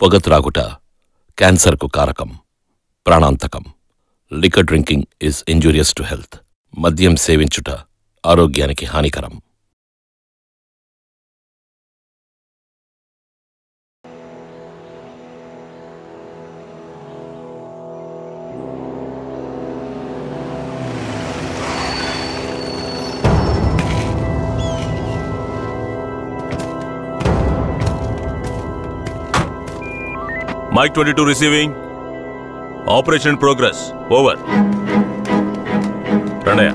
పొగ త్రాగుట క్యాన్సర్కు కారకం, ప్రాణాంతకం. Liquor drinking is injurious to health. మద్యం సేవించుట ఆరోగ్యానికి హానికరం. Mike 22 receiving. Operation progress. Over. Pranaya.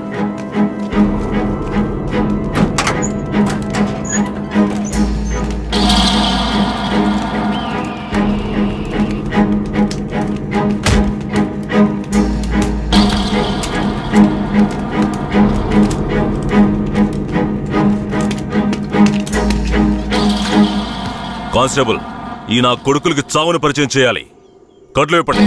Constable. ఈ నా కొడుకులకి చావును పరిచయం చేయాలి. కట్లు ఇప్పండి.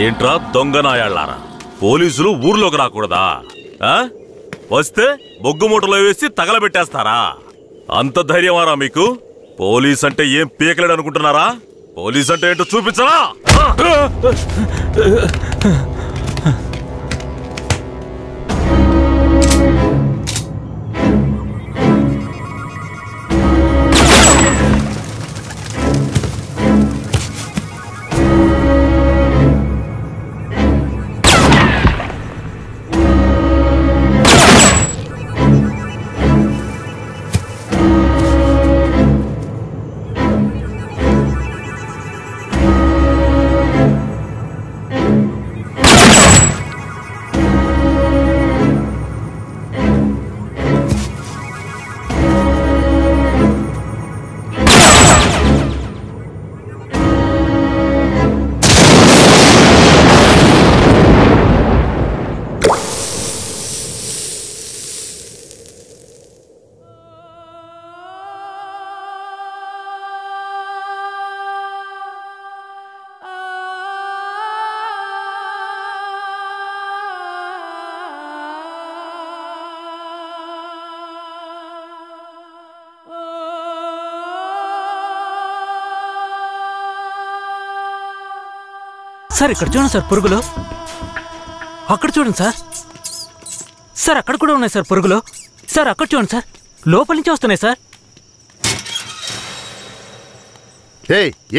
ఏంట్రా దొంగనాయాళ్ళారా? పోలీసులు ఊర్లోకి రాకూడదా? వస్తే బొగ్గు మూటలో వేసి తగలబెట్టేస్తారా? అంత ధైర్యమారా మీకు? పోలీస్ అంటే ఏం పీకలేడు అనుకుంటున్నారా? పోలీస్ అంటే ఏంటో చూపించరా? సార్ ఇక్కడ చూడండి సార్ పురుగులు. అక్కడ చూడండి సార్. సార్ అక్కడ కూడా ఉన్నాయి సార్ పురుగులు. సార్ అక్కడ చూడండి సార్, లోపల నుంచి వస్తున్నాయి సార్.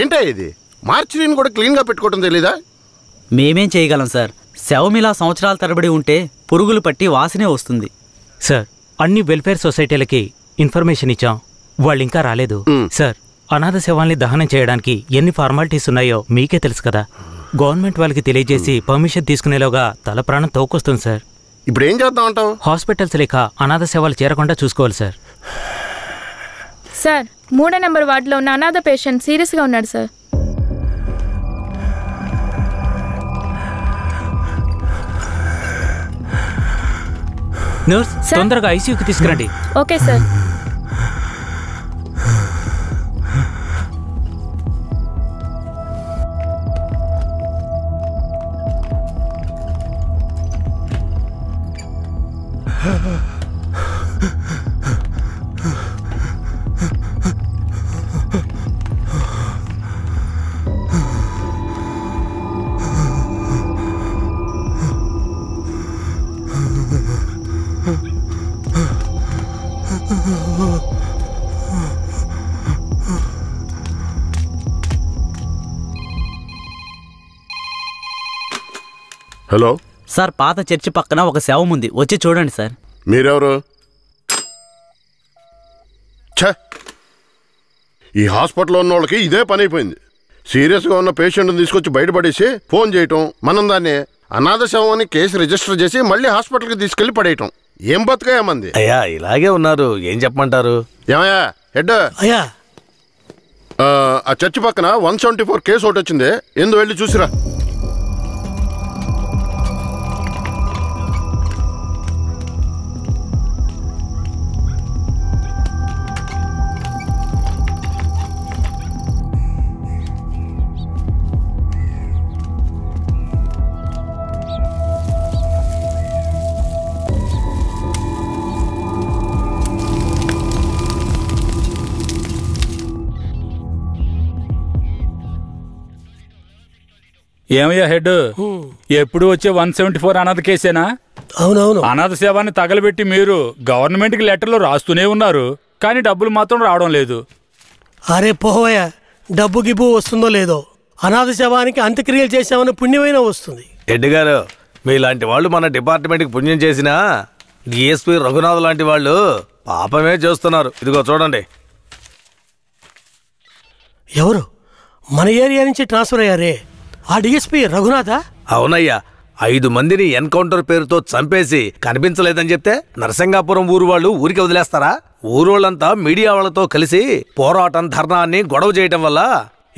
ఏంటా ఇది? మార్చిని కూడా క్లీన్ గా పెట్టుకోవడం తెలీదా? మేమేం చేయగలం సార్? శవమిలా సంవత్సరాల తరబడి ఉంటే పురుగులు పట్టి వాసనే వస్తుంది. సార్ అన్ని వెల్ఫేర్ సొసైటీలకి ఇన్ఫర్మేషన్ ఇచ్చాం, వాళ్ళు ఇంకా రాలేదు. సార్ అనాథ శవాల్ని దహనం చేయడానికి ఎన్ని ఫార్మాలిటీస్ ఉన్నాయో మీకే తెలుసు కదా. గవర్నమెంట్ వాళ్ళకి తెలియజేసి పర్మిషన్ తీసుకునేలోగా తల ప్రాణం తోకొస్తుంది సార్. ఇప్పుడు ఏం చేద్దాం అంటావు? హాస్పిటల్స్ లేక అనాథ సేవలు చేరకుండా చూసుకోవాలి సార్. సార్ 3వ నెంబర్ వార్డులో ఉన్న అనాథ పేషెంట్ సీరియస్గా ఉన్నాడు సార్. నర్స్ తొందరగా ఐసీయూకి తీసుకురండి. Okay sir. హలో సార్, పాత చర్చి పక్కన ఒక శవం ఉంది, వచ్చి చూడండి సార్. మీరెవరు? ఈ హాస్పిటల్లో ఉన్న వాళ్ళకి ఇదే పని అయిపోయింది. సీరియస్గా ఉన్న పేషెంట్ని తీసుకొచ్చి బయటపడేసి ఫోన్ చేయటం, మనం దాన్ని అనాథ శవం అని కేసు రిజిస్టర్ చేసి మళ్ళీ హాస్పిటల్కి తీసుకెళ్లి పడేయటం. ఏం బతుకయ్యామంది? అయ్యా ఇలాగే ఉన్నారు, ఏం చెప్పమంటారు? ఏమయ్యా హెడ్? అయ్యా ఆ చర్చి పక్కన 174 కేసు ఒకటి వచ్చింది, ఎందు వెళ్ళి చూసిరా. ఏమయ్యా హెడ్, ఎప్పుడు వచ్చే 174 అనాథ కేసేనా? అవునవును. అనాథ సేవాన్ని తగలబెట్టి మీరు గవర్నమెంట్కి లెటర్లు రాస్తూనే ఉన్నారు, కానీ డబ్బులు మాత్రం రావడం లేదు. అరే పోవయ్యా, డబ్బు గిబ్బు వస్తుందో లేదో, అనాథ శవానికి అంత్యక్రియలు చేసామని పుణ్యమైనా వస్తుంది. హెడ్ గారు, మీలాంటి వాళ్ళు మన డిపార్ట్మెంట్కి పుణ్యం చేసినా డిఎస్పీ రఘునాథ్ లాంటి వాళ్ళు పాపమే చేస్తున్నారు. ఇదిగో చూడండి. ఎవరు మన ఏరియా నుంచి ట్రాన్స్ఫర్ అయ్యారే, ఆ డిఎస్పీ రఘునాథా? అవునయ్యా, 5 మందిని ఎన్కౌంటర్ పేరుతో చంపేసి కనిపించలేదని చెప్తే నరసింగాపురం ఊరు వాళ్ళు ఊరికి వదిలేస్తారా? ఊరోళ్ళంతా మీడియా వాళ్ళతో కలిసి పోరాటం, ధర్నాన్ని గొడవ చేయటం వల్ల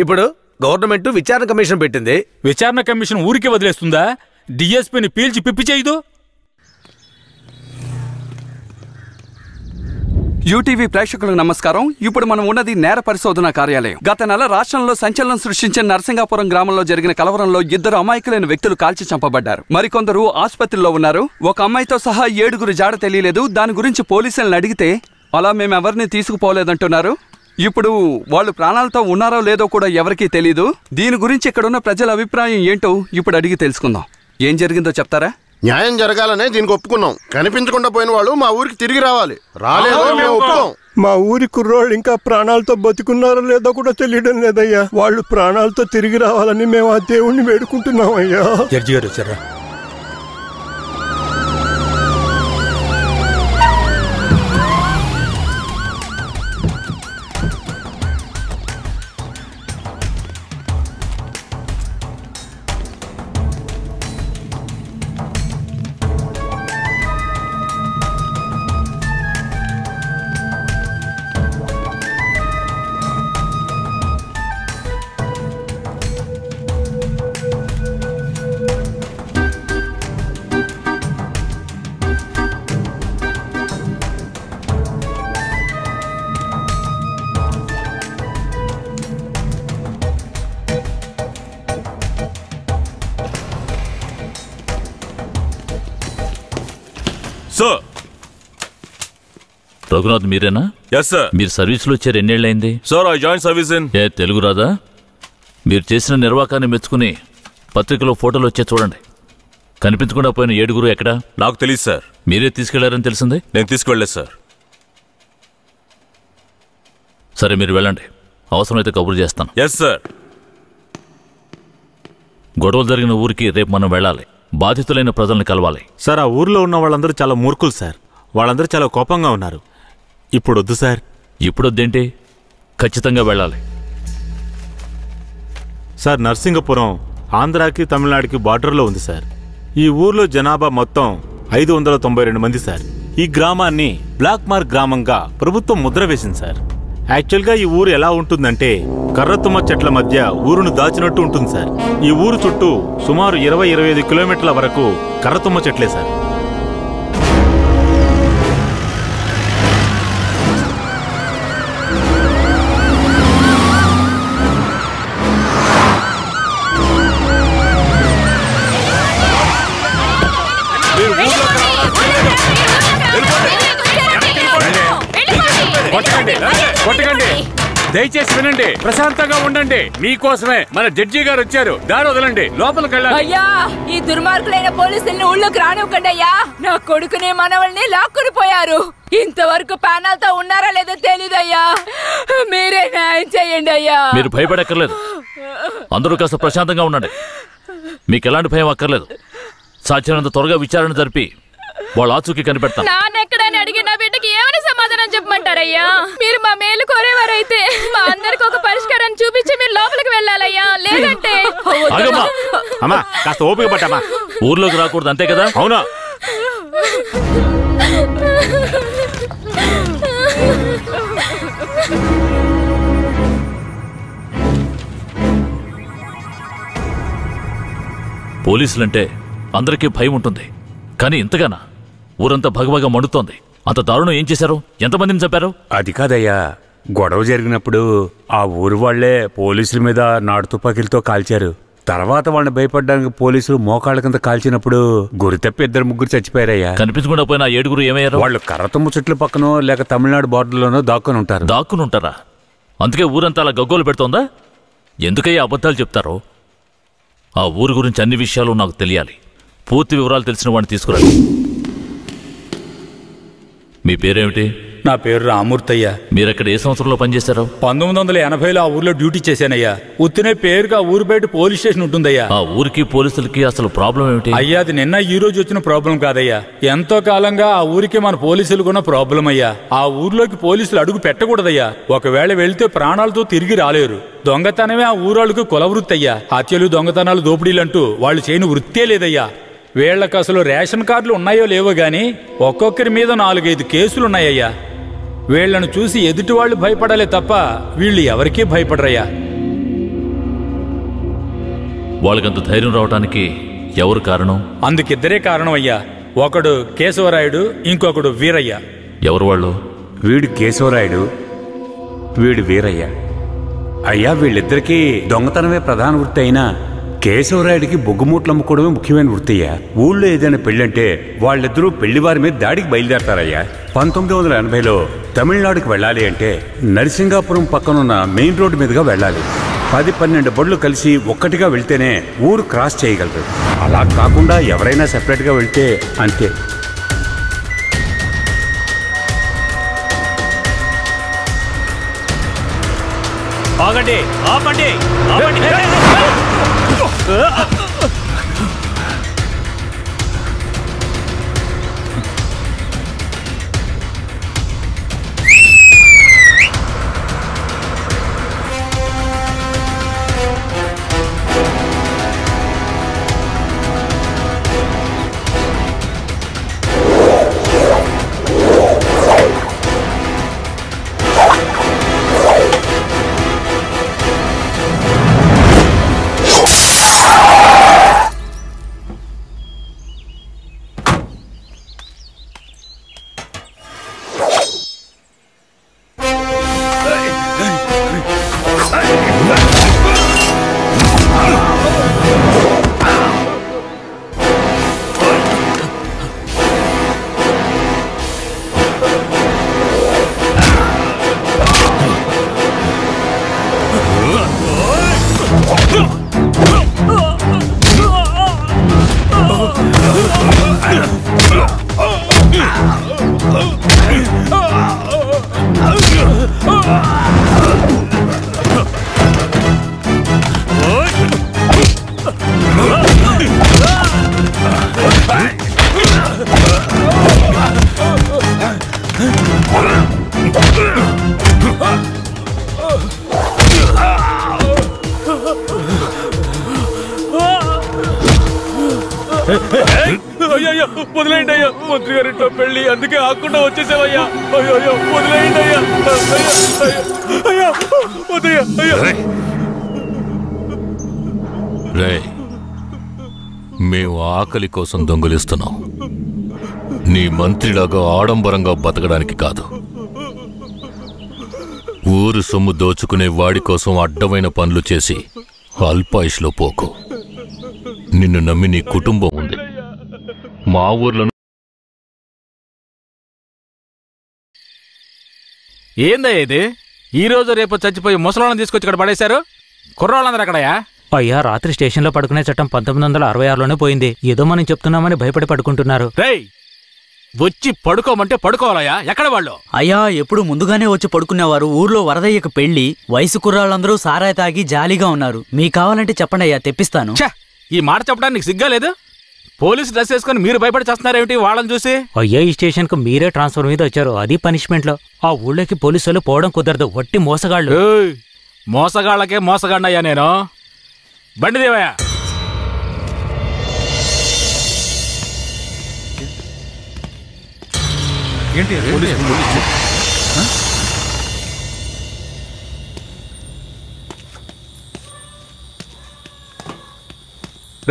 ఇప్పుడు గవర్నమెంట్ విచారణ కమిషన్ పెట్టింది. విచారణ కమిషన్ ఊరికి వదిలేస్తుందా? డిఎస్పీని పీల్చి పిప్పి చేయదు. యూటీవీ ప్రేక్షకులకు నమస్కారం. ఇప్పుడు మనం ఉన్నది నేర పరిశోధన కార్యాలయం. గత నెల రాష్ట్రంలో సంచలనం సృష్టించిన నరసింగాపురం గ్రామంలో జరిగిన కలవరంలో 2 అమాయకులైన వ్యక్తులు కాల్చి చంపబడ్డారు. మరికొందరు ఆసుపత్రిలో ఉన్నారు. ఒక అమ్మాయితో సహా 7 జాడ తెలియలేదు. దాని గురించి పోలీసులను అడిగితే అలా మేమెవరిని తీసుకుపోలేదంటున్నారు. ఇప్పుడు వాళ్ళు ప్రాణాలతో ఉన్నారో లేదో కూడా ఎవరికీ తెలీదు. దీని గురించి ఇక్కడున్న ప్రజల అభిప్రాయం ఏంటో ఇప్పుడు అడిగి తెలుసుకుందాం. ఏం జరిగిందో చెప్తారా? న్యాయం జరగాలనే దీనికి ఒప్పుకున్నాం. కనిపించకుండా పోయిన వాళ్ళు మా ఊరికి తిరిగి రావాలి. రాలేదో మేము ఒప్పుకోం. మా ఊరి కుర్రోళ్ళు ఇంకా ప్రాణాలతో బతుకున్నారో లేదో కూడా తెలియడం లేదయ్యా. వాళ్ళు ప్రాణాలతో తిరిగి రావాలని మేము ఆ దేవుణ్ణి వేడుకుంటున్నాం అయ్యా. జడ్జి గారు వచ్చారా? సార్, రఘునాథ్ మీరేనా? Yes sir. మీరు సర్వీస్లో వచ్చారు ఎన్నేళ్ళైంది? Sir, I join service in. ఏ తెలుగు రాదా? మీరు చేసిన నిర్వాకాన్ని మెచ్చుకుని పత్రికలో ఫోటోలు వచ్చే చూడండి. కనిపించకుండా పోయిన 7 ఎక్కడా? నాకు తెలియదు సార్. మీరే తీసుకెళ్లారని తెలిసింది. నేను తీసుకువెళ్ళలేదు సార్. సరే, మీరు వెళ్ళండి. అవసరమైతే కబురు చేస్తాను. Yes sir. గొడవలు జరిగిన ఊరికి రేపు మనం వెళ్ళాలి. బాధితులైన ప్రజల్ని కలవాలి. సార్, ఆ ఊర్లో ఉన్న వాళ్ళందరూ చాలా మూర్ఖులు సార్. వాళ్ళందరూ చాలా కోపంగా ఉన్నారు. ఇప్పుడు వద్దు సార్. ఇప్పుడు వద్దేంటి? ఖచ్చితంగా వెళ్ళాలి. సార్, నర్సింగపురం ఆంధ్రాకి తమిళనాడుకి బార్డర్లో ఉంది సార్. ఈ ఊర్లో జనాభా మొత్తం 592 మంది సార్. ఈ గ్రామాన్ని బ్లాక్ మార్క్ గ్రామంగా ప్రభుత్వం ముద్ర వేసింది సార్. యాక్చువల్గా ఈ ఊరు ఎలా ఉంటుందంటే కర్రతుమ్మ చెట్ల మధ్య ఊరును దాచినట్టు ఉంటుంది సార్. ఈ ఊరు చుట్టూ సుమారు 20-25 కిలోమీటర్ల వరకు కర్రతుమ్మ చెట్లే సార్. కొట్టకండి, దయచేసి వినండి, ప్రశాంతంగా ఉండండి. మీకోసమే మన జడ్జి గారు వచ్చారు. దారి వదలండి, లోపలికి వెళ్ళండి. అయ్యా, ఈ దుర్మార్గులైన పోలీసుల్ని ఊళ్ళోకి రానివ్వకండి అయ్యా. నా కొడుకుని మనవల్ని లాక్కుని పోయారు. ఇంతవరకు ప్యానల్తో ఉన్నారా లేదో తెలీదయ్యా. మీరే న్యాయం చేయండి అయ్యా. మీరు భయపడక్కర్లేదు. అందరూ కాస్త ప్రశాంతంగా ఉండండి. మీకు ఎలాంటి భయం అక్కర్లేదు. సాధ్యమైనంత త్వరగా విచారణ జరిపి వాళ్ళ ఆచూకీ కనిపెడతాను. నాన్నెక్కడని అడిగి నా బిడ్డకి ఏమని సమాధానం చెప్పమంటారయ్యా? మీరు మా మేలు కోరేవారైతే మా అందరికి ఒక పరిష్కారాన్ని చూపించి మీరు లోపలికి వెళ్ళాలయ్యా. లేదంటే అమ్మా, కాస్త ఓపిక పట్టమ్మా. ఊర్లోకి రాకూడదు, అంతే కదా? అవునా? పోలీసులంటే అందరికీ భయం ఉంటుంది, కానీ ఇంతగానా? ఊరంతా భగభగ మండుతోంది. అంత దారుణం ఏం చేశారు? ఎంతమందిని చంపారు? అది కాదయ్యా, గొడవ జరిగినప్పుడు ఆ ఊరు వాళ్లే పోలీసుల మీద నాటు తుపాకీలతో కాల్చారు. తర్వాత వాళ్ళని భయపడడానికి పోలీసులు మోకాళ్ళ కింద కాల్చినప్పుడు గురి తప్పి 2-3 చచ్చిపోయారయ్యా. కనిపించకుండా పోయిన 7 ఏమయ్యారు? వాళ్ళు కర్రతుమ్మ చెట్ల పక్కనో లేక తమిళనాడు బార్డర్లోనో దాక్కుని ఉంటారు. దాక్కుని ఉంటారా? అందుకే ఊరంతా అలా గగ్గోలు పెడుతోందా? ఎందుకయ్యా అబద్ధాలు చెప్తారో? ఆ ఊరి గురించి అన్ని విషయాలు నాకు తెలియాలి. పూర్తి వివరాలు తెలిసిన వాడిని తీసుకురండి. మీ పేరేమిటి? నా పేరు రామూర్తయ్య. మీరక్కడ ఏ సంవత్సరంలో పనిచేశారు? 1980లో ఆ ఊర్లో డ్యూటీ చేశానయ్యా. ఉత్తినే పేరుకి ఆ ఊరు బయట పోలీస్ స్టేషన్ ఉంటుందయ్యా. ఆ ఊరికి పోలీసులకి అసలు ప్రాబ్లం ఏమిటి? అయ్యా, అది నిన్న ఈ రోజు వచ్చిన ప్రాబ్లం కాదయ్యా. ఎంతో కాలంగా ఆ ఊరికి మన పోలీసులు కూడా ప్రాబ్లం అయ్యా. ఆ ఊర్లోకి పోలీసులు అడుగు పెట్టకూడదయ్యా. ఒకవేళ వెళ్తే ప్రాణాలతో తిరిగి రాలేరు. దొంగతనమే ఆ ఊరాళ్ళకు కులవృత్తి అయ్యా. హత్యలు, దొంగతనాలు, దోపిడీలంటూ వాళ్ళు చేయని వృత్తే లేదయ్యా. వీళ్లకు అసలు రేషన్ కార్డులు ఉన్నాయో లేవో గాని ఒక్కొక్కరి మీద 4-5 కేసులున్నాయ్యా. వీళ్లను చూసి ఎదుటి వాళ్ళు భయపడాలే తప్ప వీళ్ళు ఎవరికీ భయపడరయ్యా. వాళ్ళకంత ధైర్యం రావడానికి ఎవరు కారణం? అందుకిద్దరే కారణం అయ్యా. ఒకడు కేశవరాయుడు, ఇంకొకడు వీరయ్య. ఎవరు వాళ్ళు? వీడు కేశవరాయుడు, వీడు వీరయ్య. అయ్యా, వీళ్ళిద్దరికీ దొంగతనమే ప్రధాన వృత్తి అయినా కేశవరాయుడికి బొగ్గుమూట్లు అమ్ముకోవడమే ముఖ్యమైన వృత్తి అయ్యా. ఊళ్ళో ఏదైనా పెళ్ళంటే వాళ్ళిద్దరూ పెళ్లివారి మీద దాడికి బయలుదేరతారయ్యా. 1980లో తమిళనాడుకి వెళ్ళాలి అంటే నరసింగాపురం పక్కనున్న మెయిన్ రోడ్డు మీదుగా వెళ్ళాలి. 10-12 బళ్ళు కలిసి ఒక్కటిగా వెళ్తేనే ఊరు క్రాస్ చేయగలరు. అలా కాకుండా ఎవరైనా సెపరేట్గా వెళ్తే అంతే. ఆగండి, ఆపండి, ఆపండి. అయ్యో వదిలేయండి అయ్యా, మంత్రి గారింట్లో పెళ్లి, అందుకే ఆకుండా వచ్చేసావయ్యా. అయ్యో వదిలేయండి అయ్యా, అయ్యా వదయ్యా. రే, మేము ఆకలి కోసం దొంగలిస్తున్నాం, నీ మంత్రిలాగా ఆడంబరంగా బతకడానికి కాదు. ఊరు సొమ్ము దోచుకునే వాడి కోసం అడ్డమైన పనులు చేసి అల్పాయుష్లో పోకు. నిన్ను నమ్మి నీ కుటుంబం ఉంది. మా ఊర్లో ఏందయ్య ఇది? ఈ రోజు రేపు చచ్చిపోయి ముసలాళ్ళని తీసుకొచ్చి ఇక్కడ పడేశారు. కుర్రాళ్ళందరూ అక్కడయా? అయ్యా, రాత్రి స్టేషన్లో పడుకునే చట్టం 1966లోనే పోయింది. ఏదో మనం చెప్తున్నామని భయపడి పడుకుంటున్నారు. రేయ్, వచ్చి పడుకోమంటే పడుకోవాలయ్యా. ఎక్కడ వాళ్ళు? అయ్యా, ఎప్పుడు ముందుగానే వచ్చి పడుకునేవారు. ఊర్లో వరదయ్యకు పెళ్లి, వయసు కుర్రాళ్ళందరూ సారాయి తాగి జాలీగా ఉన్నారు. మీకు కావాలంటే చెప్పండి అయ్యా, తెప్పిస్తాను. ఈ మాట చెప్పడానికి సిగ్గా లేదు? పోలీసు డ్రెస్ వేసుకుని మీరు భయపడి చేస్తున్నారేమిటి వాళ్ళని చూసి? అయ్యా, ఈ స్టేషన్ కు మీరే ట్రాన్స్ఫర్ మీద వచ్చారు, అది పనిష్మెంట్ లో. ఆ ఊళ్ళోకి పోలీసులు పోవడం కుదరదు, వట్టి మోసగాళ్ళు. మోసగాళ్ళకే మోసగాడినయ్యా నేను. బండి దేవయ్యా.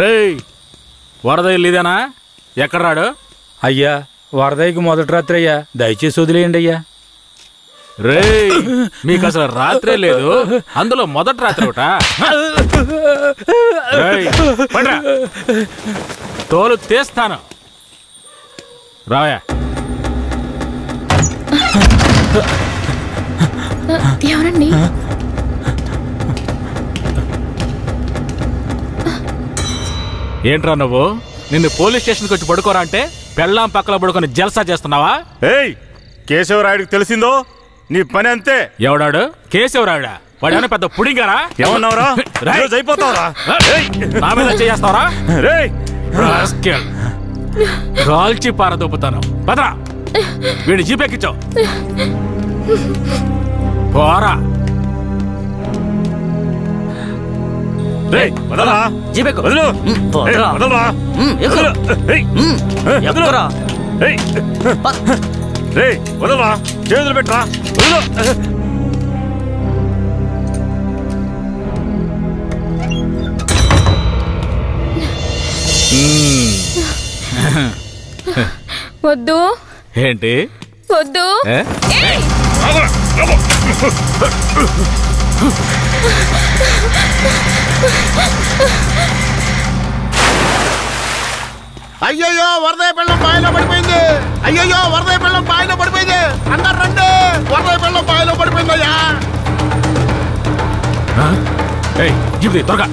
రేయ్, వరదయ్య లేదేనా? ఎక్కడ రాడు? అయ్యా, వరదయ్యకు మొదటి రాత్రి అయ్యా, దయచేసి వదిలేయండి అయ్యా. రేయ్, మీకు అసలు రాత్రే లేదు, అందులో మొదటి రాత్రి ఒకట. తోలు తీస్తాను, రావయా. ఎవరండి? ఏంట్రా నువ్వు? నిన్ను పోలీస్ స్టేషన్కి వచ్చి పడుకోరా అంటే పెళ్ళాం పక్కలో పడుకొని జల్సా చేస్తున్నావా? ఏయ్, కేశవరాయుడికి తెలిసిందో నీ పని అంతే. ఎవడాడు? కేశవరాయుడా? వాడేమైనా పెద్ద పుడింగారా? ఏమన్నావురా? అయిపోతావురా? నా మీద చేస్తావరా? కాల్చి పారదొప్పుతాను. పదరా, వీడిని జీపెక్కించావు. పోరా. చేతులు పెట్టరా. వద్దు. ఏంటి వద్దు? అయ్యయ్యో, వరదయ్య పెళ్ళం బాయిలో పడిపోయింది. అయ్యయ్యో, వరదయ్య పెళ్ళం బాయిలో పడిపోయింది. అందరు రండి, వరదయ్య పెళ్ళం బాయిలో పడిపోయిందయ్యా. త్వరగా.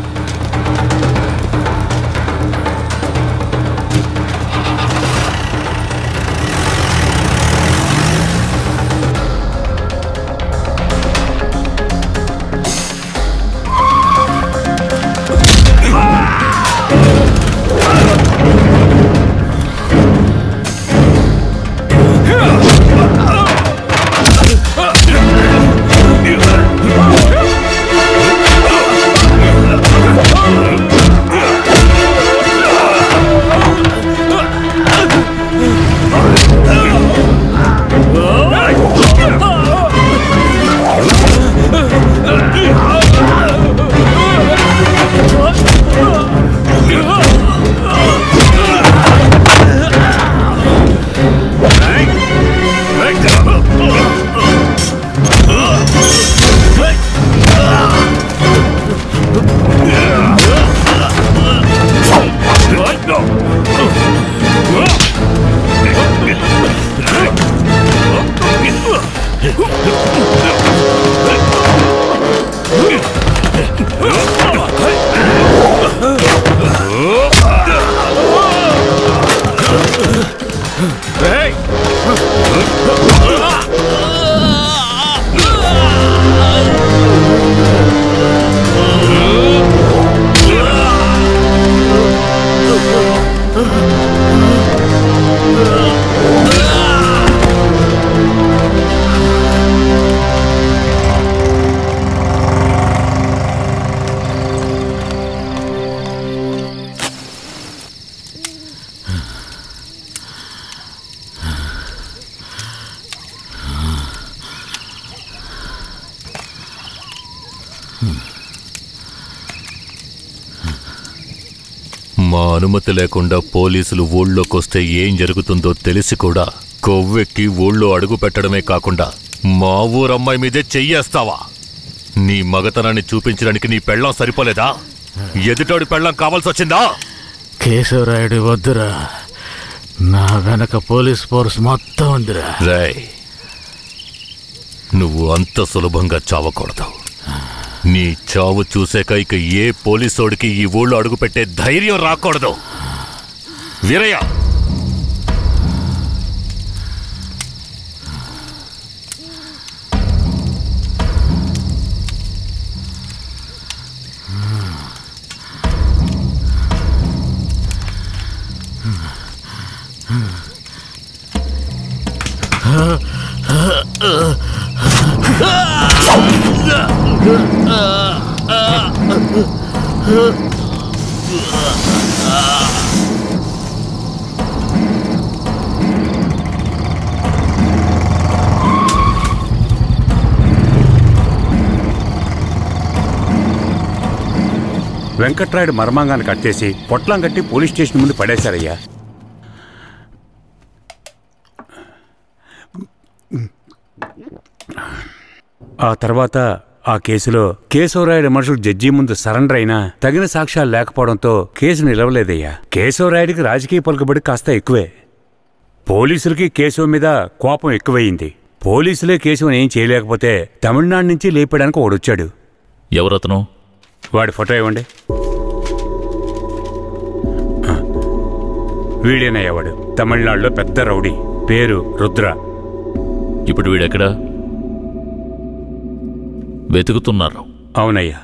మా అనుమతి లేకుండా పోలీసులు ఊళ్ళోకొస్తే ఏం జరుగుతుందో తెలిసి కూడా కొవ్వెక్కి ఊళ్ళో అడుగు పెట్టడమే కాకుండా మా ఊరమ్మాయి మీదే చెయ్యేస్తావా? నీ మగతనాన్ని చూపించడానికి నీ పెళ్ళం సరిపోలేదా? ఎదుటోడి పెళ్ళం కావాల్సొచ్చిందా? కేశవరాయుడు వద్దురా, నా వెనక పోలీస్ ఫోర్స్ మొత్తం ఉందిరా. రాయ్, నువ్వు అంత సులభంగా చావకూడదు. నీ చావు చూసాక ఇక ఏ పోలీసోడికి ఈ ఊళ్ళో అడుగు పెట్టే ధైర్యం రాకూడదు. వీరయ్య, వెంకట్రాయుడు మర్మాంగాన్ని కట్టేసి పొట్లం కట్టి పోలీస్ స్టేషన్ ముందు పడేశారయ్యా. ఆ తర్వాత ఆ కేసులో కేశవరాయుడు మనుషులు జడ్జి ముందు సరెండర్ అయినా తగిన సాక్ష్యాలు లేకపోవడంతో కేసు నిలవలేదయ్యా. కేశవరాయుడికి రాజకీయ పలుకుబడి కాస్త ఎక్కువే. పోలీసులకి కేశవ మీద కోపం ఎక్కువయింది. పోలీసులే కేశవని ఏం చేయలేకపోతే తమిళనాడు నుంచి లేపడానికి వాడొచ్చాడు. ఎవరతను? వాడి ఫోటో ఇవ్వండి. వీడేనయ్యేవాడు తమిళనాడులో పెద్ద రౌడీ, పేరు రుద్ర. ఇప్పుడు వీడెక్కడా? వెతుకుతున్నారు. అవునయ్యా.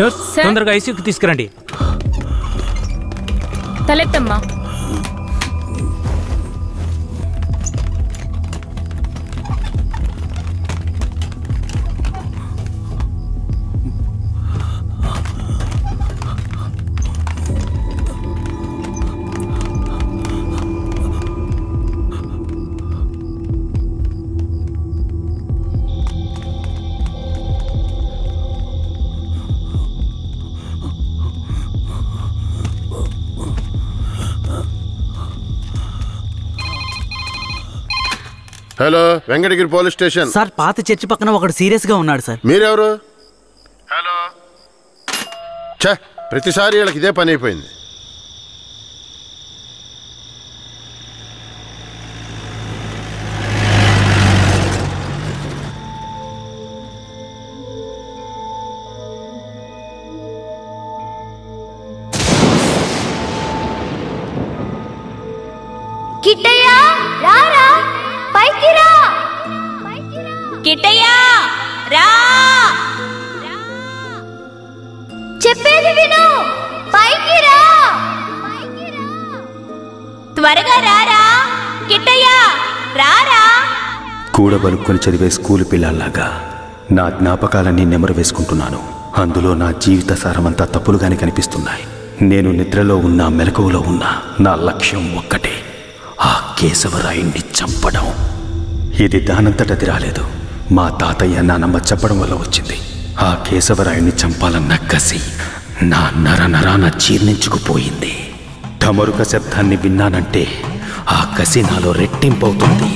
నర్స్, తొందరగా ఐసీయూకి తీసుకురండి. తలెత్తమ్మా. Hello, Venkatagiri police station sir. పాత చర్చి పక్కన ఒకడు సీరియస్ గా ఉన్నాడు సార్. మీరెవరు? హలో. ఛ, ప్రతిసారి వీళ్ళకి ఇదే పని అయిపోయింది. కిట్టయ్యా, రారా, పైకి రా. కిట్టయ్యా, రా. చెప్పేది విను, పైకి రా. త్వరగా రారా కిట్టయ్యా, రారా. కూడబలుక్కొని చదివే స్కూలు పిల్లల్లాగా నా జ్ఞాపకాలన్నీ నెమరు వేసుకుంటున్నాను. అందులో నా జీవిత సారమంతా తప్పులుగానే కనిపిస్తున్నాయి. నేను నిద్రలో ఉన్నా మెలకువలో ఉన్నా నా లక్ష్యం ఒక్కటే, ఆ కేశవరాయుణ్ణి చంపడం. ఇది దానంతటది రాలేదు, మా తాతయ్య నానమ్మ చెప్పడం వల్ల వచ్చింది. ఆ కేశవరాయుణ్ణి చంపాలన్న కసి నా నరనరాన జీర్ణించుకుపోయింది. ఢమరుక శబ్దాన్ని విన్నానంటే ఆ కసి నాలో రెట్టింపవుతుంది.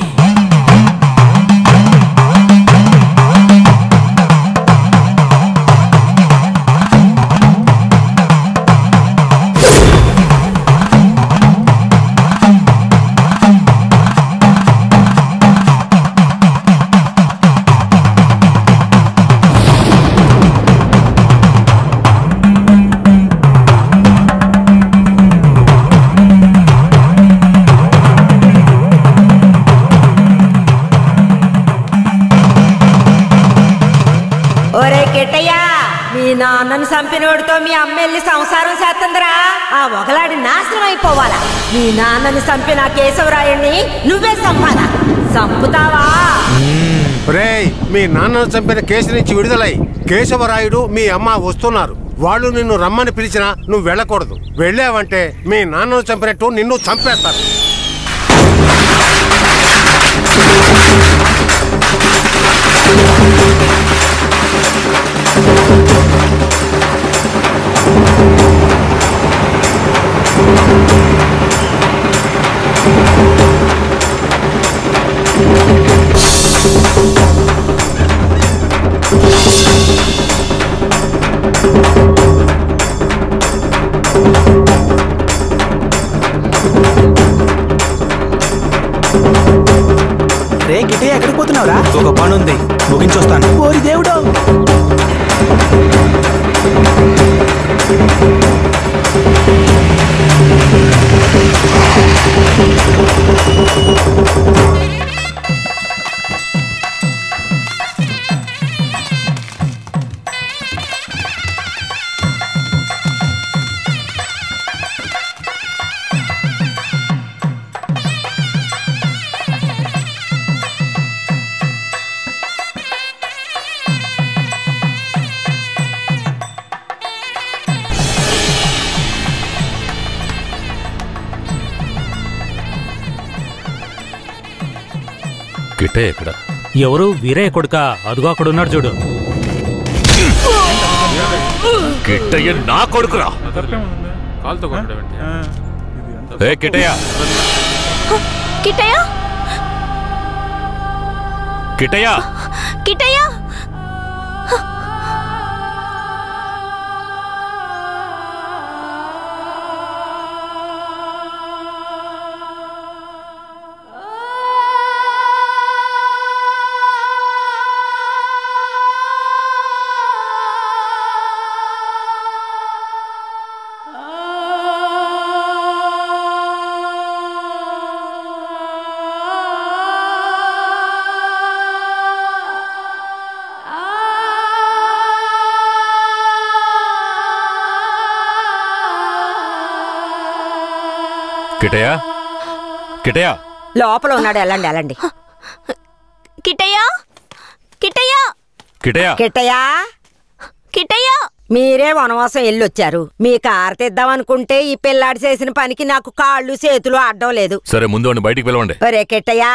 నాన్నను చంపినోడితో మీ అమ్మ వెళ్ళి సంసారం చేస్తుందిరా. ఆ ఒకలాడి నాశనం అయిపోవాలా. మీ నాన్నని చంపిన కేశవరాయుణ్ణి నువ్వే చంపాలా? చంపుతావా? రేయ్, మీ నాన్నను చంపిన కేసు నుంచి విడుదలై కేశవరాయుడు మీ అమ్మ వస్తున్నారు. వాళ్ళు నిన్ను రమ్మని పిలిచినా నువ్వు వెళ్ళకూడదు. వెళ్ళావంటే మీ నాన్నను చంపినట్టు నిన్ను చంపేస్తారు. రే గిటే, ఎక్కడికి పోతున్నావురా? ఒక పనుంది, ముగించొస్తాను. ఓరి దేవుడు. కిట్టే ఎక్కడ? ఎవరు? వీరయ్య కొడుక, అదుగో అక్కడున్నాడు చూడు. కిట్టయ్య నా కొడుకురా. ఏ కిట్టయ్య, కిట్టయ్య, కిట్టయ్య, కిట్టయ్య. కిటయా కిటయా లోపల ఉన్నాడు. వెళ్ళండి వెళ్ళండి. కిట్టయ్య కిట్టయ్య కిటయా కిట్టయ్యా కిట్టయ్య మీరే వనవాసం వెళ్ళొచ్చారు. మీ కారు తెద్దామనుకుంటే ఈ పిల్లాడి చేసిన పనికి నాకు కాళ్ళు చేతులు అడ్డం లేదు. సరే ముందు వాడిని బయటికి పిలవండి. ఒరే కిట్టయ్యా,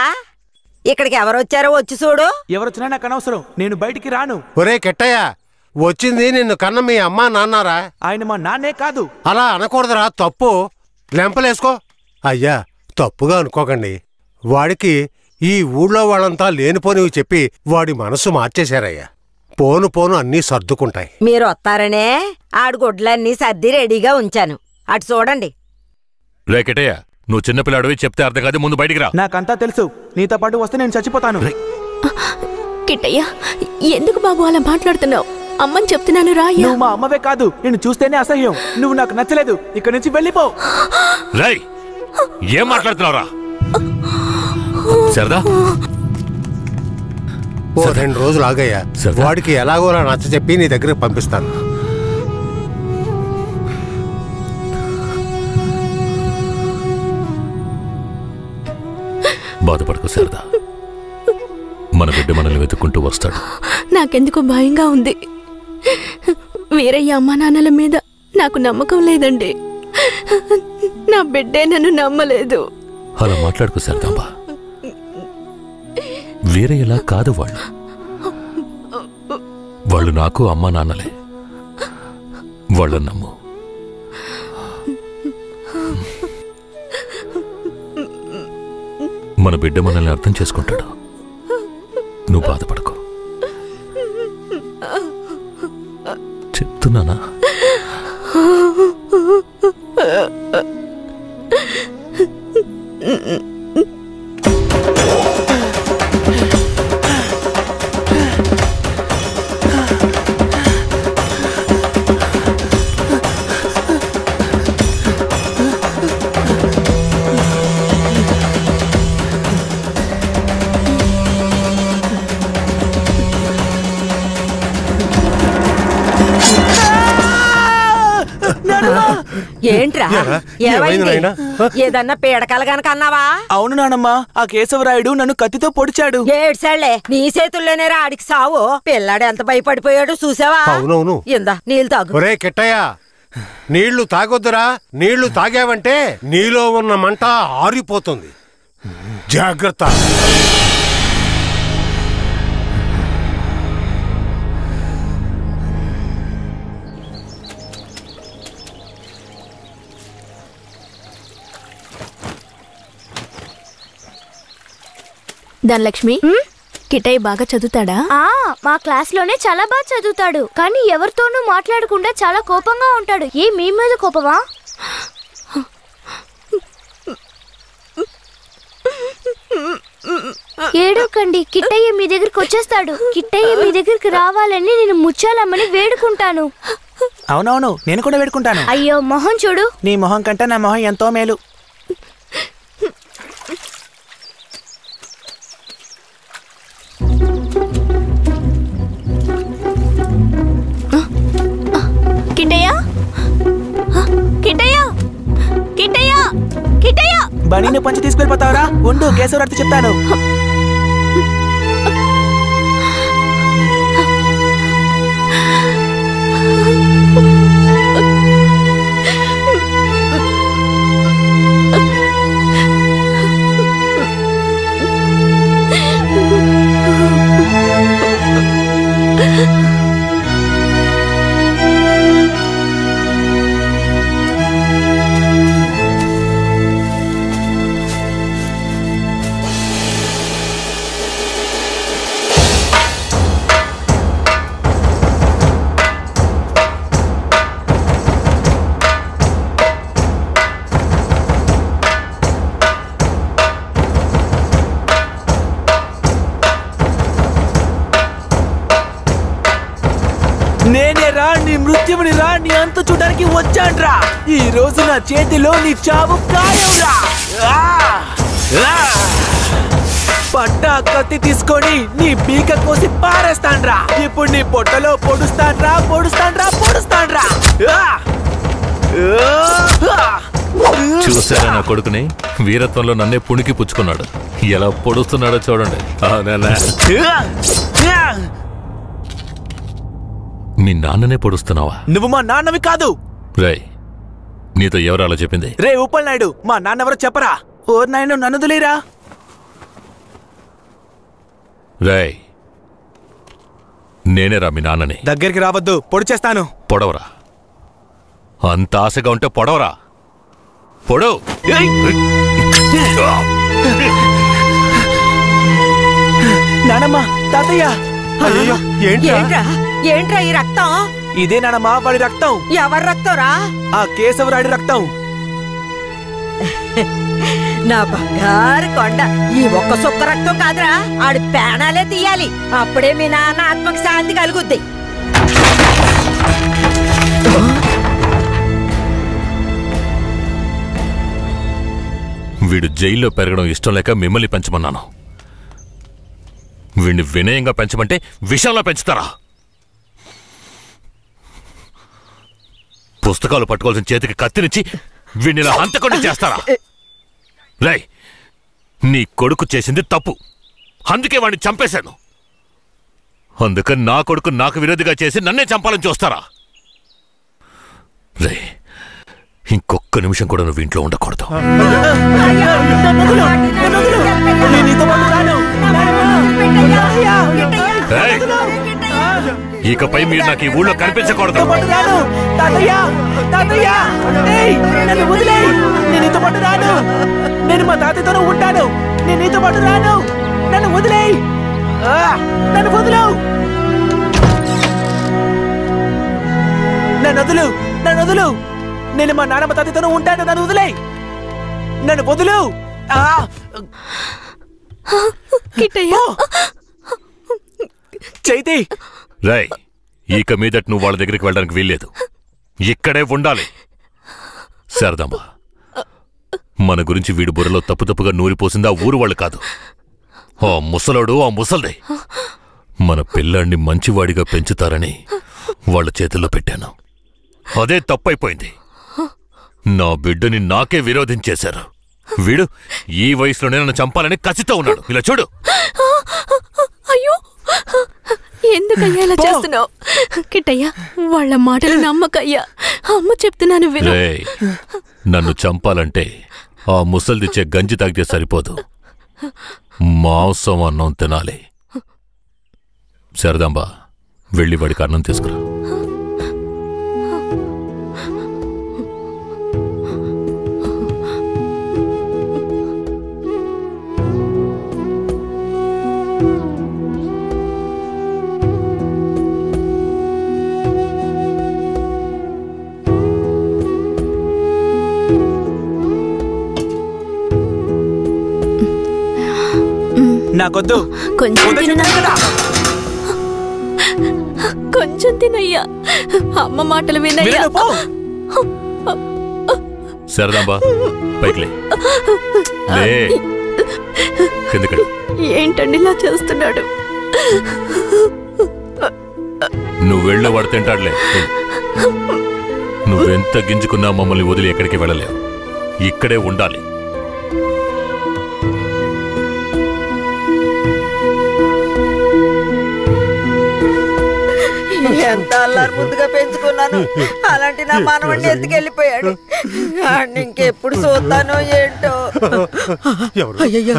ఇక్కడికి ఎవరొచ్చారో వచ్చి చూడు. ఎవరొచ్చినా నాకు అనవసరం, నేను బయటికి రాను. ఒరే కిట్టయ్య, వచ్చింది నిన్ను కన్న మీ అమ్మా నాన్నారా? ఆయన మా నాన్నే కాదు. అలా అనకూడదురా, తప్పు. లెంపలేసుకో. అయ్యా, తప్పుగా అనుకోకండి. వాడికి ఈ ఊళ్ళో వాళ్ళంతా లేనిపోనివి చెప్పి వాడి మనసు మార్చేశారయ్యా. పోను పోను అన్నీ సర్దుకుంటాయి. మీరు వస్తారనే ఆడు గుడ్లన్నీ సర్ది రెడీగా ఉంచాను. అటు చూడండి. రే కిటయా, నువ్వు చిన్నపిల్లాడివి, చెప్తే అర్థం కాదు, ముందు బయటికి రా. నాకంతా తెలుసు, నీతో పాటు వస్తే నేను చచ్చిపోతాను. కిట్టయ్య, ఎందుకు బాబు అలా మాట్లాడుతున్నావు? అమ్మని చెప్తున్నాను రా. నువ్వు మా అమ్మవే కాదు, నేను చూస్తేనే అసహ్యం. నువ్వు నాకు నచ్చలేదు, ఇక్కడి నుంచి వెళ్ళిపో. రై, ఏం మాట్లాడుతున్నావురా? సరదా ఓ 2 రోజులు ఆగయ్యా. వాడికి ఎలాగోలా నచ్చ చెప్పి నీ దగ్గరకు పంపిస్తాను. బాధపడకు శారదా, మన బిడ్డ మనల్ని వెతుక్కుంటూ వస్తాడు. నాకెందుకో భయంగా ఉంది. వీరయ్య అమ్మా నాన్నల మీద నాకు నమ్మకం లేదండి. నా బిడ్డే నన్ను నమ్మలేదు. అలా మాట్లాడుకు శారదాంబా. వేరే ఎలా కాదు వాళ్ళు నాకు అమ్మా నాన్నలే. వాళ్ళని నమ్ము. మన బిడ్డ మనల్ని అర్థం చేసుకుంటాడు. నువ్వు బాధపడకు, చెప్తున్నానా? ఏంట్రా ఏమైంది? ఏదన్నా పీడకల గనక అన్నావా? అవును నానమ్మా, ఆ కేశవరాయుడు నన్ను కత్తితో పొడిచాడు. ఏడ్చాళ్లే, నీ చేతుల్లోనే ఆడికి సావు. పిల్లాడు ఎంత భయపడిపోయాడు చూసావా? అవునవును. ఇందా నీళ్ళు తాగు. ఒరే కిట్టయ్య, నీళ్లు తాగొద్దురా. నీళ్లు తాగావంటే నీలో ఉన్న మంట ఆరిపోతుంది. జాగ్రత్త. ధనలక్ష్మి, కిట్టయ్య బాగా చదువుతాడా? మా క్లాస్ లోనే చాలా బాగా చదువుతాడు, కానీ ఎవరితోనూ మాట్లాడకుండా చాలా కోపంగా ఉంటాడు. మీ మీద కోపమా? ఏడోకండి, కిట్టయ్య మీ దగ్గరికి వచ్చేస్తాడు. కిట్టయ్య మీ దగ్గరికి రావాలని నేను ముచ్చాలమ్మని వేడుకుంటాను. అవునవును, నేను కూడా వేడుకుంటాను. అయ్యో మొహం చూడు. నీ మొహం కంటే నా మొహం ఎంతో మేలు. కిట్టయ్య, కిట్టయ్య, కిట్టయ్య, కిట్టయ్య. బనీని పంచి తీసుకెళ్ళిపోతావరా? ఉండు, కేశవరాయుడు చెప్తాను. నేనే రా, నీ మృత్యువుని రా, నీ అంత చూడడానికి వచ్చాన్రా. ఈ రోజు నా చేతిలో నీ చావు ఖాయంరా. పట్టా కత్తి తీసుకొని నీ పీక కోసి పారేస్తాన్రా. ఇప్పుడు నీ పొట్టలో పొడుస్తాన్రా, పొడుస్తాన్రా, పొడుస్తాన్రా. చూసారా నా కొడుకుని? వీరత్వంలో నన్నే పుణికి పుచ్చుకున్నాడు. ఎలా పొడుస్తున్నాడో చూడండి. మీ నాన్ననే పొడుస్తున్నావా? నువ్వు మా నాన్నవి కాదు. రే, నీతో ఎవరు అలా చెప్పింది? రే ఉప్పల్ నాయుడు, మా నాన్నెవరో చెప్పరా? ఓ నాయన నన్ను వదిలేరా. రే, నేనేరా మీ నాన్నని. దగ్గరికి రావద్దు, పొడి చేస్తాను. పొడవరా. అంత ఆశగా ఉంటే పొడవరా. పొడవు. నానమ్మ, తాతయ్య. అయ్యో, ఏంట్రా ఏంట్రా ఈ రక్తం? ఇదే నానమ్మ వాడి రక్తం. ఎవరి రక్తంరా? ఆ కేశవరాయుడి రక్తం. నా బంగారు కొండ, ఈ ఒక్క సుక్క రక్తం కాదురా, ఆడి ప్రాణాలే తీయాలి. అప్పుడే మీ నాన్న ఆత్మకు శాంతి కలుగుద్ది. వీడు జైల్లో పెరగడం ఇష్టం లేక మిమ్మల్ని పెంచమన్నాను. వీడిని వినయంగా పెంచమంటే విషంలో పెంచుతారా? పుస్తకాలు పట్టుకోవాల్సిన చేతికి కత్తినిచ్చి వీడిని ఇలా హంతకుండా చేస్తారా? రై, నీ కొడుకు చేసింది తప్పు, అందుకే వాడిని చంపేశాను. అందుకని నా కొడుకు నాకు విరోధిగా చేసి నన్నే చంపాలని చూస్తారా? రే, ఇంకొక్క నిమిషం కూడా నువ్వు ఇంట్లో ఉండకూడదు. ఇకపై మీరు నాకు ఈ ఊళ్ళో కనిపించకూడదు. నేను మా తాతయ్యతో ఉంటాను. నేను నీతో పాటు రాను. నన్ను వదిలేయ్. నన్ను వదులు. నన్ను వదులు. నన్ను వదులు. నేను మా నాన్నమ్మ తాతయ్యతో ఉంటాను. నన్ను వదిలేయ్. నన్ను వదులు. చైతి. రై, ఇక మీదట నువ్వు వాళ్ళ దగ్గరికి వెళ్ళడానికి వీల్లేదు. ఇక్కడే ఉండాలి. శారదమ్మ, మన గురించి వీడి బుర్రలో తప్పుగా నూరిపోసింది ఆ ఊరు వాళ్ళు కాదు, ఆ ముసలోడు, ఆ ముసల్దే. మన పిల్లాన్ని మంచివాడిగా పెంచుతారని వాళ్ళ చేతుల్లో పెట్టాను. అదే తప్పైపోయింది. నా బిడ్డని నాకే విరోధించేశారు. వీడు ఈ వయసులోనే నన్ను చంపాలని కసితో ఉన్నాడు. ఇలా చూడు. అయ్యో, ఎందుకయ్యా ఇలా చేస్తున్నావు? కిట్టయ్యా, వాళ్ళ మాటలు నమ్మకయ్యా. అమ్మ చెప్తున్నాను విను. నన్ను చంపాలంటే ఆ ముసల్దిచ్చే గంజి తాగితే సరిపోదు, మాంసం అన్నం తినాలి. శారదాంబ, వెళ్ళి వాడికి అన్నం తీసుకురా. నాకొద్దు. కొంచెం తినయ్యా. అమ్మ మాటలు వినయ్యా. శారదాంబ, పైకి లే. ఏంటండి ఇలా చేస్తున్నాడు? నువ్వు వెళ్ళే వాడు తింటాడులే. నువ్వెంత గింజుకున్నా మమ్మల్ని వదిలి ఎక్కడికి వెళ్ళలేవు. ఇక్కడే ఉండాలి. ఎంత అల్లారు ముందుగా పెంచుకున్నాను, అలాంటి నా మనవడిని ఎత్తుకెళ్ళిపోయాడు. ఇంకెప్పుడు చూస్తానో ఏంటో. అయ్యయ్యో,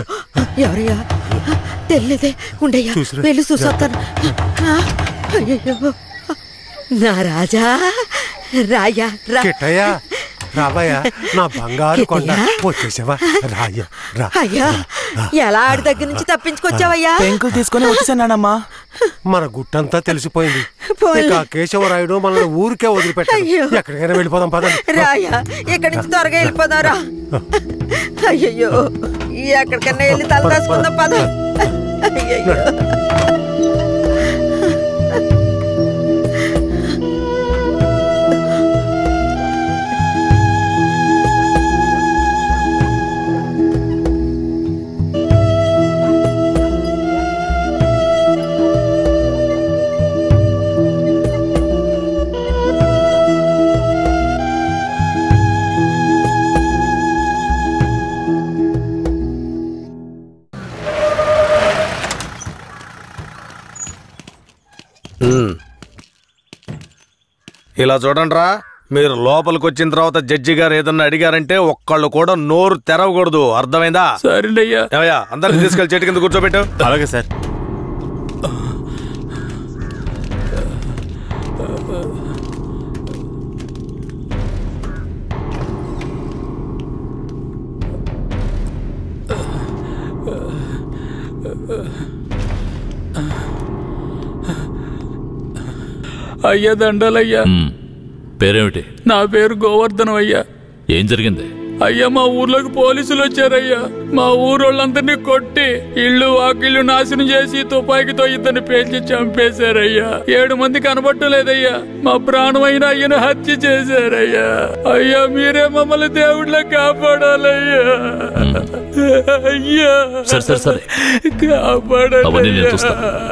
ఎవరయ్యా? తెలియదే. ఉండయ్యా, వెళ్ళి చూసొస్తాను. అయ్యయ్యో, నా రాజా, రాయా కిట్టయ్యా, రాబయ్యా, నా బంగారు కొండ. వచ్చేసావా? రాయ్యా, రా. అయ్యా, ఎలా ఆడి దగ్గర నుంచి తప్పించుకొచ్చావయ్యా? పెంకులు తీసుకొని వచ్చేసానమ్మా. మన గుట్టంతా తెలిసిపోయింది. ఇక కేశవరాయుడు మనల్ని ఊరికే వదిలిపెట్టాడు. ఎక్కడికైనా వెళ్ళిపోదాం పదండి. రాయా, ఇక్కడి నుంచి త్వరగా వెళ్ళిపోదాం రా. అయ్యయ్యో, ఎక్కడికన్నా వెళ్ళి తల దాచుకుందాం పద. అయ్యయ్యో, ఇలా చూడండిరా, మీరు లోపలికి వచ్చిన తర్వాత జడ్జి గారు ఏదన్నా అడిగారంటే ఒక్కళ్ళు కూడా నోరు తెరవకూడదు, అర్థమైందా? సరేనయ్యా. ఏమయ్యా, అందరిని తీసుకెళ్లి చెట్టు కింద కూర్చోబెట్టు. అలాగే సార్. అయ్యా దండాలయ్యా. పేరేమిటి? నా పేరు గోవర్ధనం అయ్యా. ఏం జరిగింది? అయ్యా మా ఊర్లోకి పోలీసులు వచ్చారయ్యా. మా ఊరోళ్ళందరినీ కొట్టి ఇళ్ళు వాకిళ్ళు నాశనం చేసి తుపాకీతో ఇద్దరిని పేల్చి చంపేశారయ్యా. 7 మంది కనబట్టలేదయ్యా. మా ప్రాణమైన అయ్యను హత్య చేశారయ్యా. అయ్యా మీరే మమ్మల్ని దేవుళ్ళ కాపాడాలయ్యా. అయ్యా కాపాడాలి.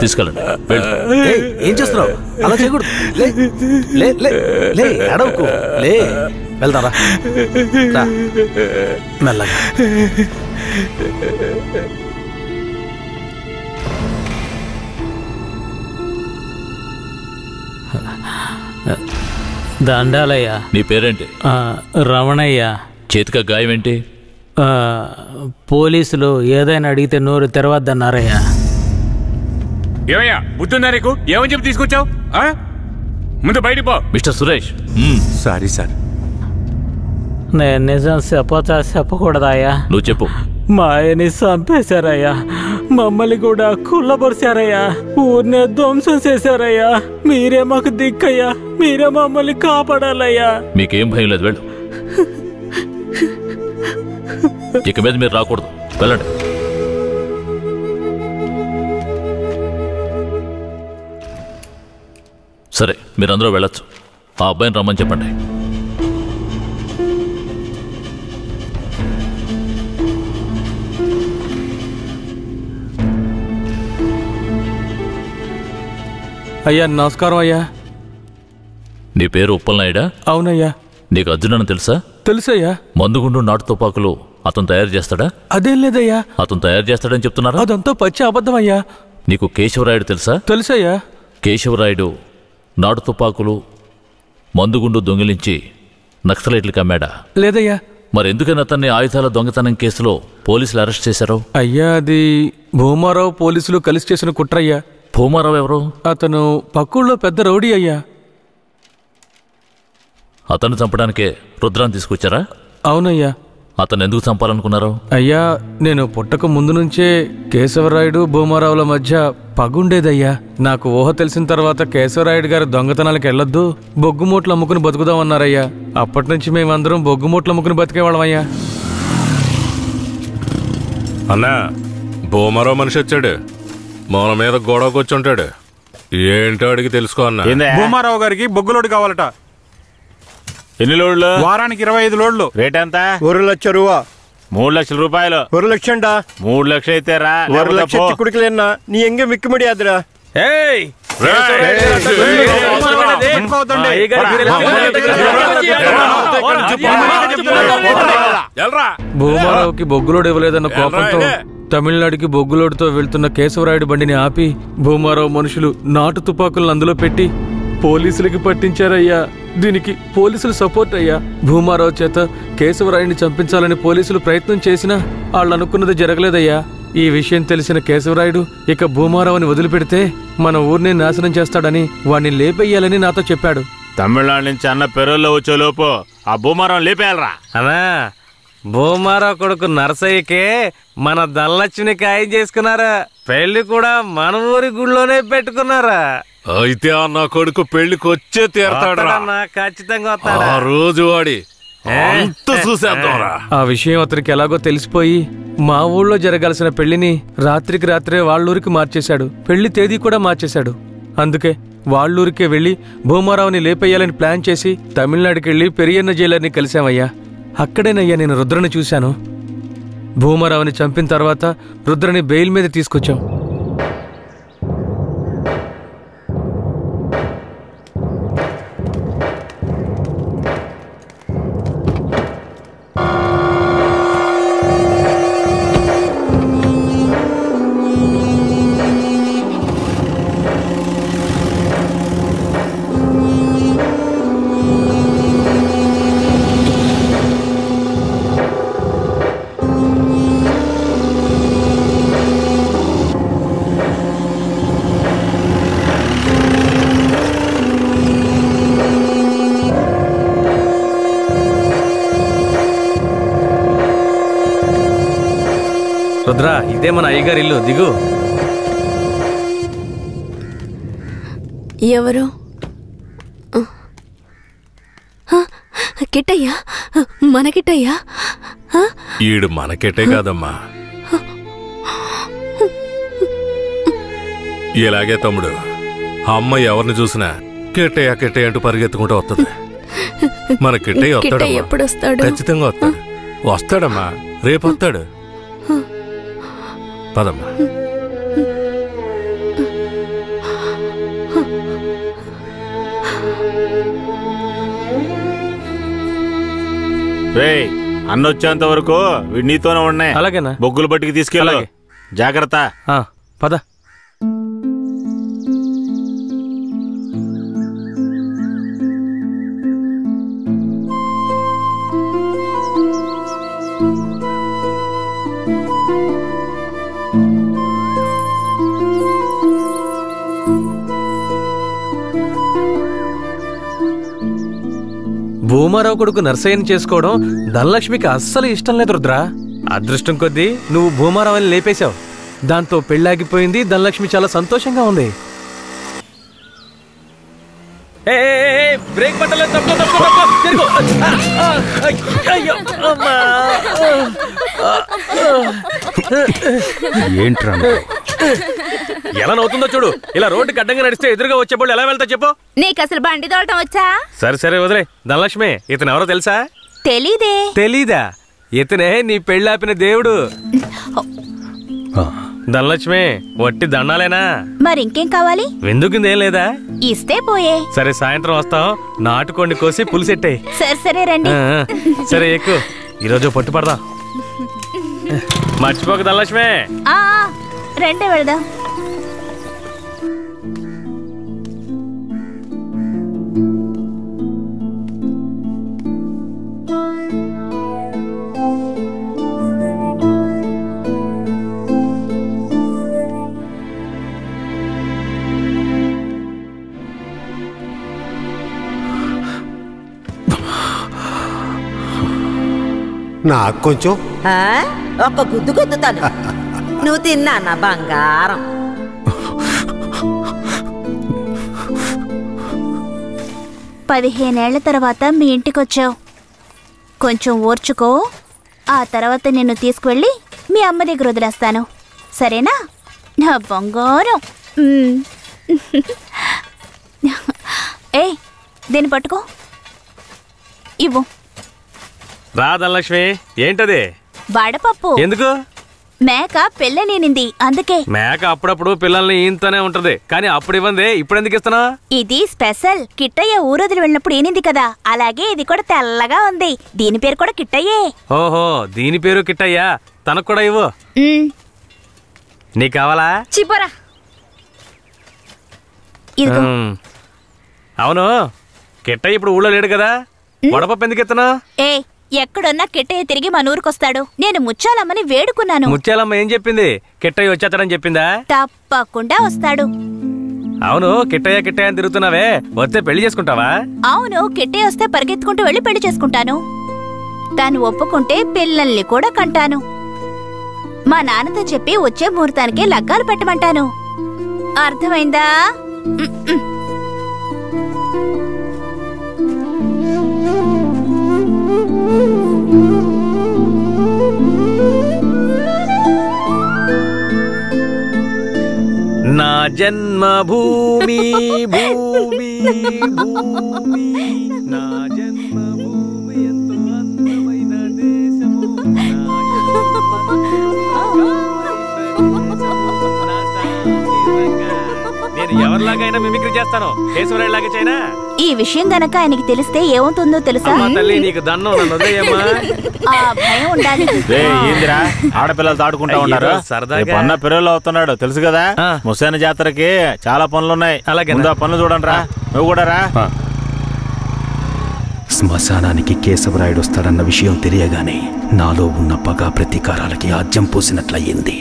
తీసుకెళ్ళండి. ఏం చేస్తున్నావు? అలా చేయకూడదు. అడవుకు లే, వెళ్తారా? మెల్లగా. దండాలయ్యా. నీ పేరేంటి? రమణయ్య. చేతిక గాయం ఏంటి? పోలీసులు ఏదైనా అడిగితే నోరు తెరవద్దన్నారయ్యా. ఏమయ్యా బుద్ధుందా నీకు? ఏమని చెప్పి తీసుకొచ్చావు? ముందు బయటికి పో. మిస్టర్ సురేష్. Sorry sir. నేను నిజం చెప్పకూడదాయా? నువ్వు చెప్పు. మా ఆయన్ని చంపేశారయ్యా. మమ్మల్ని కూడా కుళ్ళబరిచారయ్యా. ఊరినే ధ్వంసం చేశారయ్యా. మీరే మాకు దిక్కయ్యా. మీరే మమ్మల్ని కాపాడాలయ్యా. మీకేం భయం లేదు, వెళ్ళు. ఇక మీద మీరు రాకూడదు, వెళ్ళండి. సరే, మీరందరూ వెళ్ళొచ్చు. ఆ అబ్బాయిని రమ్మని చెప్పండి. అయ్యా నమస్కారం అయ్యా. నీ పేరు ఉప్పలనాయుడా? అవునయ్యా. నీకు అర్జున్ అని తెలుసా? తెలుసయ్యా. మందుగుండు నాటు తుపాకులు అతను తయారు చేస్తాడా? అదేం లేదయ్యా. అతను తయారు చేస్తాడని చెప్తున్నారా? అదంతా పచ్చి అబద్ధమయ్యా. నీకు కేశవరాయుడు తెలుసా? తెలుసయ్యా. కేశవరాయుడు నాటు తుపాకులు మందుగుండు దొంగిలించి నక్సలైట్లకు అమ్మాడా? లేదయ్యా. మరి ఎందుకని అతన్ని ఆయుధాల దొంగతనం కేసులో పోలీసులు అరెస్ట్ చేశారు? అయ్యా అది భూమారావు పోలీసులు కలిసి చేసిన కుట్రయ్యా. భూమారావు ఎవరు? అతను పక్కూళ్ళో పెద్ద రౌడీ అయ్యా. అతన్ని చంపడానికే రుద్రాన్ని తీసుకొచ్చారా? అవునయ్యా. అతను ఎందుకు చంపాలనుకున్నారు? అయ్యా నేను పుట్టక ముందు నుంచే కేశవరాయుడు భూమారావుల మధ్య పగుండేదయ్యా. నాకు ఊహ తెలిసిన తర్వాత కేశవరాయుడు గారు దొంగతనాలకు వెళ్ళొద్దు, బొగ్గుమూట్లు అమ్ముకుని బతుకుదామన్నారయ్యా. అప్పటి నుంచి మేమందరం బొగ్గుమూట్లు అమ్ముకుని బతికేవాళ్ళమయ్యా. అన్నా, భూమారావు మనిషి వచ్చాడు. మన మీద గొడవకు వచ్చి ఉంటాడు. ఏంటో అడిగి తెలుసుకో అన్నా. భూమారావు గారికి బొగ్గులోడు కావాలట. ఎన్ని లోడ్లు? వారానికి 25 లోడ్లు. రేట్ ఎంత? 1 లక్ష రూపా. 3 లక్షల రూపాయలు. 1 లక్షండా? 3 లక్షలు అయితే రా. 1 లక్ష చిక్కుడుకులేనా? నీ ఎంగే మిక్కు ముడియాదురా. ఏయ్ భూమారావుకి బొగ్గులోడు ఇవ్వలేదన్న కోపంతో తమిళనాడుకి బొగ్గులోడుతో వెళ్తున్న కేశవరాయుడు బండిని ఆపి భూమారావు మనుషులు నాటు తుపాకులను అందులో పెట్టి పోలీసులకి పట్టించారయ్యా. దీనికి పోలీసులు సపోర్ట్ అయ్యా. భూమారావు చేత కేశవరాయుడిని చంపించాలని పోలీసులు ప్రయత్నం చేసినా వాళ్ళు అనుకున్నది జరగలేదయ్యా. ఈ విషయం తెలిసిన కేశవరాయుడు ఇక భూమారావుని వదిలిపెడితే మన ఊరిని నాశనం చేస్తాడని వాణ్ణి లేపేయాలని నాతో చెప్పాడు. తమిళనాడు నుంచి అన్న పెరోల్లో వచ్చేలోపు ఆ భూమారావు లేపేయాలరా. అన్నా, భూమారావు కొడుకు నరసయ్యకే మన ధనలక్ష్మిని ఖాయం చేసుకున్నారా. పెళ్లి కూడా మన ఊరి గుళ్ళోనే పెట్టుకున్నారా. అయితే నా కొడుకు పెళ్లికి వచ్చే తీరతాడా? ఖచ్చితంగా ఆ రోజు వాడి చూసేద్దాంరా. ఆ విషయం అతనికి ఎలాగో తెలిసిపోయి మా ఊళ్ళో జరగాల్సిన పెళ్లిని రాత్రికి రాత్రే వాళ్ళూరికి మార్చేశాడు. పెళ్లి తేదీ కూడా మార్చేశాడు. అందుకే వాళ్ళూరికే వెళ్లి భూమారావుని లేపేయాలని ప్లాన్ చేసి తమిళనాడుకి వెళ్లి పెరియన్న జైలర్ని కలిశామయ్యా. అక్కడేనయ్యా నేను రుద్రని చూశాను. భూమారావుని చంపిన తర్వాత రుద్రని బెయిల్ మీద తీసుకొచ్చాం. ఇదే మన అయ్యగారి ఇల్లు, దిగు. ఎవరు? కిట్టయ్యా, మన కిట్టయ్యా? ఈడు మనకెట్టే కాదమ్మా. ఇలాగే తమ్ముడు, అమ్మ ఎవరిని చూసినా కిట్టయ్య కిట్టయ్య అంటూ పరిగెత్తుకుంటూ వస్తుంది. మన కిట్టయ్య వస్తాడమ్మా, ఎప్పుడు వస్తాడు? ఖచ్చితంగా వస్తాడు. వస్తాడమ్మా, రేపు వస్తాడు. పదమ్మా. అన్నొచ్చేంత వరకు వీడి నీతోనే ఉన్నాయి. అలాగేనా? బొగ్గులు బట్టికి తీసుకెళ్ళి జాగ్రత్త. పద. భూమారావు కొడుకు నర్సయ్యని చేసుకోవడం ధనలక్ష్మికి అస్సలు ఇష్టం లేదు రుద్రా. అదృష్టం కొద్దీ నువ్వు భూమారావుని లేపేశావు. దాంతో పెళ్ళాగిపోయింది. ధనలక్ష్మి చాలా సంతోషంగా ఉంది. బ్రేక్ పట్టలేదు. ఏంట్రా ఎలా నవ్వుతుందో చూడు. ఇలా రోడ్డుకి అడ్డంగా నడిస్తే ఎదురుగా వచ్చేప్పుడు ఎలా వెళ్తా చెప్పు. నీకు అసలు బండి తోలటం వచ్చా? సరే సరే వదిలే. ధనలక్ష్మి, ఇతను ఎవరో తెలుసా? తెలీదే. తెలీదా? ఇతనే నీ పెళ్ళాపిన దేవుడు. ధనలక్ష్మి, వట్టి దండాలేనా? మరి ఇంకేం కావాలి? విందుకుందేం లేదా? ఇస్తే పోయే. సరే, సాయంత్రం వస్తాం. నాటుకోండి కోసి పులిసెట్టాయి. సరే సరే రండి. సరే ఎక్కువ. ఈరోజు పట్టు పడదాం. మర్చిపోక ధనలక్ష్మి. రండి వెళదాం. నాకు కొంచెం ఒక గుద్దు గుద్దుతాను. నువ్వు తిన్నా నా బంగారం. పదిహేనేళ్ల తర్వాత మీ ఇంటికొచ్చావు. కొంచెం ఓర్చుకో. ఆ తర్వాత నిన్ను తీసుకువెళ్ళి మీ అమ్మ దగ్గర వదిలేస్తాను. సరేనా నా బంగారం? ఏ దీన్ని పట్టుకో. ఇవ్వు. రా ధనలక్ష్మి. ఏంటది? వడపప్పు. ఎందుకు? మేక పెళ్ళనేనింది అందుకే. మేక అప్పుడప్పుడు పిల్లల్ని ఈంతనే ఉంటది, కానీ అప్పుడు ఇవ్వంది. ఇప్పుడు ఎందుకు ఇస్తున్నా? ఇది స్పెషల్. కిట్టయ్య ఊరొదిలి వెళ్ళినప్పుడు ఏనింది కదా, అలాగే ఇది కూడా తెల్లగా ఉంది. దీని పేరు కూడా కిట్టయ్యే. ఓహో, దీని పేరు కిట్టయ్యా. తనకు కూడా ఇవ్వు. నీకు కావాలా? చిపోరా. అవును, కిట్టయ్య ఇప్పుడు ఊళ్ళో లేడు కదా, వడపప్పు ఎందుకు ఇస్తున్నా? ఏ ఎక్కడున్నా కిట్టయ్య తిరిగి మన ఊరికొస్తాడు. నేను ముచ్చాలమ్మని వేడుకున్నాను. ముత్యాలమ్మ ఏం చెప్పింది? కిట్టయ్య వచ్చేస్తాడని చెప్పిందా? తప్పకుండా వస్తాడు. అవును, కిట్టయ్య కిట్టయ్య అని తిరుగుతున్నావే, వస్తే పెళ్లి చేసుకుంటావా? అవును, కిట్టయ్య వస్తే పరిగెత్తుకుంటూ వెళ్ళి పెళ్లి చేసుకుంటాను. తాను ఒప్పుకుంటే పిల్లల్ని కూడా కంటాను. మా నాన్నతో చెప్పి వచ్చే ముహూర్తానికి లగ్గాలు పెట్టమంటాను. అర్థమైందా? నా జన్మభూమి భూమి భూమి నా జన్మభూమి ఎంతో అందమైన దేశము. నేను ఎవరిలాగైనా మిమిక్రీ చేస్తాను. కేశవరాయులాగా చేయనా? ఈ విషయం గనక ఆయనకి తెలిస్తే ఏమవుతుందో తెలుసా? తల్లి నీకు దండం, నన్ను వదిలేయమ్మా. ఆ భయం ఉండాలి. ఏందిరా ఆడపిల్లలు ఆడుకుంటా ఉన్నారు. సరదాగా అన్న పిల్లలు అవుతున్నాడు తెలుసు కదా. ముసాని జాతరకి చాలా పనులున్నాయి. ముందు ఆ పనులు చూడండి రా. నువ్వు కూడా రా. శ్మశానానికి కేశవరాయుడు వస్తాడన్న విషయం తెలియగానే నాలో ఉన్న పగ ప్రతీకారాలకి ఆజ్యం పోసినట్లయింది.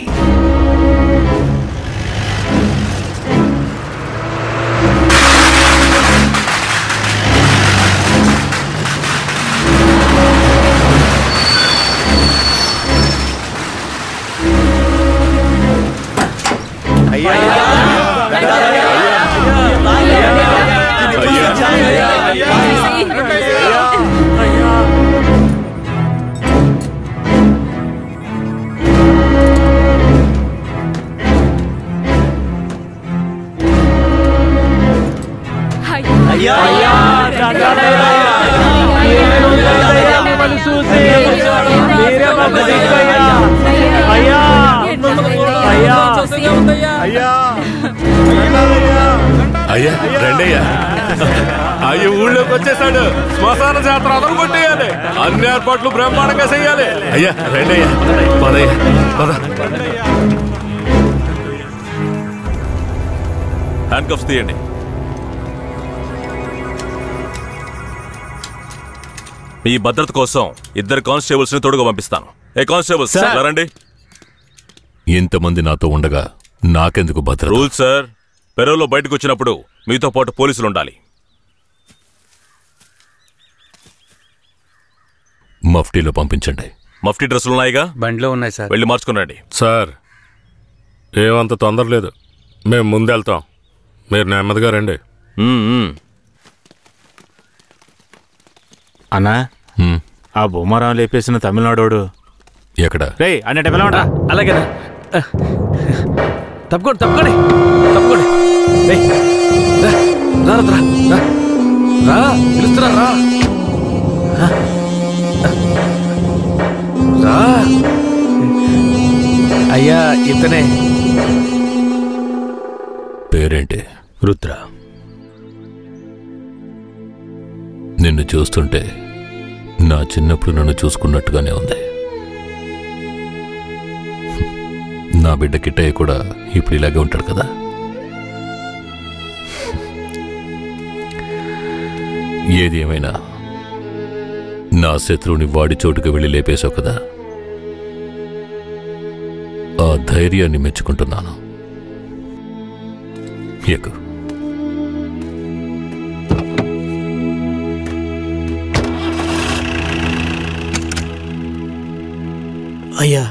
అయ్యా రండయ్యా. అయ్యి ఊళ్ళోకి వచ్చేసాడు. శ్మశాన జాతర అదలు కొట్టేయాలి. అన్ని ఏర్పాట్లు బ్రహ్మాండంగా చెయ్యాలి. అయ్యా రండయ్యా, పదయ్యా పద. హ్యాండ్ కప్స్ తీయండి. మీ భద్రత కోసం 2 కానిస్టేబుల్స్ ని తోడుగా పంపిస్తాను. ఏ కానిస్టేబుల్స్ రండి. ఇంతమంది నాతో ఉండగా నాకెందుకు భద్రత? రూల్ సార్, పెరోలో బయటకు వచ్చినప్పుడు మీతో పాటు పోలీసులు ఉండాలి. మఫ్టీలో పంపించండి. మఫ్టీ డ్రెస్సులు ఉన్నాయిగా? బండిలో ఉన్నాయి సార్. వెళ్ళి మార్చుకునండి. సార్ ఏమంత తొందర లేదు, మేము ముందెళ్తాం, మీరు నెమ్మదిగా రండి. అన్నా ఆ బొమ్మరాం లేపేసిన తమిళనాడోడు ఎక్కడ? రే అన్నట్టు పిలవడా? అలాగేనా? తప్పుకోండి తప్పుకోండి తప్పుకోండి. రా పిలుస్తున్నా రా. రా అయ్యా, ఇతనే. పేరేంటి? రుద్ర. నిన్ను చూస్తుంటే నా చిన్నప్పుడు నన్ను చూసుకున్నట్టుగానే ఉంది. నా బిడ్డ కిట్టయ్య కూడా ఇప్పుడు ఇలాగే ఉంటాడు కదా. ఏది ఏమైనా నా శత్రువుని వాడి చోటుకు వెళ్ళి లేపేశావు కదా, ఆ ధైర్యాన్ని మెచ్చుకుంటున్నాను. ఎక్కు. అయ్యా,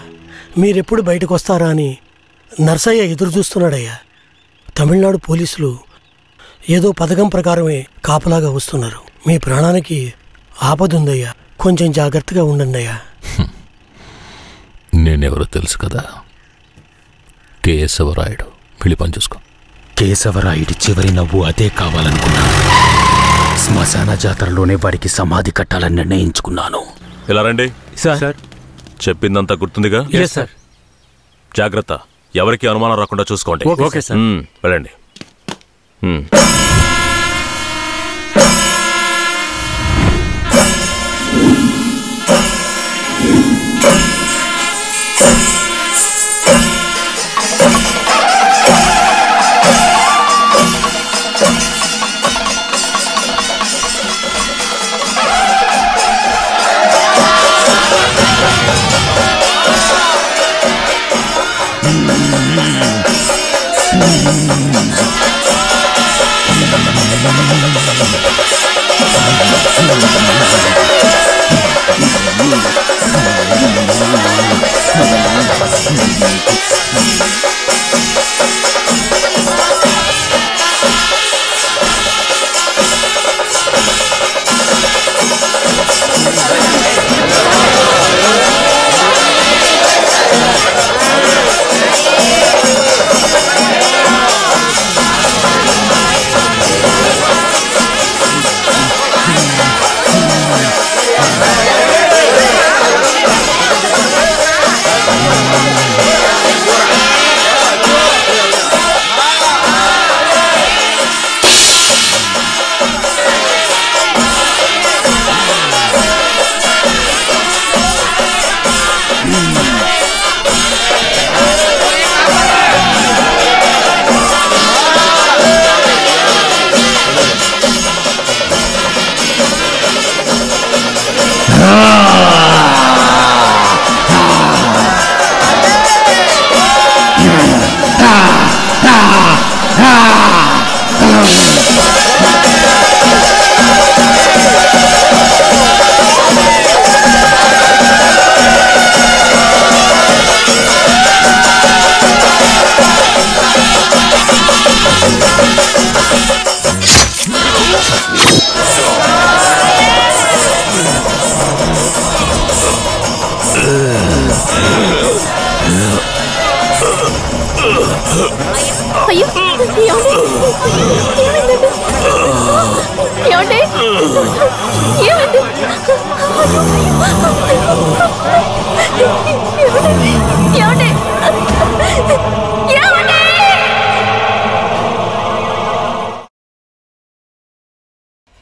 మీరెప్పుడు బయటకు వస్తారా అని నర్సయ్య ఎదురు చూస్తున్నాడయ్యా. తమిళనాడు పోలీసులు ఏదో పథకం ప్రకారమే కాపలాగా వస్తున్నారు. మీ ప్రాణానికి ఆపదుందయ్యా, కొంచెం జాగ్రత్తగా ఉండండి అయ్యా. నేనెవరో తెలుసు కదా, కేశవరాయుడు. వెళ్ళి పని చూసుకో. కేశవరాయుడి చివరి నవ్వు అదే కావాలనుకున్నాను. శ్మశాన జాతరలోనే వాడికి సమాధి కట్టాలని నిర్ణయించుకున్నాను. ఇలా రండి. సార్ చెప్పిందంతా గుర్తుందిగా? సార్. జాగ్రత్త, ఎవరికి అనుమానం రాకుండా చూసుకోండి. Okay sir. వెళ్ళండి.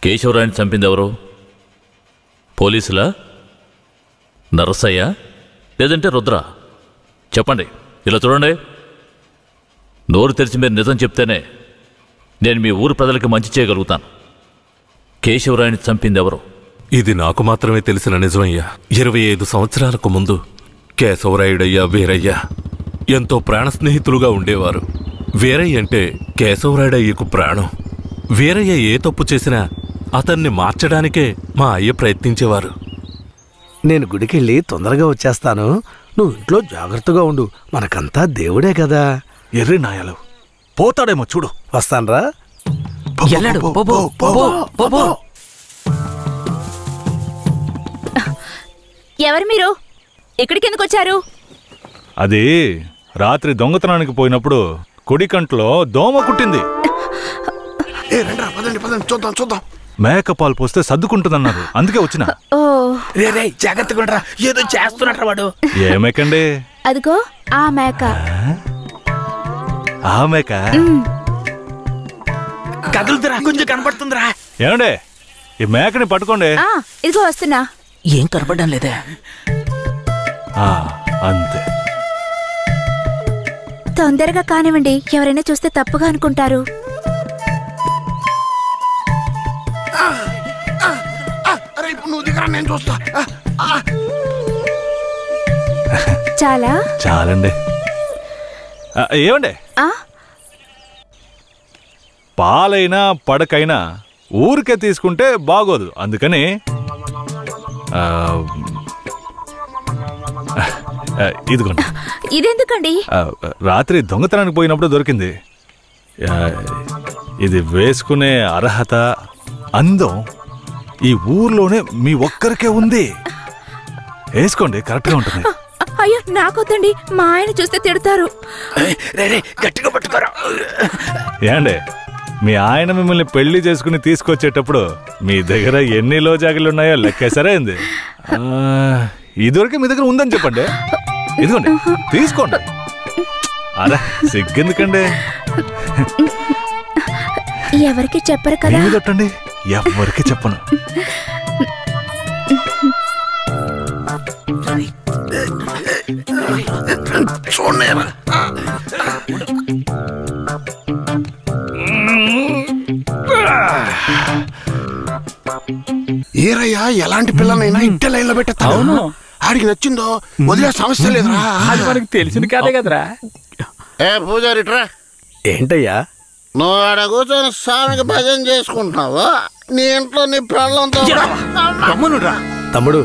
కేశవరాయని చంపింది ఎవరు? పోలీసులా, నరసయ్య, లేదంటే రుద్ర? చెప్పండి. ఇలా చూడండి, నోరు తెరిచి మీరు నిజం చెప్తేనే నేను మీ ఊరు ప్రజలకి మంచి చేయగలుగుతాను. కేశవరాయని చంపింది ఎవరు? ఇది నాకు మాత్రమే తెలిసిన నిజమయ్యా. 25 సంవత్సరాలకు ముందు కేశవరాయుడయ్యా, వీరయ్య ఎంతో ప్రాణ స్నేహితులుగా ఉండేవారు. వీరయ్య అంటే కేశవరాయుడయ్యకు ప్రాణం. వీరయ్య ఏ తప్పు చేసినా అతన్ని మార్చడానికే మా అయ్య ప్రయత్నించేవారు. నేను గుడికెళ్ళి తొందరగా వచ్చేస్తాను, నువ్వు ఇంట్లో జాగ్రత్తగా ఉండు. మనకంతా దేవుడే కదా. ఎర్రి నాయాలు పోతాడేమో చూడు. వస్తాన్రా. ఎవరు మీరు? ఇక్కడికి ఎందుకు వచ్చారు? అది రాత్రి దొంగతనానికి పోయినప్పుడు కుడి కంట్లో దోమ కుట్టింది. చూద్దాం. మేకపాలు పోస్తే సర్దుకుంటుందన్నారు, అందుకే వచ్చిన. రే జాగ్రత్తగా ఏదో చేస్తున్నట్రా వాడు. ఏ మేకండి? అదిగో ఆ మేక. ఆ మేక కదులుతురా, కొంచెం కనపడుతుందిరా. ఏమండే, ఈ మేకని పట్టుకోండి. ఇదిగో వస్తున్నా. ఏం కనపడడం లేదే. అంతే. తొందరగా కానివ్వండి, ఎవరైనా చూస్తే తప్పుగా అనుకుంటారు. నేను చూస్తా. చాలా చాలండి. ఏమండే, పాలైనా పడకైనా ఊరికే తీసుకుంటే బాగోదు. అందుకని ఇదిగోండి. ఇదెందుకండి? రాత్రి దొంగతనానికి పోయినప్పుడు దొరికింది. ఇది వేసుకునే అర్హత, అందం ఈ ఊర్లోనే మీ ఒక్కరికే ఉంది. వేసుకోండి, కరెక్ట్గా ఉంటుంది. అయ్యో నాకొద్దండి, మా ఆయన చూస్తే తిడతారు. గట్టిగా పట్టుకోరా. ఏండే, మీ ఆయన మిమ్మల్ని పెళ్లి చేసుకుని తీసుకొచ్చేటప్పుడు మీ దగ్గర ఎన్ని లోజాగిలున్నాయో లెక్కేసరే అయింది. ఇదివరకు మీ దగ్గర ఉందని చెప్పండి. ఇదిగోండి, తీసుకోండి. అరే సిగ్గెందుకండి? ఎవరికి చెప్పరు కదా. కొట్టండి, ఎవరికి చెప్పను. ఏరయ్యా, ఎలాంటి పిల్లనైనా ఇంటి లైన్లో పెట్టేస్తాను. ఆడికి నచ్చిందో వదిలే సమస్య లేదురా. అది మనకు తెలిసిన కదే కదరా. ఏ పూజారిట్రా. ఏంటయ్యా? నువ్వు ఆడ కూర్చొని స్వామికి భజన చేసుకుంటున్నావు, నీ ఇంట్లో నీ పిల్లలతో. తమ్ముడు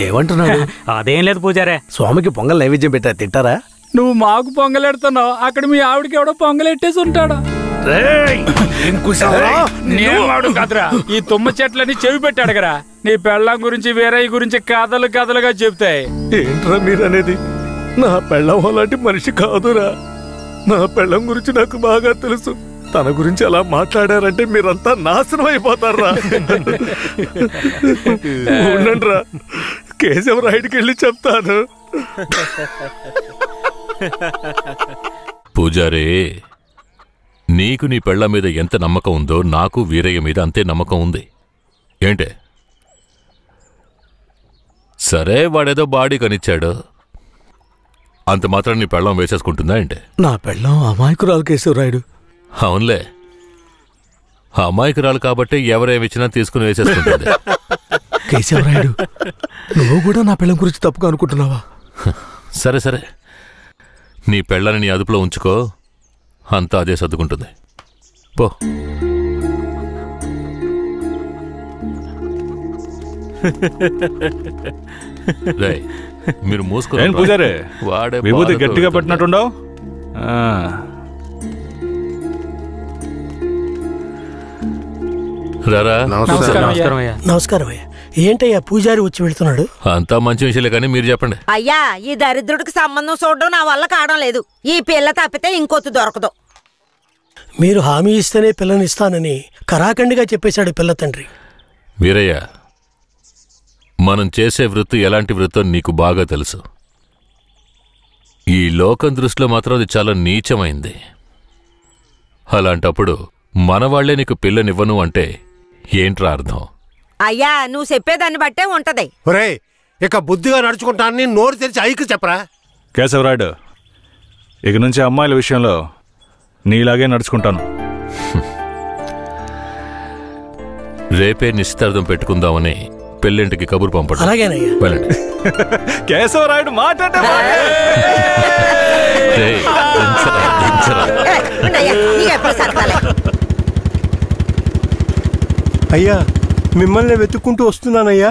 ఏమంటున్నాడు? అదేం లేదు పూజారే. స్వామికి పొంగల్ నైవేద్యం పెట్టా, తింటారా? నువ్వు మాకు పొంగలెడుతున్నావు, అక్కడ మీ ఆవిడకి ఎవడో పొంగలెట్టేసి ఉంటాడా? నేవాడు కదరా, ఈ తుమ్మ చెట్లని చెవి పెట్టాడు కదా. నీ పెళ్ళం గురించి వీరయ్య గురించి కథలు కథలుగా చెప్తాయి. ఏంట్రా మీరనేది? నా పెళ్ళం అలాంటి మనిషి కాదురా. నా పెళ్ళం గురించి నాకు బాగా తెలుసు. తన గురించి అలా మాట్లాడారంటే మీరంతా నాశనం అయిపోతారా. ఉండండిరా, కేశవరాయుడికి వెళ్ళి చెప్తాను. పూజారే, నీకు నీ పెళ్ళ మీద ఎంత నమ్మకం ఉందో నాకు వీరయ్య మీద అంతే నమ్మకం ఉంది. ఏంటే? సరే, వాడేదో బాడీ కనిచ్చాడు, అంత మాత్రం నీ పెళ్ళం వేసేసుకుంటుందా ఏంటే? నా పెళ్ళం అమాయకురాలు కేశవరాయుడు. అవునులే, అమాయకురాలు కాబట్టి ఎవరేమిచ్చినా తీసుకుని వేసేసుకుంటుంది. కేశవరాయుడు, నువ్వు కూడా నా పెళ్ళం గురించి తప్పుగా అనుకుంటున్నావా? సరే సరే, నీ పెళ్ళని నీ అదుపులో ఉంచుకో, అంతా అదే సర్దుకుంటుంది. పో. మీరు మూసుకుని పూజారే, విభూతి గట్టిగా పెట్టినట్టుండవు. నమస్కారం అయ్యా. ఏంటయ్యా పూజారి వచ్చి వెళ్తున్నాడు? అంతా మంచి విషయాలే, కానీ మీరు చెప్పండి. అయ్యా, ఈ దరిద్రుడికి సంబంధం చూడడం నా వల్ల కావడం లేదు. ఈ పిల్ల తప్పితే ఇంకొత్తు దొరకదు. మీరు హామీ ఇస్తేనే పిల్లనిస్తానని కరాఖండిగా చెప్పేశాడు పిల్ల తండ్రి. వీరయ్య, మనం చేసే వృత్తి ఎలాంటి వృత్తో నీకు బాగా తెలుసు. ఈ లోకం దృష్టిలో మాత్రం అది చాలా నీచమైంది. అలాంటప్పుడు మనవాళ్లే నీకు పిల్లనివ్వను అంటే ఏంట్రా అర్థం? అయ్యా నువ్వు చెప్పేదాన్ని బట్టే ఉంటది. ఒరే, ఇక బుద్ధిగా నడుచుకుంటానని నోరు తెరిచి ఐకి చెప్పరా. కేశవరాయుడు, ఇక నుంచి అమ్మాయిల విషయంలో నీలాగే నడుచుకుంటాను. రేపే నిశ్చితార్థం పెట్టుకుందామని పెళ్ళింటికి కబురు పంపండి. అలాగేనయ్యా. వెళ్ళండి. కేశవరాయుడు మాట్లాడే అయ్యా, మిమ్మల్ని వెతుక్కుంటూ వస్తున్నానయ్యా.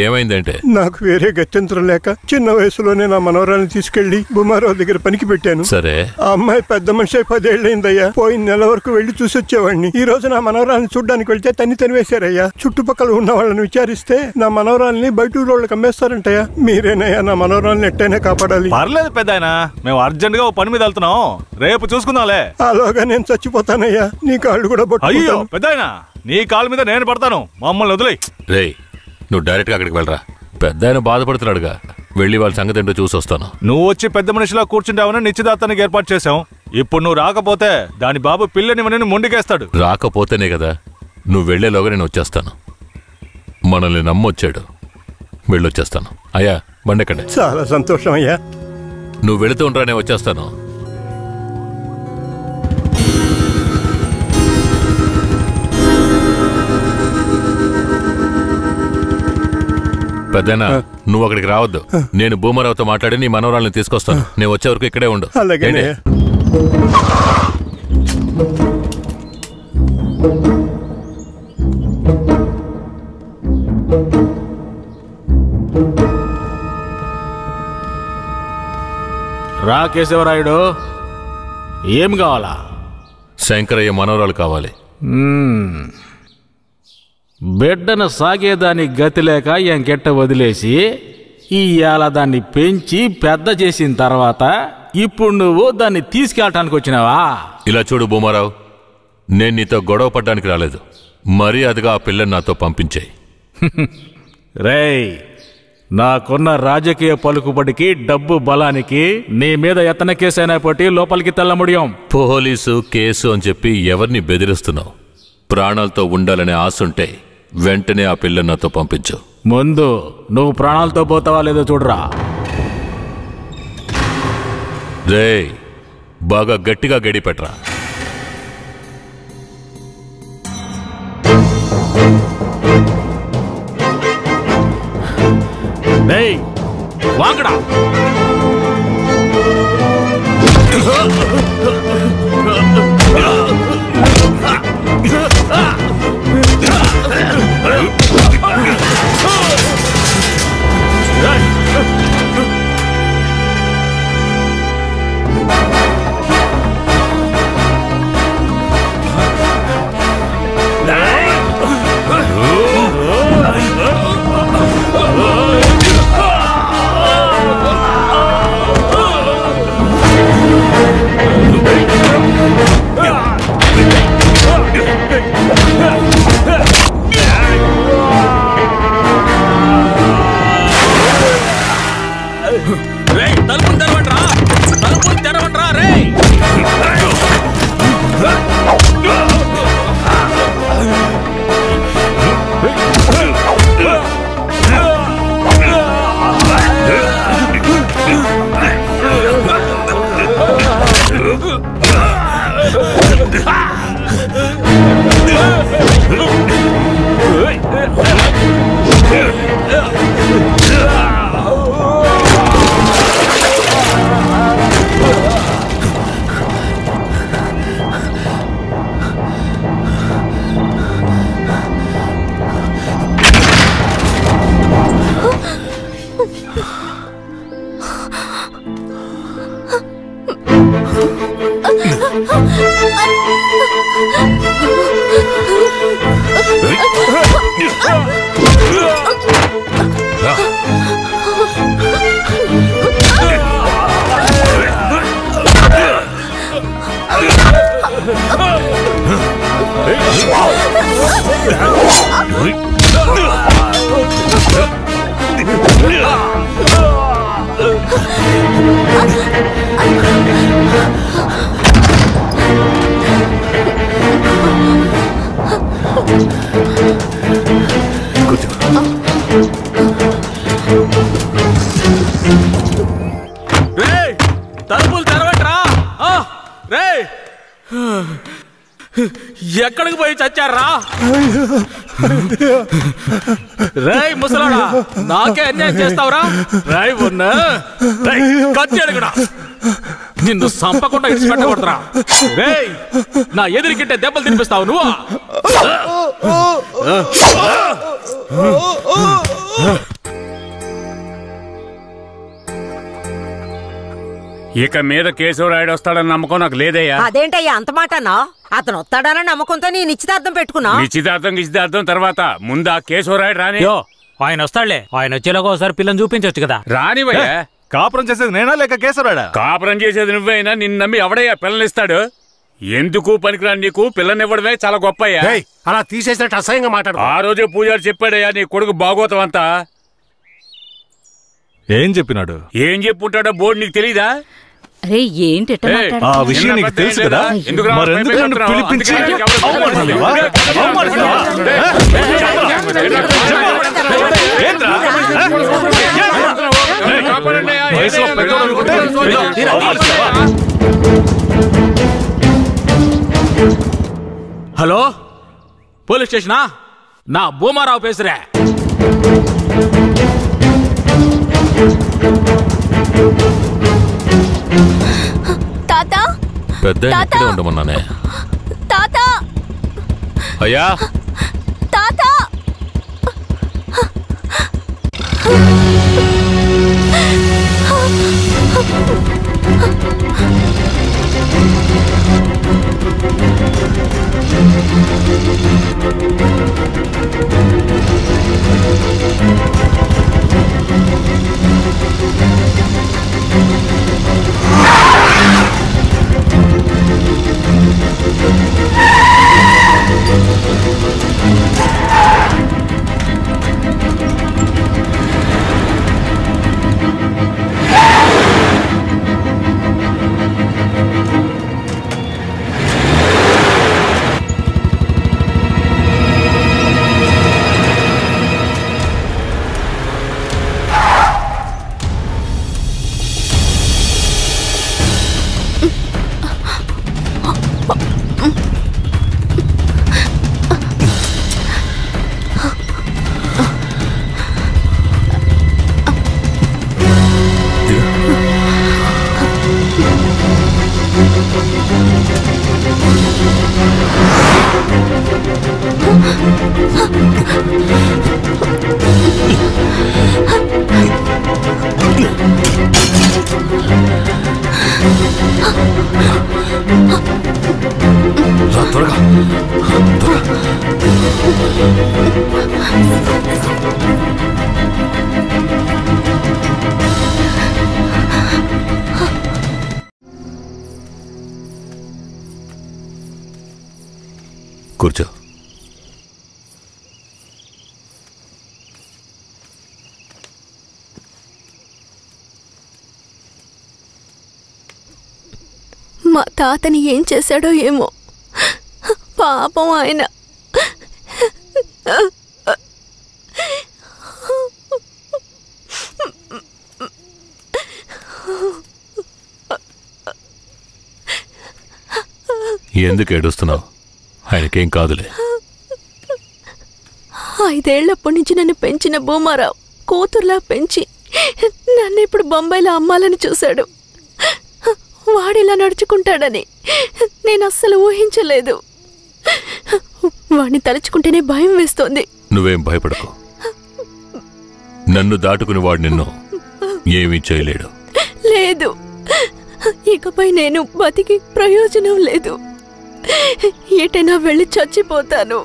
ఏమైందంటే నాకు వేరే గత్యంతరం లేక చిన్న వయసులోనే నా మనవరాలను తీసుకెళ్లి బుమారావు దగ్గర పనికి పెట్టాను. సరే, ఆ అమ్మాయి పెద్ద మనిషి 10 ఏళ్ళైందయ్యా. పోయిన నెల వరకు వెళ్లి చూసొచ్చేవాడిని. ఈ రోజు నా మనవరాలను చూడ్డానికి వెళ్తే తనివేశారయ్యా. చుట్టుపక్కల ఉన్న వాళ్ళని విచారిస్తే నా మనవరాల్ని బయట ఊరోళ్ళకి అమ్మేస్తారంటయ్యా. మీరేనయ్యా నా మనవరాలను ఎట్టయినా కాపాడాలి. పర్లేదు పెద్దాయనా, మేము అర్జెంట్ గా పని మీద వెళ్తున్నాం, రేపు చూసుకుందాంలే. అలాగా నేను చచ్చిపోతానయ్యా. నీ కాళ్ళు కూడా అయ్యో పెద్దాయనా, నీ కాళ్ళ మీద నేను పడతాను, మమ్మల్ని వదిలే. రే, నువ్వు డైరెక్ట్గా అక్కడికి వెళ్ళరా. పెద్ద ఆయన బాధపడుతున్నాడుగా, వెళ్ళి వాళ్ళ సంగతి ఏంటో చూసి వస్తాను. నువ్వు వచ్చి పెద్ద మనిషిలా కూర్చుంటావని నిశ్చితార్థానికి ఏర్పాటు చేశాం. ఇప్పుడు నువ్వు రాకపోతే దాని బాబు పిల్లని మొండికేస్తాడు. రాకపోతేనే కదా, నువ్వు వెళ్లేలోగా నేను వచ్చేస్తాను. మనల్ని నమ్మొచ్చాడు, వెళ్ళొచ్చేస్తాను. అయ్యా, బండెక్కండి. చాలా సంతోషం అయ్యా. నువ్వు వెళుతూ ఉండరా, నేను వచ్చేస్తాను. పెద్దనా, నువ్వు అక్కడికి రావద్దు. నేను భూమరావుతో మాట్లాడి నీ మనవరాలను తీసుకొస్తాను. నేను వచ్చే వరకు ఇక్కడే ఉండు. రా కేశవరాయుడు, ఏం కావాలా? శంకరయ్య మనవరాలు కావాలి. బిడ్డను సాగేదాని గతి లేక ఎంకెట్ట వదిలేసి ఇవాళ దాన్ని పెంచి పెద్ద చేసిన తర్వాత ఇప్పుడు నువ్వు దాన్ని తీసుకెళ్ళటానికి వచ్చినావా? ఇలా చూడు భూమారావు, నేను నీతో గొడవ పడ్డానికి రాలేదు. మర్యాదగా ఆ పిల్లని నాతో పంపించేయి. రేయ్, నాకున్న రాజకీయ పలుకుబడికి డబ్బు బలానికి నీ మీద ఎత్తన కేసైనా పట్టి లోపలికి తెల్ల ముడియం. పోలీసు కేసు అని చెప్పి ఎవరిని బెదిరిస్తున్నావు? ప్రాణాలతో ఉండాలనే ఆశుంటే వెంటనే ఆ పిల్లని నాతో పంపించు. ముందు నువ్వు ప్రాణాలతో పోతావా లేదో చూడరా. రేయ్, బాగా గట్టిగా గడి పెట్టరా. రేయ్, వాంగడా. Hey! తలుపులు తెరవట్రా. రేయ్ ఎక్కడికి పోయి చచ్చారా? రేయ్ ముసలాడా, నాకే అన్యాయం చేస్తావురా? రాయ్ ఉన్నా కత్తి అడుగుడా, నిన్ను సంపకుండా ఇడిచిపెట్టకూడదురా. రేయ్ నా ఎదురుకింటే దెబ్బలు తినిపిస్తావు నువ్వు. ఇక మీద కేశవరాయుడు వస్తాడని నమ్మకం నాకు లేదయ్యా. అదేంటయ్యా అంత మాట అన్నా? అతను వస్తాడన్న నమ్మకంతో నీ నిశ్చితార్థం పెట్టుకున్నా. నిశ్చితార్థం తర్వాత ముందు ఆ కేశవరాయుడు రాని. ఆయన వస్తాడులే, ఆయన వచ్చేలాగా ఒకసారి పిల్లని చూపించవచ్చు కదా. రానివయ్యా. కాపురం చేసేది నేనా లేక కేశవరాయుడా? కాపురం చేసేది నువ్వైనా నిన్ను నమ్మి ఎవడయ్యా పిల్లనిస్తాడు? ఎందుకు పనికిరా నీకు పిల్లనివ్వడమే చాలా గొప్పయ్యా. అలా తీసేసినట్టు అసహ్యంగా మాట్లాడు. ఆ రోజే పూజారి చెప్పాడయ్యా నీ కొడుకు భాగవతం అంతా. ఏం చెప్పినాడు? ఏం చెప్పుంటాడో బోర్డు నీకు తెలీదా? అరే ఏంటి ఆ విషయం నీకు తెలుసు కదా, మరెందుకు నన్ను పిలిపించి హలో పోలీస్ స్టేషనా? నా భూమారావు పేసురే. తాత పెద్ద ఇక్కడే ఉండమన్నానే. తాత అయ్యా తాత కూర్చో. మా తాతని ఏం చేశాడో ఏమో, పాపం ఆయన. ఎందుకు ఏడుస్తున్నావు? ఆయనకేం కాదులే. 5 ఏళ్లప్పటి నుంచి నన్ను పెంచిన భూమారావు కూతుర్లా పెంచి నన్ను ఇప్పుడు బొంబాయిలో అమ్మాలని చూశాడు. వాడిలా నడుచుకుంటాడని నేను అస్సలు ఊహించలేదు. వాడిని తలుచుకుంటేనే భయం వేస్తోంది. నువ్వేం భయపడకు. నన్ను దాటుకుని వాడు నిన్ను ఏమీ చేయలేడు. లేదు, ఇకపై నేను బతికి ప్రయోజనం లేదు. ఎటైనా వెళ్ళి చచ్చిపోతాను.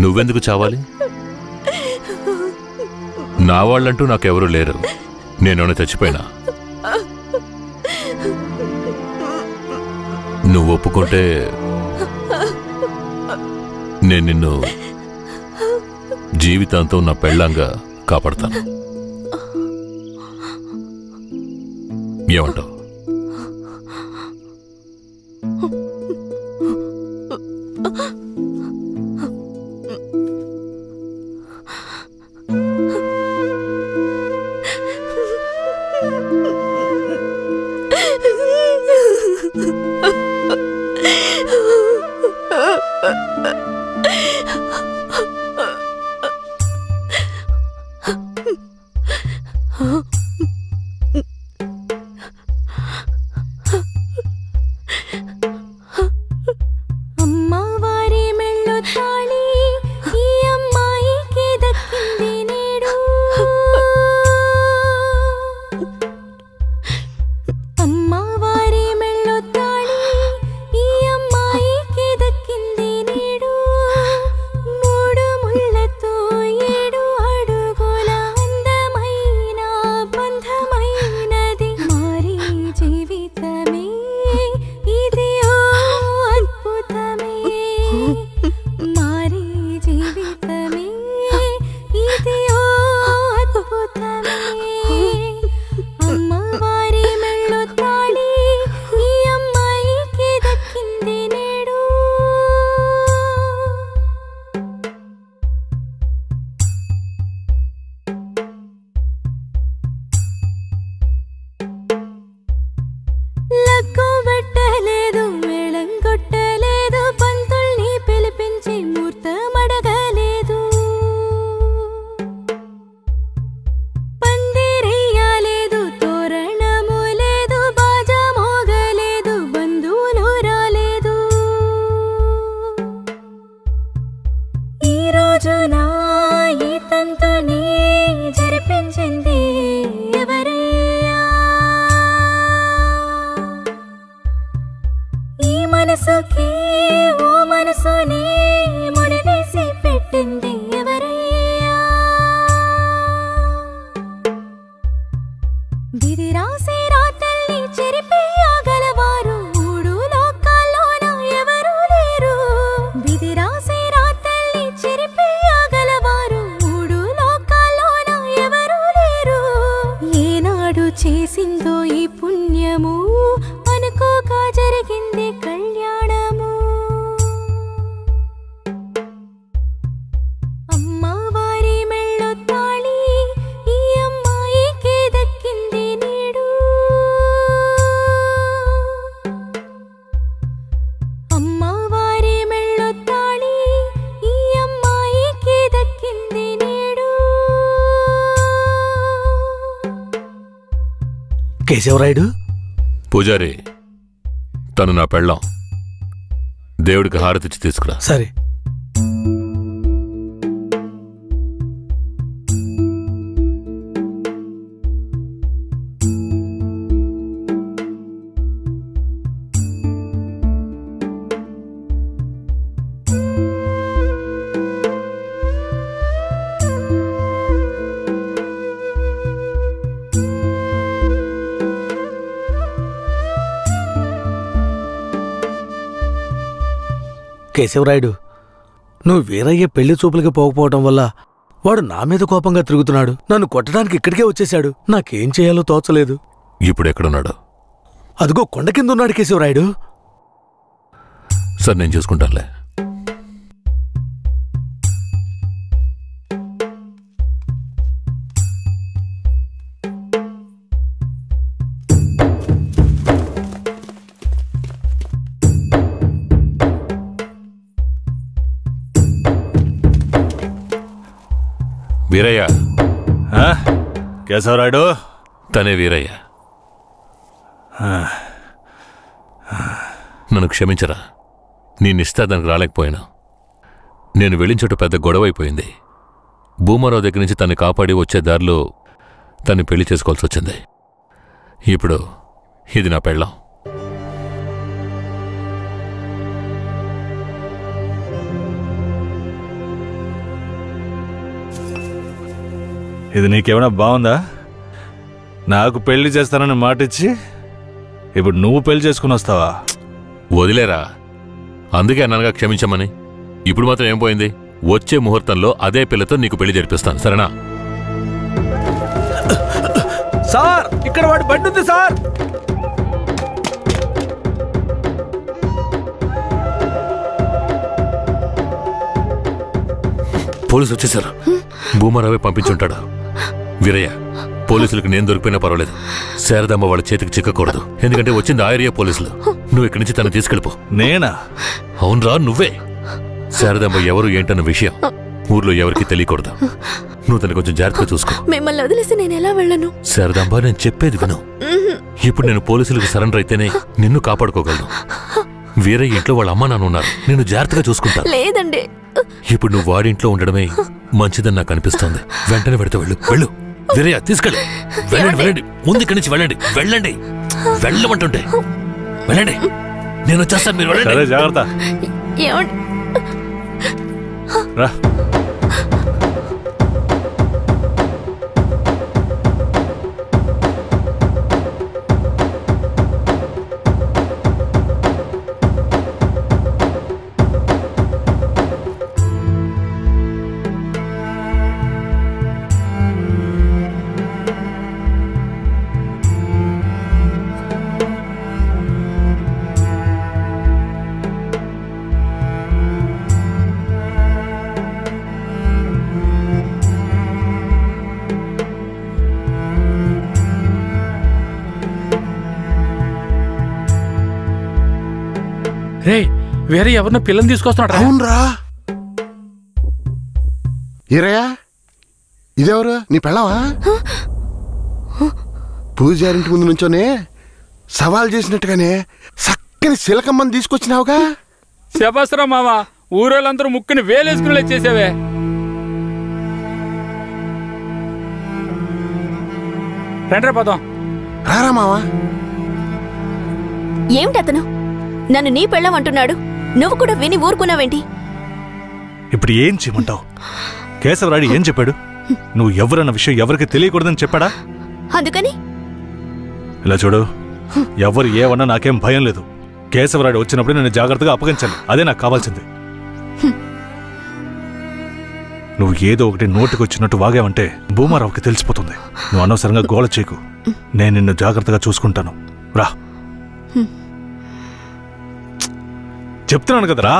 నువ్వెందుకు చావాలి? నా వాళ్ళంటూ నాకెవరూ లేరు. నేను చచ్చిపోయినా నువ్వు ఒప్పుకుంటే నేను నిన్ను జీవితాంతం నా పెళ్ళంగా కాపాడతాను. ఏమంటావు? కేశవరాయుడు, పూజారి, తను నా పెళ్ళాం. దేవుడికి హారతిచ్చి తీసుకురా. సరే. కేశవరాయుడు, నువ్వు వీరయ్య పెళ్లి చూపులకి పోకపోవటం వల్ల వాడు నా మీద కోపంగా తిరుగుతున్నాడు. నన్ను కొట్టడానికి ఇక్కడికే వచ్చేశాడు. నాకేం చేయాలో తోచలేదు. ఇప్పుడు ఎక్కడున్నాడు? అదిగో కొండ కింద ఉన్నాడు కేశవరాయుడు. సార్, నేను చూసుకుంటానులే. వీరయ్య. కేశవరాయుడు? తనే వీరయ్య. నన్ను క్షమించరా. నీ నిశ్చితార్థానికి రాలేకపోయినా. నేను వెళ్ళిన చోట పెద్ద గొడవ అయిపోయింది. భూమారావు దగ్గర నుంచి తన్ని కాపాడి వచ్చే దారిలో తన్ని పెళ్లి చేసుకోవాల్సి వచ్చింది. ఇప్పుడు ఇది నా పెళ్ళాం. ఇది నీకేమైనా బాగుందా? నాకు పెళ్లి చేస్తానని మాటిచ్చి ఇప్పుడు నువ్వు పెళ్లి చేసుకుని వస్తావా? వదిలేరా. అందుకే అన్నగా క్షమించమని. ఇప్పుడు మాత్రం ఏం పోయింది? వచ్చే ముహూర్తంలో అదే పిల్లతో నీకు పెళ్లి జరిపిస్తాను, సరేనా? సార్ ఇక్కడ వాడి బండి ఉంది సార్. పోలీసు వచ్చేసారు. భూమారావే పంపించుంటాడు. వీరయ్య, పోలీసులకు నేను దొరికిపోయినా పర్వాలేదు, శారదమ్మ వాళ్ళ చేతికి చిక్కకూడదు. ఎందుకంటే వచ్చింది ఆ ఏరియా పోలీసులు. నువ్వు ఇక్కడి నుంచి తను తీసుకెళ్ళిపో. నేనా? అవునరా, నువ్వే. శారదమ్మ ఎవరు ఏంటన్న విషయం ఊర్లో ఎవరికి తెలియకూడదు. నువ్వు తను కొంచెం జాగ్రత్తగా చూసుకో. మిమ్మల్ని వదిలేసి నేను ఎలా వెళ్ళను? శారదాంబ, నేను చెప్పేది విను. ఇప్పుడు నేను పోలీసులకు సరెండర్ అయితేనే నిన్ను కాపాడుకోగలను. వేరే ఇంట్లో వాళ్ళ అమ్మ నాన్న ఉన్నారు, నేను జాగ్రత్తగా చూసుకుంటా. లేదండి, ఇప్పుడు నువ్వు వాడింట్లో ఉండడమే మంచిదని నాకు అనిపిస్తోంది. వెంటనే పెడితే వెళ్ళు. వెళ్ళు వీరయ్య, తీసుకెళ్ళు. వెళ్ళండి వెళ్ళండి, ముందు ఇక్కడి నుంచి వెళ్ళండి. వెళ్ళండి, వెళ్ళమంటుంటే వెళ్ళండి. నేను వచ్చేస్తాను, మీరు వెళ్ళండి. జాగ్రత్త. రా. రే, వేరే ఎవరినో పిల్లని తీసుకొస్తున్నాడు. అవునరా. ఈరయ్యా, ఇదెవరు? నీ పెళ్ళవా? పూజారింటి ముందు నుంచోనే సవాల్ చేసినట్టుగానే చక్కని శిలకమ్మని తీసుకొచ్చినావుగా. శబాస్రా మామ, ఊరోళ్ళందరూ ముక్కుని వేలేసుకుని చేసావే. రండ్రా పోదాం. రారా మావా. ఏమిటతను నన్ను నీ పెళ్ళం అంటున్నాడు? నువ్వు కూడా విని ఊరుకున్నావేంటి? ఇప్పుడు ఏం చేయమంటావు? కేశవరాయుడు ఏం చెప్పాడు? నువ్వు ఎవరన్న విషయం ఎవరికి తెలియకూడదని చెప్పాడా? అందుకని ఇలా చూడు, ఎవరు ఏమన్నా నాకేం భయం లేదు. కేశవరాయుడు వచ్చినప్పుడు నేను జాగ్రత్తగా అప్పగించాలి, అదే నాకు కావాల్సింది. నువ్వు ఏదో ఒకటి నోటికి వచ్చినట్టు వాగావంటే భూమారావుకి తెలిసిపోతుంది. నువ్వు అనవసరంగా గోల చేయకు. నేను నిన్ను జాగ్రత్తగా చూసుకుంటాను. రా, చెప్తున్నాను కదరా.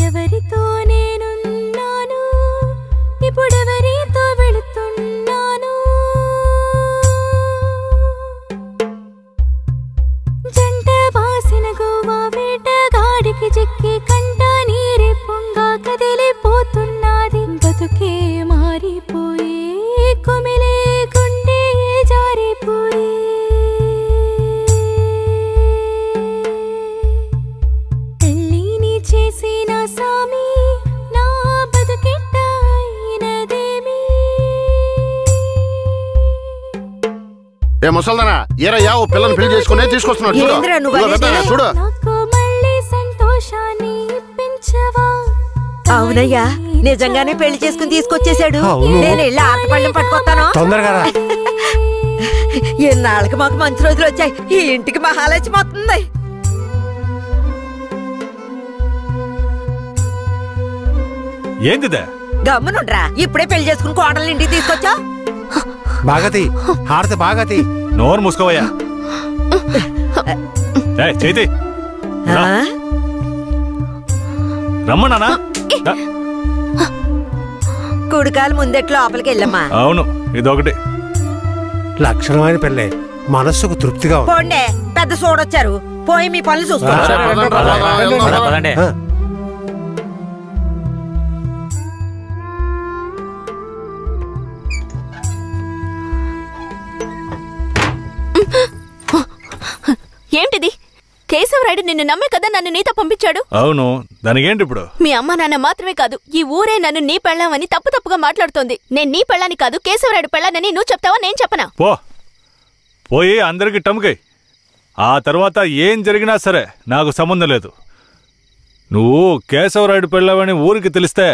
ఎవరితో నేనున్నాను, ఇప్పుడెవరితో వెళుతున్నాను? జంట బాసిన గోవా వేటగాడికి చిక్కి కంట నీరే పొంగా కదిలిపోతున్నది. బతుకే మారిపోయి కుమిలే గుండె జారిపోయి చేసిన సామి నా బతుకెట్టయినదేమి? ఏ ముసల్దానా, ఈరయ్యా ఓ పిల్లని పెళ్లి చేసుకునే తీసుకొస్తున్నాడు. చూడు. నాకు మళ్ళీ సంతోషాన్ని ఇప్పించవా? అవునయ్యా, నిజంగానే పెళ్లి చేసుకుని తీసుకొచ్చేసాడు. నేను వెళ్ళి ఆటపళ్ళం పట్టుకొస్తాను. తొందరగా. ఎన్నాళ్ళకి మాకు మంచి రోజులు వచ్చాయి. ఈ ఇంటికి మహాలక్ష్మి వస్తుంది. ఏందిదే? గమ్మునుండ్రా, ఇప్పుడే పెళ్లి చేసుకుని కోడలు ఇంటికి తీసుకొచ్చా. బాగతి, హారతి బాగతి. నోరు మూసుకోవయ్యా. చేతి రమ్మన్నానా? కుడికాలు ముందెట్లు లోపలికి వెళ్ళమ్మా. అవును, ఇదొకటి లక్షణమైన పెళ్ళే, మనస్సుకు తృప్తిగా ఉంది. పోండే, పెద్ద సోడొచ్చారు. పోయి మీ పనులు చూసుకోండి. ఏంటిది? కేశవరాయుడు నిన్ను నమ్మే కదా నన్ను నీతో పంపించాడు. అవును, దానికేంటి ఇప్పుడు? మీ అమ్మ నాన్న మాత్రమే కాదు, ఈ ఊరే నన్ను నీ పెళ్ళామని తప్పుగా మాట్లాడుతోంది. నేను నీ పెళ్ళాని కాదు, కేశవరాయుడు పెళ్ళానని నువ్వు చెప్తావా, నేను చెప్పనా? పోయి అందరికి టముకై. ఆ తర్వాత ఏం జరిగినా సరే నాకు సంబంధం లేదు. నువ్వు కేశవరాయుడు పెళ్ళావని ఊరికి తెలిస్తే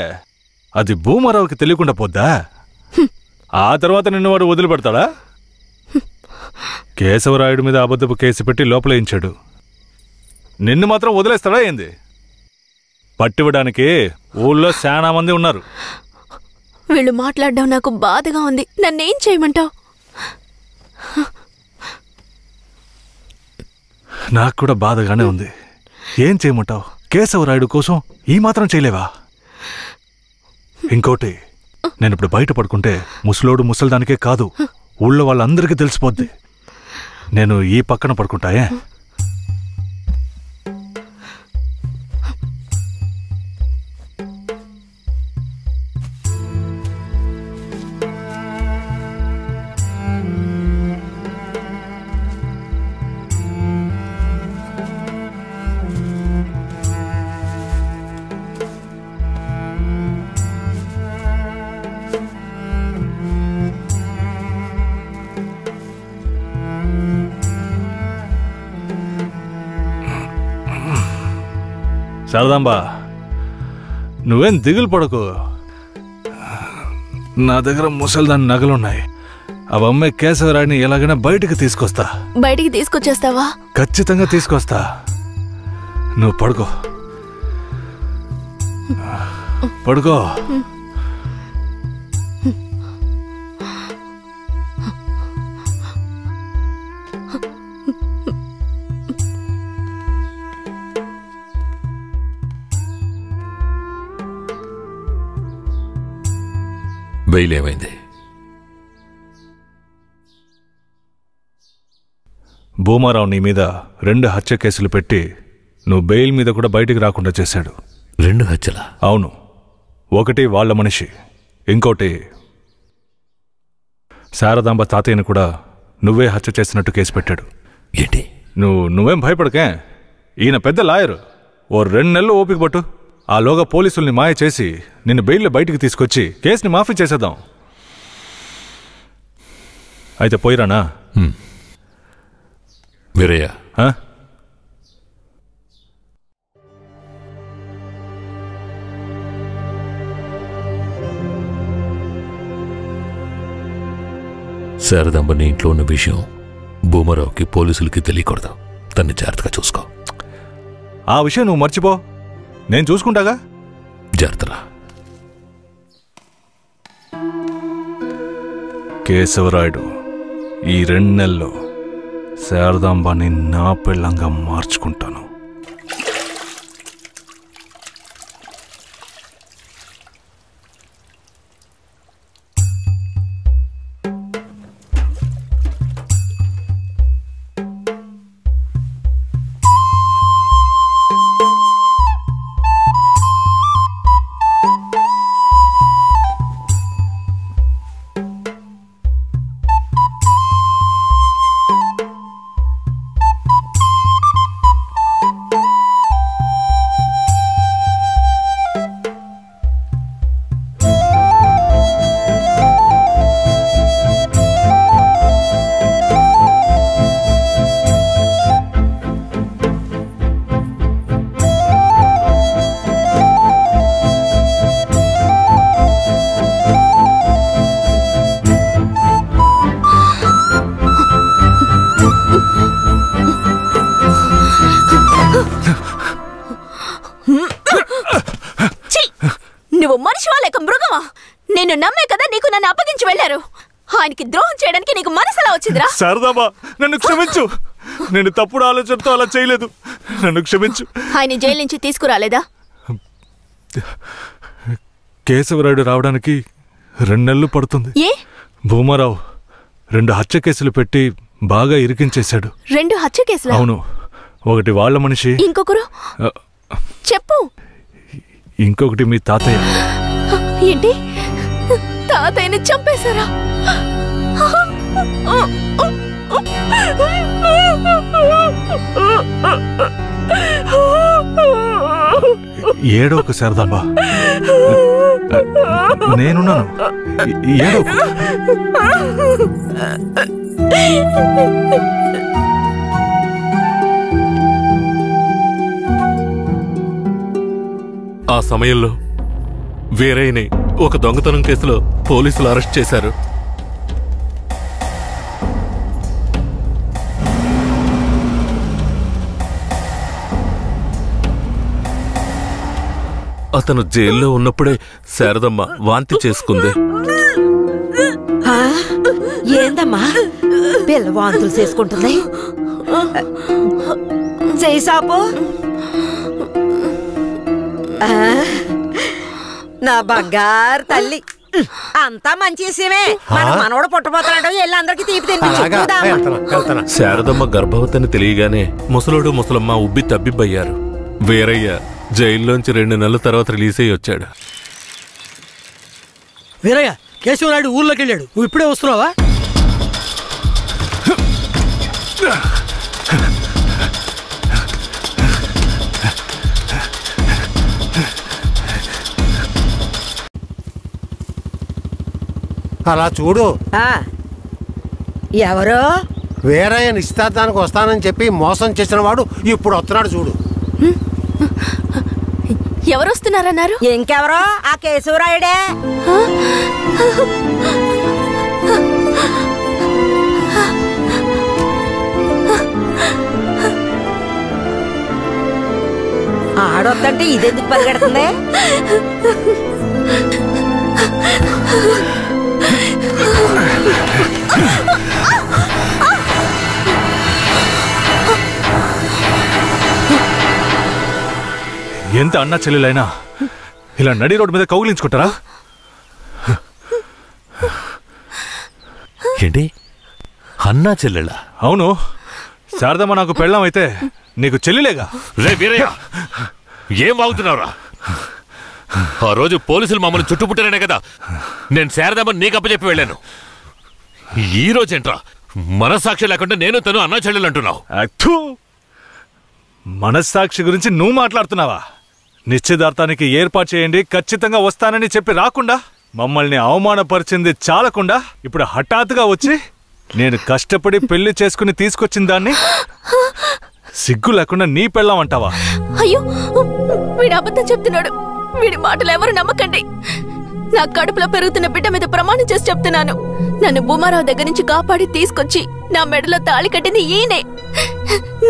అది భూమారావుకి తెలియకుండా పోద్దా? ఆ తర్వాత నిన్ను వాడు వదిలిపెడతాడా? కేశవరాయుడు మీద అబద్ధపు కేసు పెట్టి లోపలేయించాడు. నిన్ను మాత్రం వదిలేస్తాడా ఏంది? పట్టివ్వడానికి ఊళ్ళో చాలా మంది ఉన్నారు. వీళ్ళు మాట్లాడడం నాకు బాధగా ఉంది. నన్నేం చేయమంటావు? నాకు కూడా బాధగానే ఉంది. ఏం చేయమంటావు? కేశవరాయుడు కోసం ఈ మాత్రం చేయలేవా? ఇంకోటి, నేను ఇప్పుడు బయట పడుకుంటే ముసలోడు ముసలిదానికే కాదు, ఊళ్ళో వాళ్ళందరికీ తెలిసిపోద్ది. నేను ఈ పక్కన పడుకుంటాయే. శారదాంబా, నువ్వేం దిగులు పడకు. నా దగ్గర ముసలిదాని నగలున్నాయి. అవి అమ్మే కేశవరాయుడిని ఎలాగైనా బయటికి తీసుకొస్తా. బయటికి తీసుకొచ్చేస్తావా? ఖచ్చితంగా తీసుకొస్తా. నువ్వు పడుకో, పడుకో. బెయిల్ ఏమైంది? భూమారావు నీ మీద 2 హత్య కేసులు పెట్టి నువ్వు బెయిల్ మీద కూడా బయటికి రాకుండా చేశాడు. 2 హత్యలా? అవును. ఒకటి వాళ్ళ మనిషి, ఇంకోటి శారదాంబ తాతయ్యను కూడా నువ్వే హత్య చేసినట్టు కేసు పెట్టాడు. ఏంటి? నువ్వేం భయపడకే. ఈయన పెద్ద లాయరు. ఓ 2 నెలలు ఓపిక పట్టు. ఆలోగా పోలీసుల్ని మాయ చేసి నిన్ను బెయిల్లో బయటికి తీసుకొచ్చి కేసుని మాఫీ చేసేద్దాం. అయితే పోయిరానా? వీరయ్య, శారదాంబ నీ ఇంట్లో ఉన్న విషయం భూమారావుకి పోలీసులకి తెలియకూడదు. తన్ని జాగ్రత్తగా చూసుకో. ఆ విషయం నువ్వు మర్చిపో, నేను చూసుకుంటాగా. జాగ్రత్తరా. కేశవరాయుడు ఈ 2 నెలల్లో శారదాంబాని నా పెళ్ళంగా మార్చుకుంటాను. నువ్వు మనిషివా లేక మృగమా? నేను నమ్మే కదా నీకు నన్ను అప్పగించి వెళ్లారు. ఆయనకి ద్రోహం చేయడానికి నీకు మనసులా వచ్చిందిరా? శారదాంబా, నన్ను క్షమించు. నేను తప్పుడు ఆలోచనతో అలా చేయలేదు. నన్ను క్షమించు. ఆయన జైలు నుంచి తీసుకురాలేదా? కేశవరాయుడు రావడానికి 2 నెలలు పడుతుంది. ఏ? భూమారావు 2 హత్య కేసులు పెట్టి బాగా ఇరికించేశాడు. 2 హత్య కేసులా? అవును. ఒకటి వాళ్ళ మనిషి, ఇంకొకరు చెప్పు. ఇంకొకటి మీ తాతయ్య. ఏంటి? తాతయ్యని చంపేశారా? ఏడోకు శారదాంబా, నేనున్నాను. ఏడోకు. ఆ సమయంలో వీరయ్యని ఒక దొంగతనం కేసులో పోలీసులు అరెస్ట్ చేశారు. అతను జైల్లో ఉన్నప్పుడే శారదమ్మ వాంతి చేసుకుంది. ఏందమ్మా పిల్ల వాంతులు చేసుకుంటుంది? చేయి సాపు. నా బంగారు తల్లి, అంతా మంచి విషయమే. మన మనవడు పుట్టబోతున్నాడు, వెళ్ళి అందరికి తీపి తినిపించు. శారదమ్మ గర్భవతిని తెలియగానే ముసలోడు ముసలమ్మ ఉబ్బి తబ్బిబ్బయ్యారు. వీరయ్య జైల్లోంచి 2 నెలల తర్వాత రిలీజ్ అయ్యి వచ్చాడు. వీరయ్య, కేశవరాయుడు ఊర్లోకి వెళ్ళాడు, నువ్వు ఇప్పుడే వస్తున్నావా? అలా చూడు. ఎవరో వీరయ్య నిశ్చితార్థానికి వస్తానని చెప్పి మోసం చేసిన వాడు ఇప్పుడు వస్తున్నాడు చూడు. ఎవరు వస్తున్నారన్నారు? ఇంకెవరో ఆ కేశవరాయుడే. ఆడొద్దంటే ఇదెందుకు పరిగెడుతుంది? ఎంత అన్నా చెల్లెలైనా ఇలా నడి రోడ్డు మీద కౌగిలించుకుంటారా? ఏంటి అన్నా చెల్లెళ్ళా? అవును, శారదమ్మ నాకు పెళ్ళం అయితే నీకు చెల్లిలేగా. రే వీరయ్య, ఏం వాగుతున్నావురా? ఆ రోజు పోలీసులు మమ్మల్ని చుట్టుముట్టారనే కదా నేను శారదమ్మని నీకు అప్పచెప్పి వెళ్ళాను. ఈ రోజేంట్రా మనస్సాక్షి లేకుండా నేను తను అన్నా చెల్లెలు అంటున్నావు? మనస్సాక్షి గురించి నువ్వు మాట్లాడుతున్నావా? నిశ్చితార్థానికి ఏర్పాటు చేయండి, ఖచ్చితంగా వస్తానని చెప్పి రాకుండా మమ్మల్ని అవమానపరిచింది చాలకుండా ఇప్పుడు హఠాత్తుగా వచ్చి నేను కష్టపడి పెళ్లి చేసుకుని తీసుకొచ్చిన దాన్ని సిగ్గు లేకుండా నీ పెళ్ళాం అంటావా? అయ్యో, వీడు అబద్ధం చెప్తున్నాడు. వీడి మాటలు ఎవరు నమ్మకండి. నా కడుపులో పెరుగుతున్న బిడ్డ మీద ప్రమాణం చేసి చెప్తున్నాను. నన్ను భూమారావు దగ్గర నుంచి కాపాడి తీసుకొచ్చి నా మెడలో తాళి కట్టింది ఈయనే.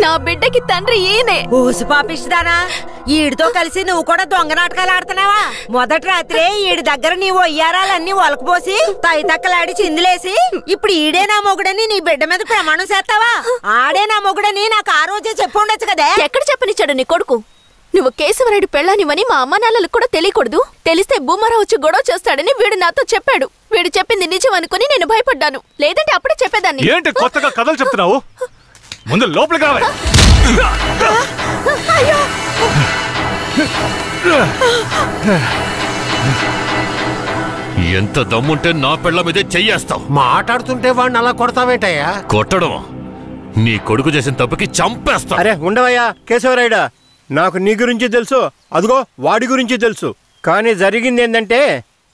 నా బిడ్డకి తండ్రి ఈయనే. ఊసి పాపిస్తానా? ఈడితో కలిసి నువ్వు కూడా దొంగ నాటకాలు ఆడుతున్నావా? మొదటి రాత్రే ఈడి దగ్గర నీ ఒయ్యారాలన్నీ ఒలకపోసి తైతక్కలాడి చిందులేసి ఇప్పుడు ఈడే నా మొగుడని నీ బిడ్డ మీద ప్రమాణం చేస్తావా? ఆడే నా మొగుడని నాకు ఆ రోజే చెప్పు ఉండొచ్చు కదా. ఎక్కడ చెప్పనిచ్చాడు నీ కొడుకు? నువ్వు కేశవరాయుడు పెళ్ళానివని మా అమ్మ నాన్నలకు కూడా తెలియకూడదు. తెలిస్తే భూమారావు వచ్చి గొడవ చేస్తాడని వీడు నాతో చెప్పాడు. వీడు చెప్పింది నిజం అనుకుని నేను భయపడ్డాను, లేదంటే అప్పుడే చెప్పేదాన్ని. ఏంటి కొత్తగా కథలు చెప్తున్నావు? ముందు లోపలికి రావాలి. ఎంత దమ్ముంటే నా పెళ్ళ మీదే చెయ్యేస్తావు? మాట్లాడుతుంటే వాడిని అలా కొడతావేంటయ్యా? కొట్టడం నీ కొడుకు చేసిన తప్పుకి చంపేస్తా. అరే ఉండవయ్యా కేశవరాయుడా, నాకు నీ గురించి తెలుసు, అదిగో వాడి గురించి తెలుసు. కానీ జరిగింది ఏంటంటే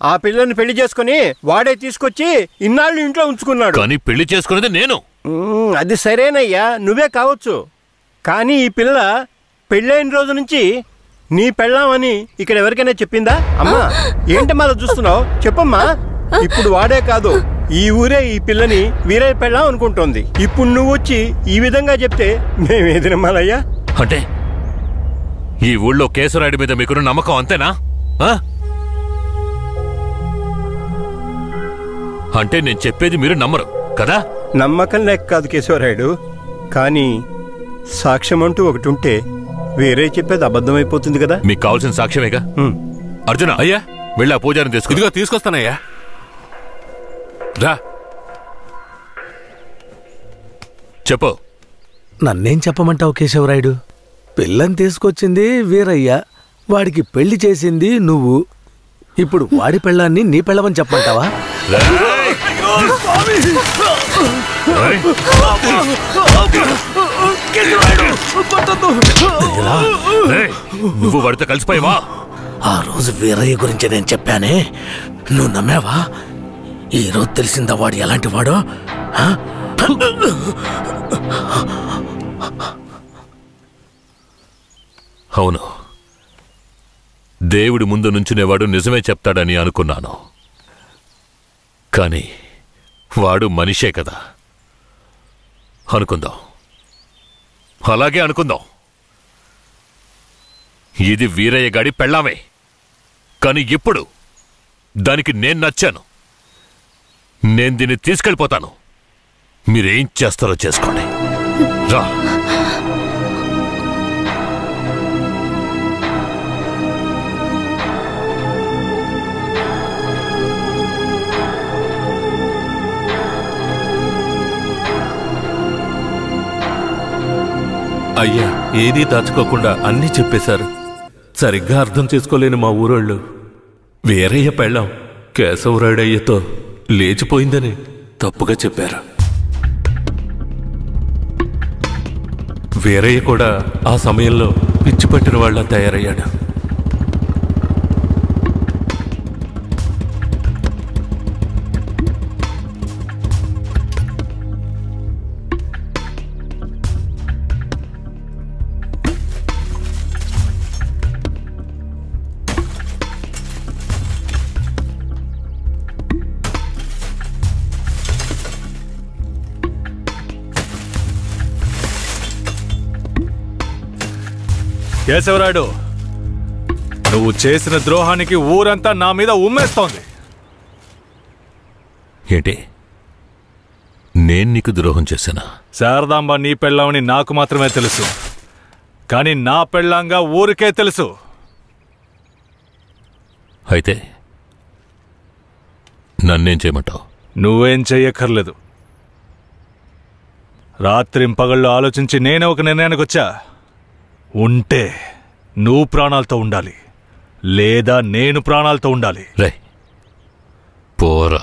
ఆ పిల్లని పెళ్లి చేసుకుని వాడే తీసుకొచ్చి ఇన్నాళ్ళు ఇంట్లో ఉంచుకున్నాడు. కానీ పెళ్లి చేసుకునేది నేను. అది సరేనయ్యా, నువ్వే కావచ్చు. కానీ ఈ పిల్ల పెళ్ళైన రోజు నుంచి నీ పెళ్ళామని ఇక్కడ ఎవరికైనా చెప్పిందా? అమ్మా ఏంటి మళ్ళీ చూస్తున్నావు? చెప్పమ్మా. ఇప్పుడు వాడే కాదు, ఈ ఊరే ఈ పిల్లని వీరయ్య పెళ్ళాం అనుకుంటోంది. ఇప్పుడు నువ్వు వచ్చి ఈ విధంగా చెప్తే మేమేది నమ్మాలయ్యా? అంటే ఈ ఊళ్ళో కేశవరాయుడి మీద మీకున్న నమ్మకం అంతేనా? అంటే నేను చెప్పేది మీరు నమ్మరు కదా? నమ్మకం లేక కాదు కేశవరాయుడు, కానీ సాక్ష్యం అంటూ ఒకటి ఉంటే వేరే చెప్పేది అబద్ధమైపోతుంది కదా. మీకు కావాల్సిన సాక్ష్యమేగా. అర్జున, అయ్యా వెళ్ళి ఆ పూజారిని తీసుకు. ఇదిగో తీసుకొస్తానయ్యా. రా చెప్పు. నన్నేం చెప్పమంటావు కేశవరాయుడు? పిల్లని తీసుకొచ్చింది వీరయ్య, వాడికి పెళ్లి చేసింది నువ్వు. ఇప్పుడు వాడి పెళ్ళాన్ని నీ పెళ్ళమని చెప్పమంటావా? నువ్వు వాడితో కలిసిపోయావా? ఆ రోజు వీరయ్య గురించి నేను చెప్పానే, నువ్వు నమ్మావా? ఈ రోజు తెలిసిందా వాడు ఎలాంటి వాడో? అవును, దేవుడి ముందు నుంచునేవాడు నిజమే చెప్తాడని అనుకున్నాను. కానీ వాడు మనిషే కదా. అనుకుందాం, అలాగే అనుకుందాం. ఇది వీరయ్య గాడి పెళ్ళామే. కానీ ఇప్పుడు దానికి నేను నచ్చాను. నేను దీన్ని తీసుకెళ్ళిపోతాను. మీరేం చేస్తారో చేసుకోండి. రా. అయ్యా, ఏదీ దాచుకోకుండా అన్నీ చెప్పేశారు. సరిగ్గా అర్థం చేసుకోలేని మా ఊరోళ్ళు వీరయ్య పెళ్ళాం కేశవరాయుడయ్యతో లేచిపోయిందని తప్పుగా చెప్పారు. వీరయ్య కూడా ఆ సమయంలో పిచ్చి పట్టిన వాళ్ళ తయారయ్యాడు. కేశవరాయుడు, నువ్వు చేసిన ద్రోహానికి ఊరంతా నా మీద ఉమ్మేస్తోంది. ఏంటి? నేను నీకు ద్రోహం చేశానా? శారదాంబ నీ పెళ్ళామని నాకు మాత్రమే తెలుసు, కానీ నా పెళ్ళాంగా ఊరికే తెలుసు. అయితే నన్నేం చేయమంటావు? నువ్వేం చెయ్యక్కర్లేదు. రాత్రింపగళ్ళు ఆలోచించి నేనే ఒక నిర్ణయానికి వచ్చా. ఉంటే నువ్వు ప్రాణాలతో ఉండాలి, లేదా నేను ప్రాణాలతో ఉండాలి. రే పోరా.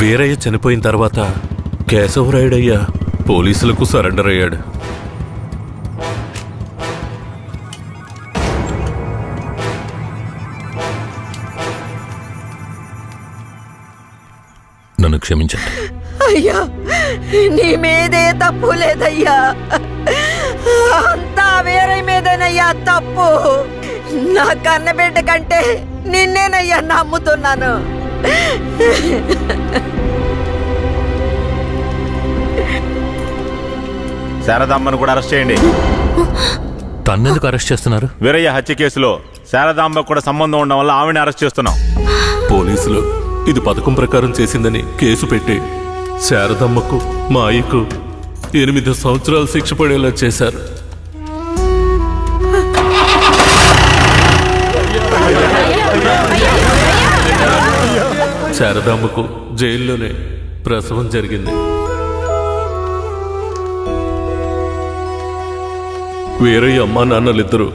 వీరయ్య చనిపోయిన తర్వాత కేశవరాయుడయ్య పోలీసులకు సరెండర్ అయ్యాడు. నన్ను క్షమించండి. అయ్యా, నీ మీదే తప్పు లేదయ్యా, అంతా వేరే మీదేనయ్యా తప్పు. నా కన్నబిడ్డ కంటే నిన్నేనయ్యా నమ్ముతున్నాను. శారదాంబను కూడా అరెస్ట్ చేయండి. తన్నెందుకు అరెస్ట్ చేస్తున్నారు? వీరయ్య హత్య కేసులో శారదాంబ కూడా సంబంధం ఉండడం వల్ల ఆవిడని అరెస్ట్ చేస్తున్నాం. పోలీసులు ఇది పథకం ప్రకారం చేసిందని కేసు పెట్టి శారదమ్మకు మా అయ్యకు 8 సంవత్సరాలు శిక్ష పడేలా చేశారు. శారదమ్మకు జైల్లోనే ప్రసవం జరిగింది. వీరయ్య అమ్మా నాన్నలిద్దరూ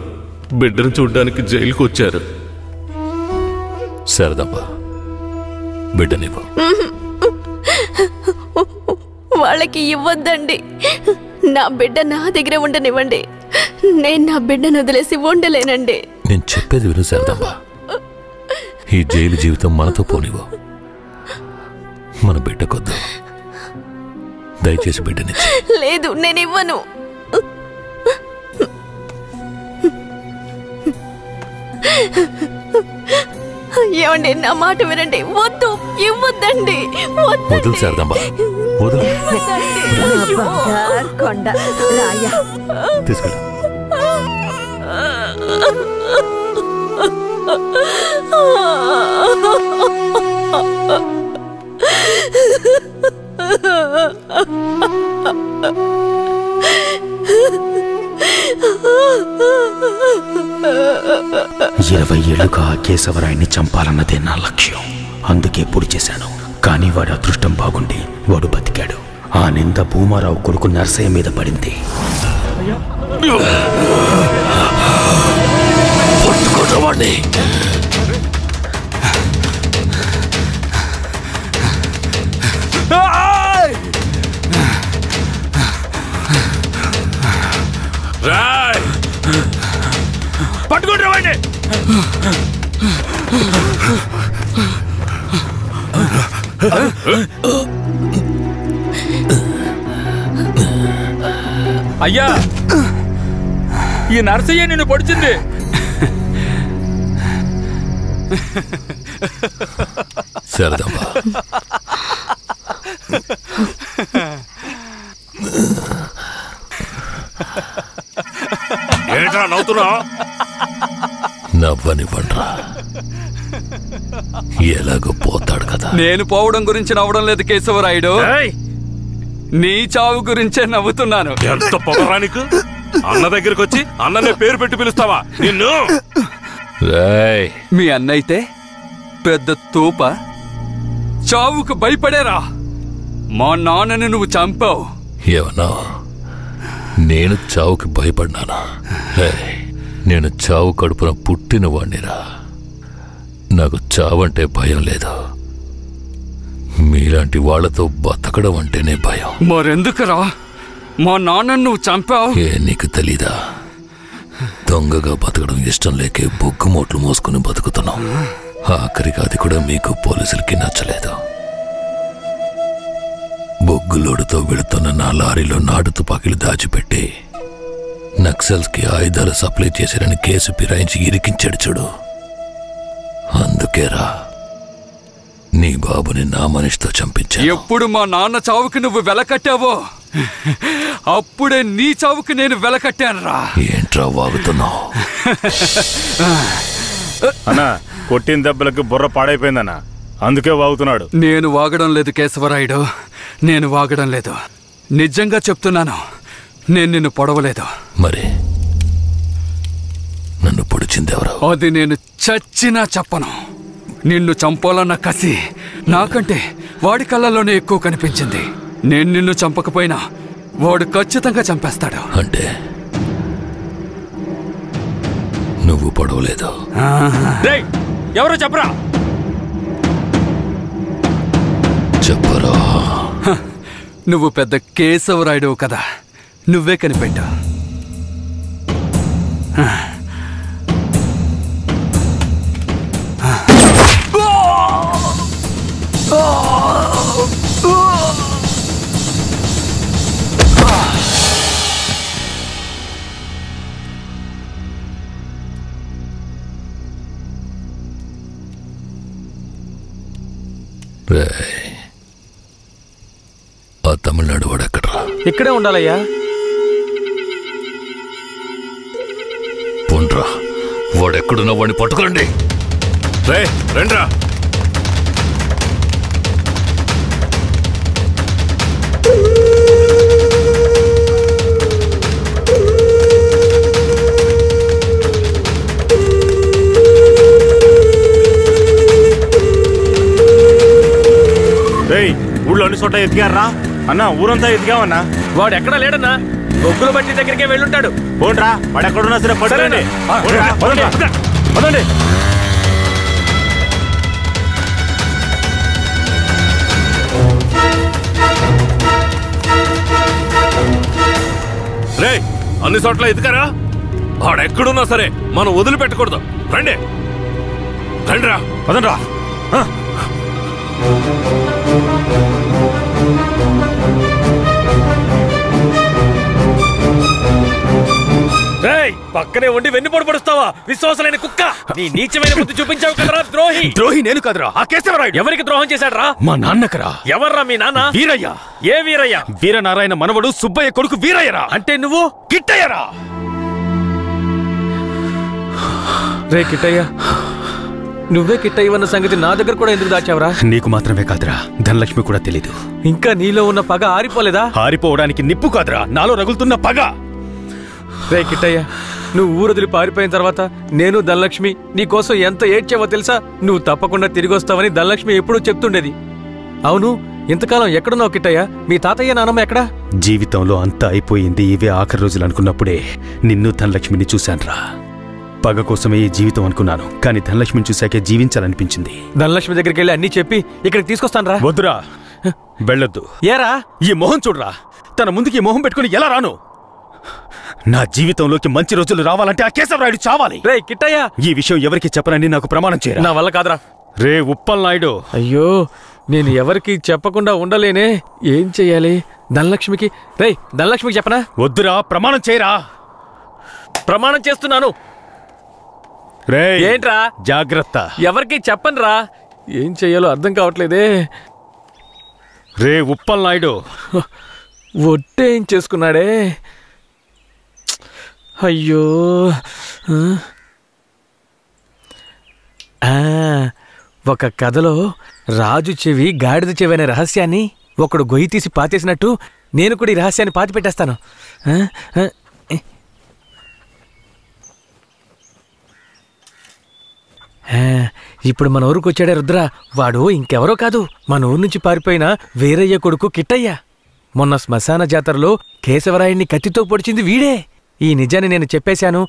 బిడ్డను చూడ్డానికి జైలుకు వచ్చారు. శారదమ్మ బిడ్డనివ్వు. వాళ్ళకి ఇవ్వద్దండి. నా బిడ్డ నా దగ్గర ఉండనివ్వండి. నేను నా బిడ్డను వదిలేసి ఉండలేనండి. నేను చెప్పేది విను శారదమ్మ. ఈ జైలు జీవితం మనతో పోనివ్వు. మన బిడ్డకొద్దు. దయచేసి బిడ్డనిచ్చి. లేదు, నేను ఇవ్వను. ఏమండి, నా మాట వినండి. వద్దు, ఇవ్వద్దండి. వదులు శారదమ్మ, వదులు. కొండ దండ రాయ్యా. తీసుకెళ్ళి. ఇరవై ఏళ్లుగా ఆ కేశవరాయన్ని చంపాలన్నదే నా లక్ష్యం. అందుకే పొడి చేశాను. కానీ వాడి అదృష్టం బాగుండి వాడు బతికాడు. ఆ నింద భూమారావు కొడుకు నర్సయ్య మీద పడింది. పట్టుకోవాడిని. పట్టుకుంటారు వాడిని. అయ్యా, ఈ నర్సయ్య నిన్ను పొడిచింది. సరదమ్మా, ఏంట్రా నవ్వుతున్నా? నవ్వనివ్వండ్రా, ఎలాగో పోతాడు కదా. నేను పోవడం గురించి నవ్వడం లేదు కేశవరాయుడు, నీ చావు గురించే నవ్వుతున్నాను. ఎంత పొగరా నీకు? అన్న దగ్గరికి వచ్చి అన్ననే పేరు పెట్టి పిలుస్తావా నిన్ను? మీ అన్నయితే పెద్ద తూప, చావుకు భయపడేరా. మా నాన్నని నువ్వు చంపావు. ఏమన్నా నేను చావుకి భయపడ్డానా? నేను చావు కడుపున పుట్టిన వాణ్ణిరా. నాకు చావంటే భయం లేదు. మీలాంటి వాళ్లతో బతకడం అంటేనే భయం. మరెందుకురా మా నాన్నను నువ్వు చంపావు? నీకు తెలీదా? దొంగగా బతకడం ఇష్టం లేకే బొగ్గు మోట్లు మోసుకుని బతుకుతున్నాం. ఆఖరికి అది కూడా మీకు పోలీసులకి నచ్చలేదు. బొగ్గులోడుతో వెళుతున్న నా లారీలో నాటు తుపాకీలు దాచిపెట్టి నక్సల్స్కి ఆయుధాలు సప్లై చేశారని కేసు ఫిరాయించి ఇరికించాడు చూడు. అందుకేరా నీ బాబుని నా మనిషితో చంపించా. ఎప్పుడు మా నాన్న చావుకి నువ్వు వెలకట్టావో అప్పుడే నీ చావుకి నేను వెలకట్టానురా. ఏంట్రా వాగుతున్నావు? అన్నా, కొట్టిన దెబ్బలకు బుర్ర పాడైపోయిందన్నా, అందుకే వాగుతున్నాడు. నేను వాగడం లేదు కేశవరాయుడు, నేను వాగడం లేదు. నిజంగా చెప్తున్నాను, నేను నిన్ను పొడవలేదు. మరి నన్ను పొడిచిందెవరు? అది నేను చచ్చినా చెప్పను. నిన్ను చంపాలన్న కసి నాకంటే వాడి కళ్ళల్లోనే ఎక్కువ కనిపించింది. నేను నిన్ను చంపకపోయినా వాడు ఖచ్చితంగా చంపేస్తాడు. అంటే నువ్వు పొడవలేదు? ఎవరో చెప్పరా? చెప్పరా? నువ్వు పెద్ద కేశవరాయుడు కదా, నువ్వే కనిపెట్టా. ఆ తమిళనాడు వాడు ఎక్కడ్రా? ఇక్కడే ఉండాలయ్యా. పోండ్రా, వాడెక్కడున్నా వాడిని పట్టుకోండి. రండ్రా. ఊళ్ళో అన్ని చోట్ల ఎతికారా అన్నా? ఊరంతా ఎతికామన్నా. వాడు ఎక్కడా లేడన్నా, బొగ్గుల బట్టి దగ్గరికే వెళ్ళుంటాడు. పోండ్రా, వాడు ఎక్కడున్నా సరే పట్టుకోండి. రే, అన్ని చోట్ల ఎతికారా? వాడెక్కడున్నా సరే మనం వదిలిపెట్టకూడదు. రండి, రండిరా, పదండ్రా. రేయ్, పక్కనే ఉండి వెన్నుపోటు పడుస్తావా? విశ్వాసలేని కుక్క! నీ నీచమైన బుద్ధి చూపించావు కదరా ద్రోహి! ద్రోహి నేను కాదురా, ఆ కేశవరాయుడు. ఎవరికి ద్రోహం చేశాడ్రా? మా నాన్నకరా. ఎవర్రా మీ నాన్న? వీరయ్య. ఏ వీరయ్య? వీరనారాయణ మనవడు సుబ్బయ్య కొడుకు వీరయ్యరా. అంటే నువ్వు కిట్టయ్యరా. రే కిట్టయ్య, నువ్వే కిట్టయ్యవన్న సంగతి నా దగ్గర కూడా ఎందుకు దాచావరా? నీకు మాత్రమే కాదురా, ధనలక్ష్మి కూడా తెలీదు. ఇంకా నీలో ఉన్న పగ ఆరిపోలేదా? ఆరిపోవడానికి నిప్పు కాదురా, నాలో రగులుతున్న పగ. రే కిట్టయ్య, నువ్వు ఊరొదిలి పారిపోయిన తర్వాత నేను ధనలక్ష్మి నీకోసం ఎంత ఏడ్చావో తెలుసా? నువ్వు తప్పకుండా తిరిగి వస్తావని ధనలక్ష్మి ఎప్పుడూ చెప్తుండేది. అవును, ఇంతకాలం ఎక్కడున్నావు కిట్టయ్య? మీ తాతయ్య నానమ్మ ఎక్కడా? జీవితంలో అంతా అయిపోయింది, ఇవే ఆఖరి రోజులు అనుకున్నప్పుడే నిన్ను ధనలక్ష్మిని చూశాన్రా. పగ కోసమే ఈ జీవితం అనుకున్నాను, కానీ ధనలక్ష్మిని చూశాకే జీవించాలనిపించింది. ధనలక్ష్మి దగ్గరికి వెళ్ళి అన్నీ చెప్పి ఇక్కడికి తీసుకొస్తానరా. వద్దురా, వెళ్ళొద్దు. ఏరా? ఈ మొహం చూడరా, తన ముందుకి ఈ మొహం పెట్టుకుని ఎలా రాను? నా జీవితంలోకి మంచి రోజులు రావాలంటే ఆ కేశవరాయుడు చావాలి. రే కిట్టయ్య, ఈ విషయం ఎవరికి చెప్పనని నాకు ప్రమాణం చేయరా. నా వల్ల కాదురా. రే ఉప్పల్ నాయుడు. అయ్యో, నేను ఎవరికి చెప్పకుండా ఉండలేనే. ఏం చెయ్యాలి? ధనలక్ష్మికి ధనలక్ష్మికి చెప్పనా? వద్దురా, ప్రమాణం చేయరా. ప్రమాణం చేస్తున్నాను. రే ఏంట్రా? జాగ్రత్త. ఎవరికి చెప్పనురా. ఏం చెయ్యాలో అర్థం కావట్లేదే. రే ఉప్పల్ నాయుడు. ఒట్టేం చేసుకున్నాడే. అయ్యో, ఒక కథలో రాజు చెవి గాడిద చెవి అనే రహస్యాన్ని ఒకడు గొయ్యి తీసి పాతేసినట్టు నేను కూడా ఈ రహస్యాన్ని పాతి పెట్టేస్తాను. ఇప్పుడు మన ఊరికి వచ్చాడే రుద్ర. వాడు ఇంకెవరో కాదు, మన ఊరు నుంచి పారిపోయిన వీరయ్య కొడుకు కిట్టయ్య. మొన్న శ్మశాన జాతరలో కేశవరాయుడిని కత్తితో పొడిచింది వీడే. ఈ నిజాన్ని నేను చెప్పేశాను.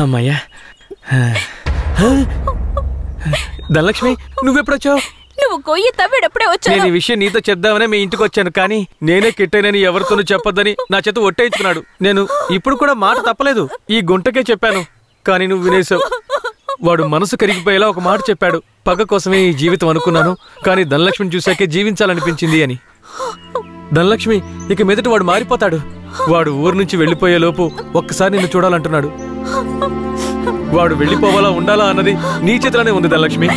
అమ్మయ్యా. ధనలక్ష్మి, నువ్వెప్పుడొచ్చావు? నువ్వు గొయ్యి తవ్వేటప్పుడే వచ్చాను. నేను ఈ విషయం నీతో చెప్దామనే మీ ఇంటికి వచ్చాను, కానీ నేనే కిట్టయ్యనని ఎవరితోనూ చెప్పొద్దని నా చేత ఒట్టేయించుకున్నాడు. నేను ఇప్పుడు కూడా మాట తప్పలేదు, ఈ గుంటకే చెప్పాను, కానీ నువ్వు వినేశావు. వాడు మనసు కరిగిపోయేలా ఒక మాట చెప్పాడు. పగ కోసమే ఈ జీవితం అనుకున్నాను, కానీ ధనలక్ష్మిని చూశాకే జీవించాలనిపించింది అని. ధనలక్ష్మి, ఇక మీదట వాడు మారిపోతాడు. వాడు ఊరు నుంచి వెళ్ళిపోయే లోపు ఒక్కసారి నిన్ను చూడాలంటున్నాడు. వాడు వెళ్ళిపోవాలా ఉండాలా అన్నది నీ చేతిలోనే ఉంది ధనలక్ష్మి.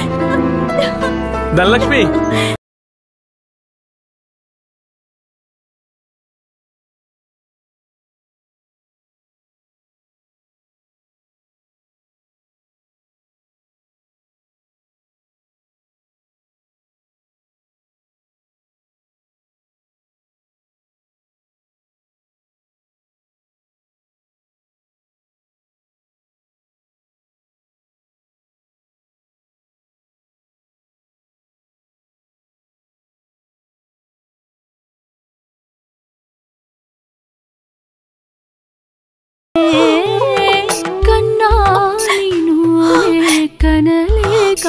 ధనలక్ష్మి, కన్నా నేను కనలేక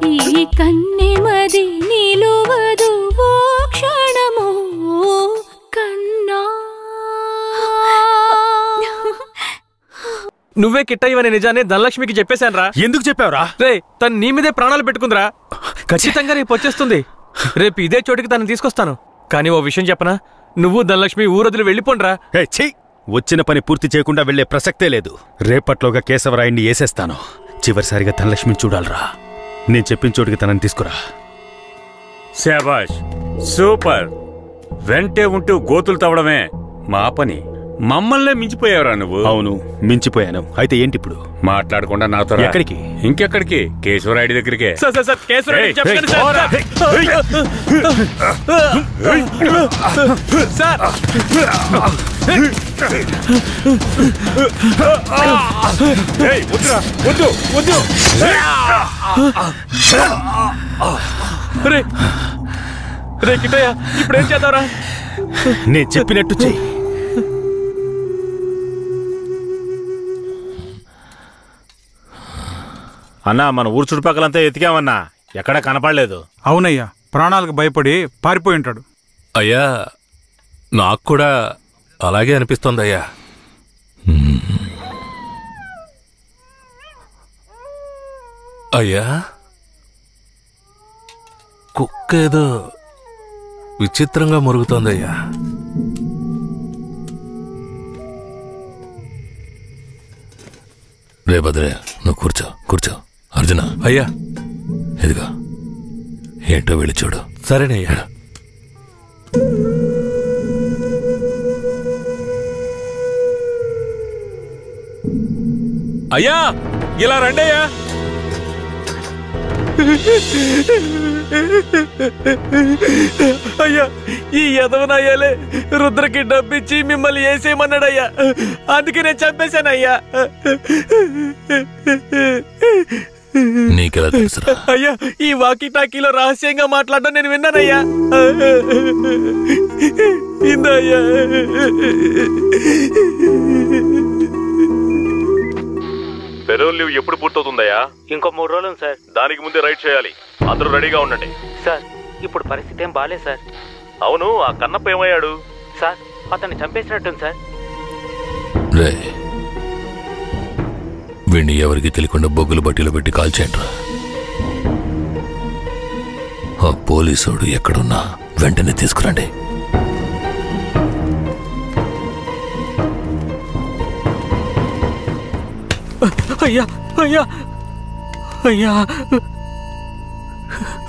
ఈ కన్నెమది నిలువదు ఓ క్షణము కన్నా. నువ్వే కిట్టయ్యవనే నిజాన్ని ధనలక్ష్మికి చెప్పేశాను రా. ఎందుకు చెప్పావురా? రే, తను నీ మీదే ప్రాణాలు పెట్టుకుందిరా. ఖచ్చితంగా రేపు వచ్చేస్తుంది. రేపు ఇదే చోటికి తనని తీసుకొస్తాను. కానీ ఓ విషయం చెప్పనా, నువ్వు ధనలక్ష్మి ఊరొదిలి వెళ్ళిపోండ్రా. వచ్చిన పని పూర్తి చేయకుండా వెళ్లే ప్రసక్తే లేదు. రేపట్లోగా కేశవరాయుడిని వేసేస్తాను. చివరిసారిగా ధనలక్ష్మిని చూడాలరా. నేను చెప్పిన చోటికి తనని తీసుకురా. శాబాష్, సూపర్. వెంటే ఉంటూ గోతులు తవ్వడమే మా పని. మమ్మల్నే మించిపోయావురా నువ్వు. అవును, మించిపోయాను. అయితే ఏంటి ఇప్పుడు? మాట్లాడకుండా నాతో ఎక్కడికి? ఇంకెక్కడికి? కేశవరాయుడి దగ్గరికే. సార్, కేశవరాయుడు చెప్పండి సార్. వద్దు. రే కిట్టయ్య, ఇప్పుడు ఏం చేద్దాంరా? నేను చెప్పినట్టు చెయ్యి. అన్నా, మన ఊరు చుట్టుపక్కలంతా ఎతికామన్నా, ఎక్కడా కనపడలేదు. అవునయ్యా, ప్రాణాలకు భయపడి పారిపోయి ఉంటాడు. అయ్యా, నాకు కూడా అలాగే అనిపిస్తోందయ్యా. అయ్యా, కుక్క ఏదో విచిత్రంగా మురుగుతోందయ్యా. రే భద్రే, నువ్వు కూర్చో కూర్చో. అర్జున అయ్యా ఇదిగా ఏంటో వెళ్ళి చూడు. సరేనయ్యా. అయ్యా ఇలా రండి అయ్యా. అయ్యా ఈ యదవనయ్యాలే రుద్రకి డబ్బిచ్చి మిమ్మల్ని వేసేయమన్నాడయ్యా, అందుకే నేను చంపేశానయ్యా. నీకెలా తెలుసురా? అయ్యా ఈ వాకీ టాకీలో రహస్యంగా మాట్లాడడం నేను విన్నానయ్యా. ఇందయ్యా. పెరోల్ లీవ్ ఎప్పుడు పూర్తవుతుందయ్యా? ఇంకో 3 రోజులు సార్. దానికి ముందే రైడ్ చేయాలి. అందరూ రెడీగా ఉండండి. సార్ ఇప్పుడు పరిస్థితి ఏం బాలేదు సార్. అవును, ఆ కన్నప్ప ఏమయ్యాడు? సార్ అతన్ని చంపేసినట్టుంది సార్. రే వీణ్ణి ఎవరికి తెలియకుండా బొగ్గులు బట్టీలో పెట్టి కాల్చేయండి రా. ఆ పోలీసోడు ఎక్కడున్నా వెంటనే తీసుకురండి. అయ్యా అయ్యా అయ్యా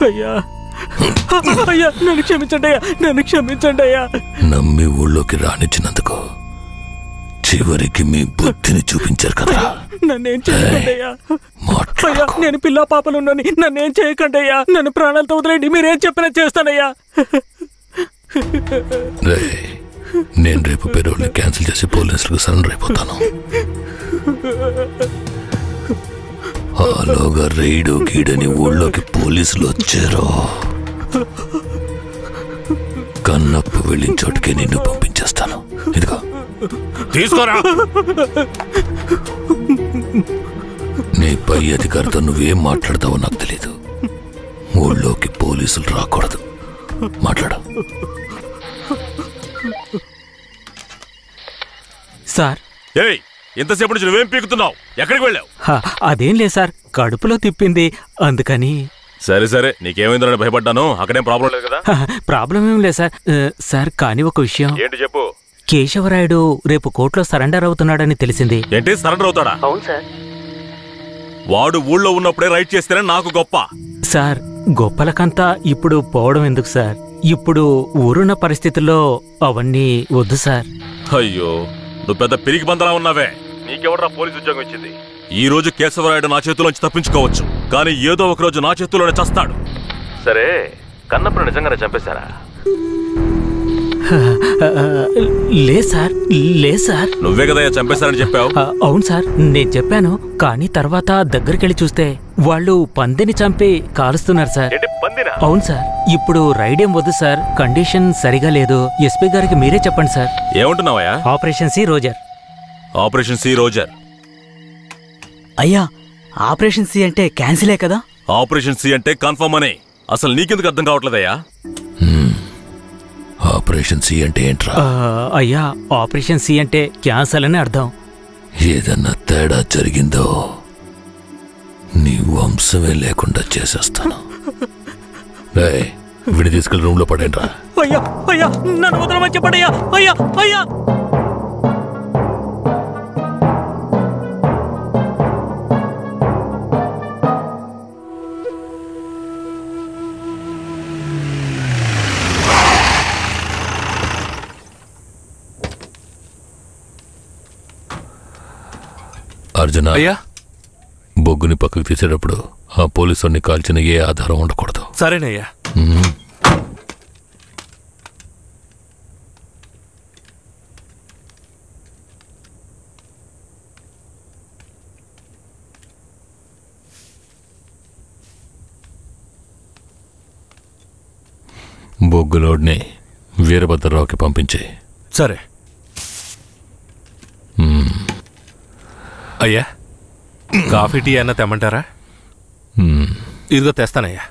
అయ్యా అయ్యా నన్ను క్షమించండి అయ్యా, నన్ను క్షమించండి అయ్యా. నమ్మి ఊళ్ళోకి రానిచ్చినందుకు చివరికి మీ బుద్ధిని చూపించారు కదా. నన్నేం చేయకండి అయ్యా. అయ్యా నేను పిల్ల పాపలున్నాను, నన్నేం చేయకండి అయ్యా. నన్ను ప్రాణాలతో వదిలేండి, మీరేం చెప్పినా చేస్తానయ్యా. రే నేను రేపు పెరోల్ని క్యాన్సిల్ చేసి పోలీసులకు సరెండర్ అయిపోతాను. ఆలోగా రైడు గీడని ఊళ్ళోకి పోలీసులు వచ్చారో కన్నప్పు వెళ్ళిన చోటుకే నిన్ను పంపించేస్తాను. ఇదిగో తీసుకోరా. నీ పై అధికారితో నువ్వేం మాట్లాడతావో నాకు తెలీదు. ఊళ్ళోకి పోలీసులు రాకూడదు. మాట్లాడు. సార్ ఏయ్, ఇంతసేపు నుంచి నువ్వేం పీకుతున్నావు? ఎక్కడికి వెళ్ళావు? అదేం లేదు సార్, కడుపులో తిప్పింది అందుకని. సరే సరే, నీకేమైందని భయపడ్డాను. అక్కడేం ప్రాబ్లం లేదు కదా? ప్రాబ్లం ఏం లేదు సార్. సార్ కానీ ఒక విషయం. ఏంటి చెప్పు. కేశవరాయుడు రేపు కోర్టులో సరెండర్ అవుతున్నాడని తెలిసింది. ఏంటి సరెండర్ అవుతాడా? అవును సార్. వాడు ఊళ్ళో ఉన్నప్పుడే రైట్ చేస్తేనే నాకు గొప్ప. సార్ గొప్పలకంతా ఇప్పుడు పోవడం ఎందుకు సార్? ఇప్పుడు ఊరున్న పరిస్థితుల్లో అవన్నీ వద్దు సార్. అయ్యో, నువ్వు పెద్ద పిరికి బందలా ఉన్నావే. నీకెవడ్రా పోలీసు ఉద్యోగం ఇచ్చింది? ఈ రోజు కేశవరాయుడు నా చేతిలోంచి తప్పించుకోవచ్చు, కానీ ఏదో ఒక రోజు నా చేతిలోనే చస్తాడు. సరే, కన్నప్పను నిజంగానే చంపేశారా? లే సార్, లే సార్. నువ్వే కదా చంపేశారని చెప్పావు. అవును సార్, నేను చెప్పాను. కానీ తర్వాత దగ్గరికెళ్ళి చూస్తే వాళ్ళు పందిని చంపి కాలుస్తున్నారు సార్. అవును సార్. ఇప్పుడు రైడేం వద్దు సార్, కండిషన్ సరిగా లేదు. ఎస్పీ గారికి మీరే చెప్పండి సార్. ఏమంటున్నావయ్యా? Operation C roger. Operation C roger. అయ్యా ఆపరేషన్ సి అంటే క్యాన్సిలే కదా? ఆపరేషన్ సి అంటే కన్ఫర్మ్ అని. అసలు నీకెందుకు అర్థం కావట్లేదయ్యా? ఆపరేషన్ సి అంటే ఏంట్రా? అయ్యా ఆపరేషన్ సి అంటే క్యాన్సల్ అని అర్థం. ఏదన్నా తేడా జరిగిందో నీ వంశమే లేకుండా చేసేస్తాను. విడి తీసుకెళ్ళి రూమ్ లో పడేంట్రా. అయ్యా అయ్యా నన్ను వదలమని చెప్పండి అయ్యా. అయ్యా అయ్యా అర్జున, బొగ్గుని పక్కకు తీసేటప్పుడు ఆ పోలీసుని కాల్చిన ఏ ఆధారం ఉండకూడదు. సరేనయ్యా. బొగ్గులోడ్ని వీరభద్రరావుకి పంపించే. సరే అయ్యా. కాఫీ టీ అన్న తెమ్మంటారా? ఇదిగో తెస్తానయ్యా.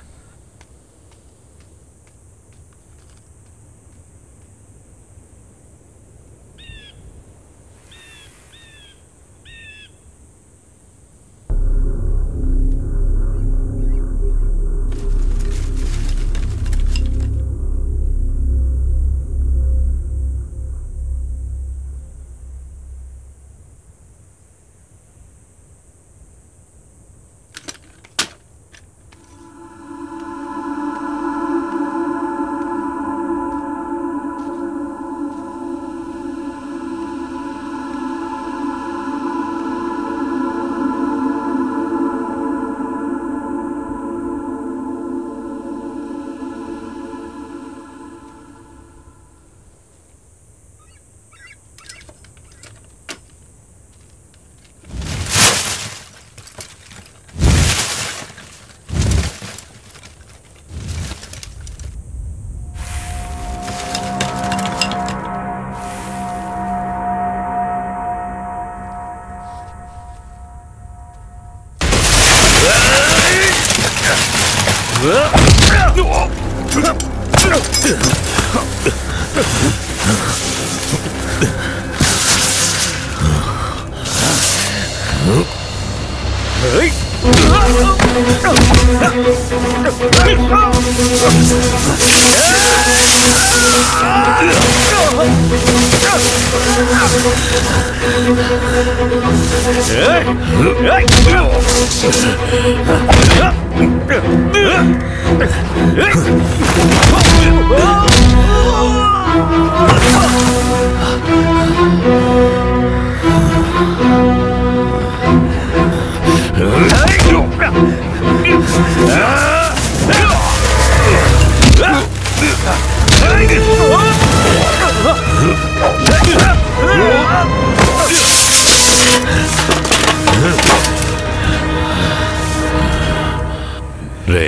రే,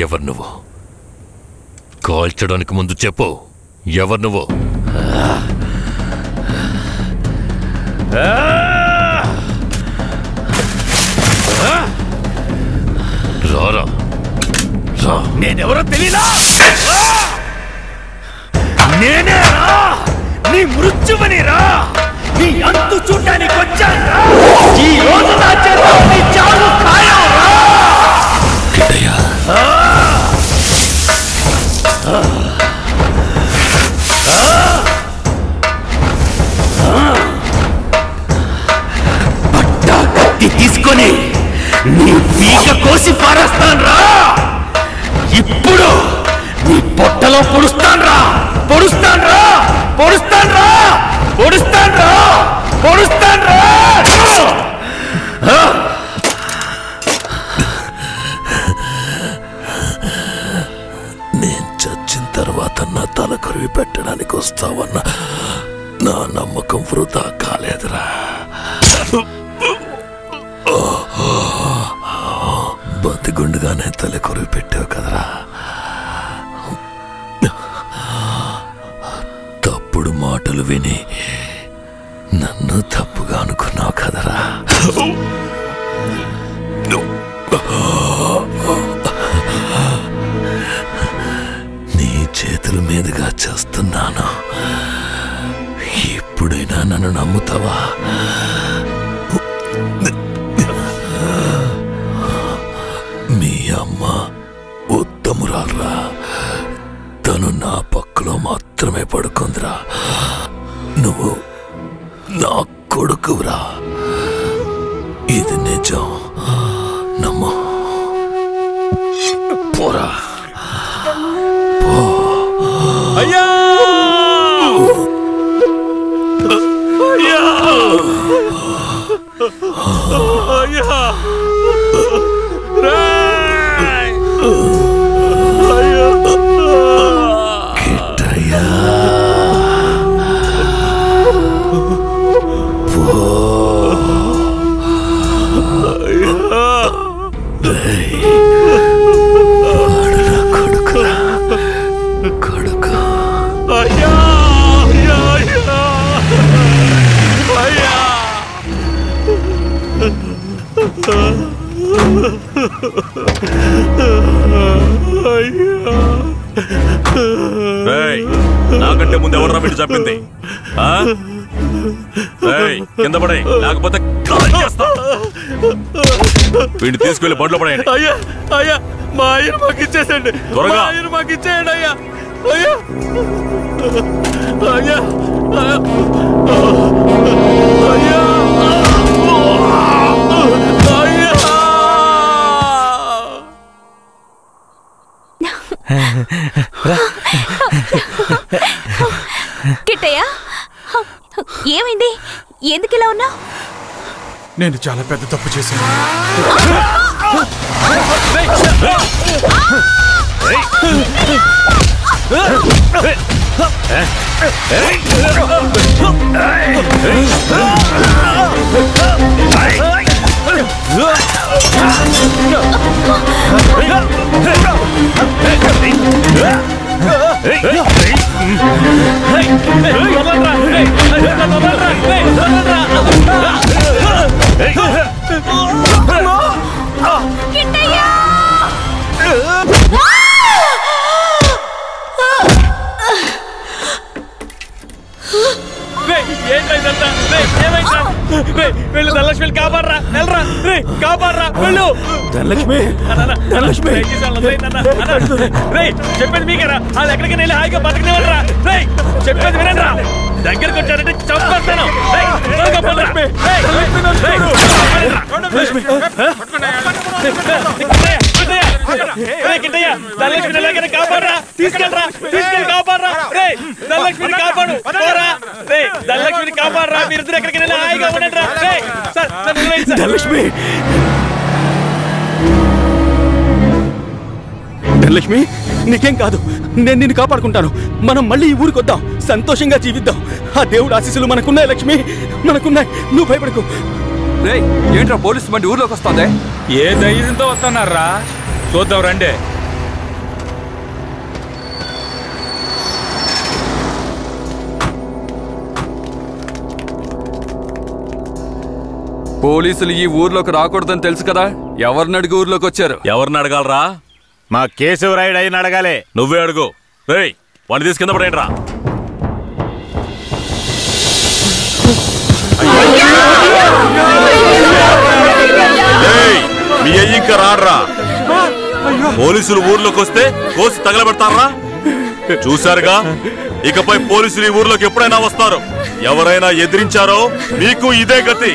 ఎవరు నువ్వు? కాల్చడానికి ముందు చెప్పు, ఎవరు నువ్వు? రారా రా. నేనెవరో తెలీదా? నేనే రా, నీ మృత్యువని రా, నీ అంతు చూడడానికి వచ్చాను రా. ఈ రోజు నా చేతిలో నీ చావు ఖాయం రా. పట్టా కత్తి తీసుకొని నీ పీక కోసి పారేస్తాను రా. ఇప్పుడు నీ పొట్టలో పొడుస్తాను రా, పొడుస్తాను రా, పొడుస్తాను రా, పొడుస్తాను రా, పొడుస్తాను రా. నేను చచ్చిన తర్వాత నా తల కొరివి పెట్టడానికి వస్తావన్న నా నమ్మకం వృధా కాలేదురా. బతిగుండుగానే తల కొరివి పెట్టావు కదరా. తప్పుడు మాటలు విని నన్ను తప్పుగా అనుకున్నావు కదరా. నీ చేతుల మీదుగా చేస్తున్నాను. ఇప్పుడైనా నన్ను నమ్ముతావా? మీ అమ్మ ఉత్తమురాల్రా. తను నా పక్కలో మాత్రమే పడుకుందిరా. నువ్వు నా కొడుకురా. ఇది నిజం, నమ్ము. పోరా. అయ్యా అయ్యా కిట్టయ్యా, కొడుకురా, కొడుకు. అయ్యా అయ్యా అయ్యా అయ్యా. నాకంటే ముందు ఎవరు వీడు చెప్పింది? కింద పడే, లేకపోతే వీడిని తీసుకెళ్లి బండ్లో పడేయండి. అయ్యా అయ్యా, మా ఆయన మాకు ఇచ్చేసండి, త్వరగా. మా ఆయన మాకు ఇచ్చేయండి అయ్యా. అయ్యా అయ్యా అయ్యా కిట్టయ్య, ఏమైంది? ఎందుకు ఇలా ఉన్నావు? నేను చాలా పెద్ద తప్పు చేశాను. కిట్టయ్య! వెళ్ళు ధనలక్ష్మిని కాపాడరా, వెళ్ళరా, రే కాపాడరా, వెళ్ళు. ధనలక్ష్మి, ధనలక్ష్మి, రే చెప్పేది మీకేరా, వాళ్ళు ఎక్కడికి వెళ్ళి హాయిగా బతకనివ్వరా. రే చెప్పేది వినండి రా, దగ్గరకు వచ్చారంటే చంపేస్తాను. ధనలక్ష్మిని ఎలాగైనా కాపాడరా, తీసుకెళ్ళరా, తీసుకెళ్ళి కాపాడరా. రే ధనలక్ష్మిని కాపాడు, పోరా. రే ధనలక్ష్మిని కాపాడరా, మీరిద్దరు ఎక్కడికి వెళ్ళి హాయిగా ఉండండి రా. రే సార్ ధనలక్ష్మి, ధనలక్ష్మి నీకేం కాదు, నేను నిన్ను కాపాడుకుంటాను. మనం మళ్ళీ ఈ ఊరికి వద్దాం, సంతోషంగా జీవిద్దాం. ఆ దేవుడు ఆశీస్సులు మనకున్నాయి లక్ష్మి, మనకున్నాయి. నువ్వు భయపడకు. ఏంట్రా పోలీసు బండి ఊర్లోకి వస్తుంది? ఏ ధైర్యంతో వస్తున్నారా, చూద్దాం రండి. పోలీసులు ఈ ఊర్లోకి రాకూడదని తెలుసు కదా, ఎవరిని అడిగి ఊర్లోకి వచ్చారు? ఎవరిని అడగాలరా? మా కేశవరాయుడు అయిన అడగాలే. నువ్వే అడుగు. రేయ్ వాడిని తీసుకు కింద పడేయండి రా. మీ అయ్యి ఇంకా రాడ్రా. పోలీసులు ఊర్లోకి వస్తే కోసి తగలబెడతారా? చూశారుగా, ఇకపై పోలీసులు ఈ ఊర్లోకి ఎప్పుడైనా వస్తారు. ఎవరైనా ఎదిరించారో మీకు ఇదే గతి.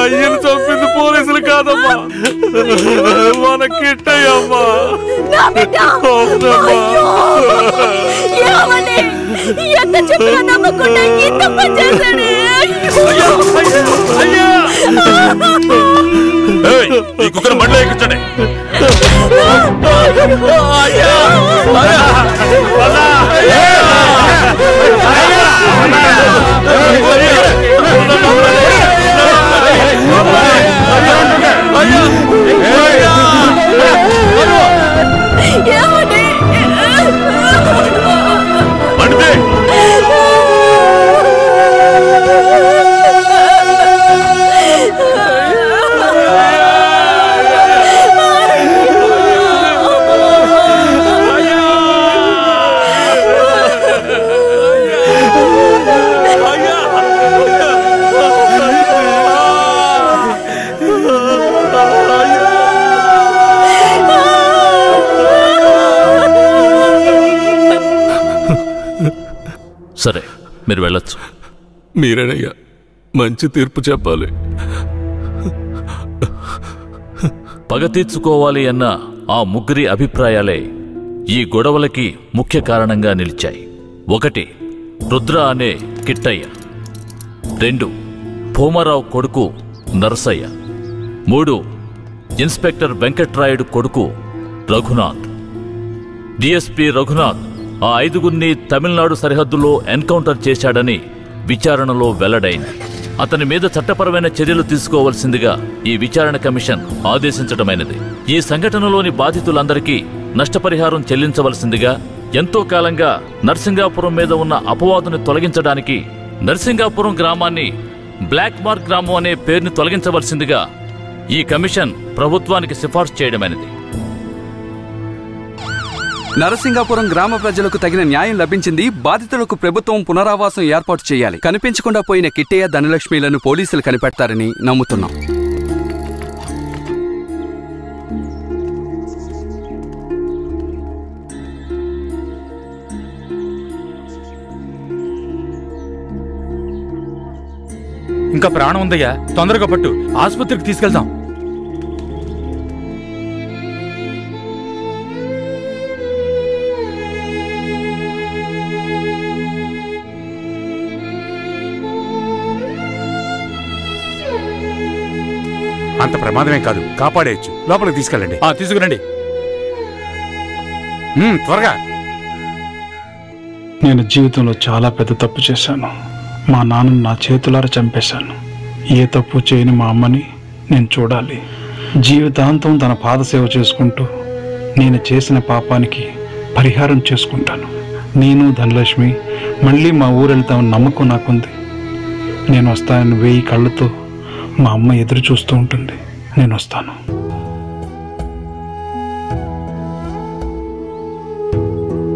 అయ్యను చంపింది పోలీసులు కాదమ్మా, మన కిట్టయ్యమ్మా. ఎంత చెప్పినా నమ్మకుండా ఇంత పని చేశాడు. ఈ కుక్కను బండ్లో ఎక్కించండి. సరే, మీరు వెళ్ళొచ్చు. మీరేనయ్యా మంచి తీర్పు చెప్పాలి. పగ తీర్చుకోవాలి అన్న ఆ ముగ్గురి అభిప్రాయాలే ఈ గొడవలకి ముఖ్య కారణంగా నిలిచాయి. 1 రుద్ర అనే కిట్టయ్య, 2 భూమారావు కొడుకు నరసయ్య, 3 ఇన్స్పెక్టర్ వెంకట్రాయుడు కొడుకు రఘునాథ్. డిఎస్పీ రఘునాథ్ ఆ 5గురిని తమిళనాడు సరిహద్దులో ఎన్కౌంటర్ చేశాడని విచారణలో వెల్లడైంది. అతని మీద చట్టపరమైన చర్యలు తీసుకోవాల్సిందిగా ఈ విచారణ కమిషన్ ఆదేశించడమైనది. ఈ సంఘటనలోని బాధితులందరికీ నష్టపరిహారం చెల్లించవలసిందిగా, ఎంతో కాలంగా నర్సింగాపురం మీద ఉన్న అపవాదుని తొలగించడానికి నర్సింగాపురం గ్రామాన్ని బ్లాక్ మార్క్ గ్రామం అనే పేరుని తొలగించవలసిందిగా ఈ కమిషన్ ప్రభుత్వానికి సిఫార్సు చేయడమైనది. నరసింగాపురం గ్రామ ప్రజలకు తగిన న్యాయం లభించింది. బాధితులకు ప్రభుత్వం పునరావాసం ఏర్పాటు చేయాలి. కనిపించకుండా పోయిన కిట్టయ్య, ధనలక్ష్మిలను పోలీసులు కనిపెడతారని నమ్ముతున్నాం. ఇంకా ప్రాణం ఉందయ్యా, తొందరగా పట్టు, ఆసుపత్రికి తీసుకెళ్దాం. అంత ప్రమాదమే కాదు, కాపాడేయచ్చు. లోపలికి తీసుకెళ్ళండి. తీసుకురండి. త్వరగా. నేను జీవితంలో చాలా పెద్ద తప్పు చేశాను. మా నాన్నను నా చేతులారా చంపేశాను. ఏ తప్పు చేయని మా అమ్మని నేను చూడాలి. జీవితాంతం తన పాదసేవ చేసుకుంటూ నేను చేసిన పాపానికి పరిహారం చేసుకుంటాను. నేను ధనలక్ష్మి మళ్ళీ మా ఊరు వెళ్తామని నమ్మకం నాకుంది. నేను వస్తానని 1000 కళ్ళతో మా అమ్మ ఎదురు చూస్తూ ఉంటుంది. నేను వస్తాను.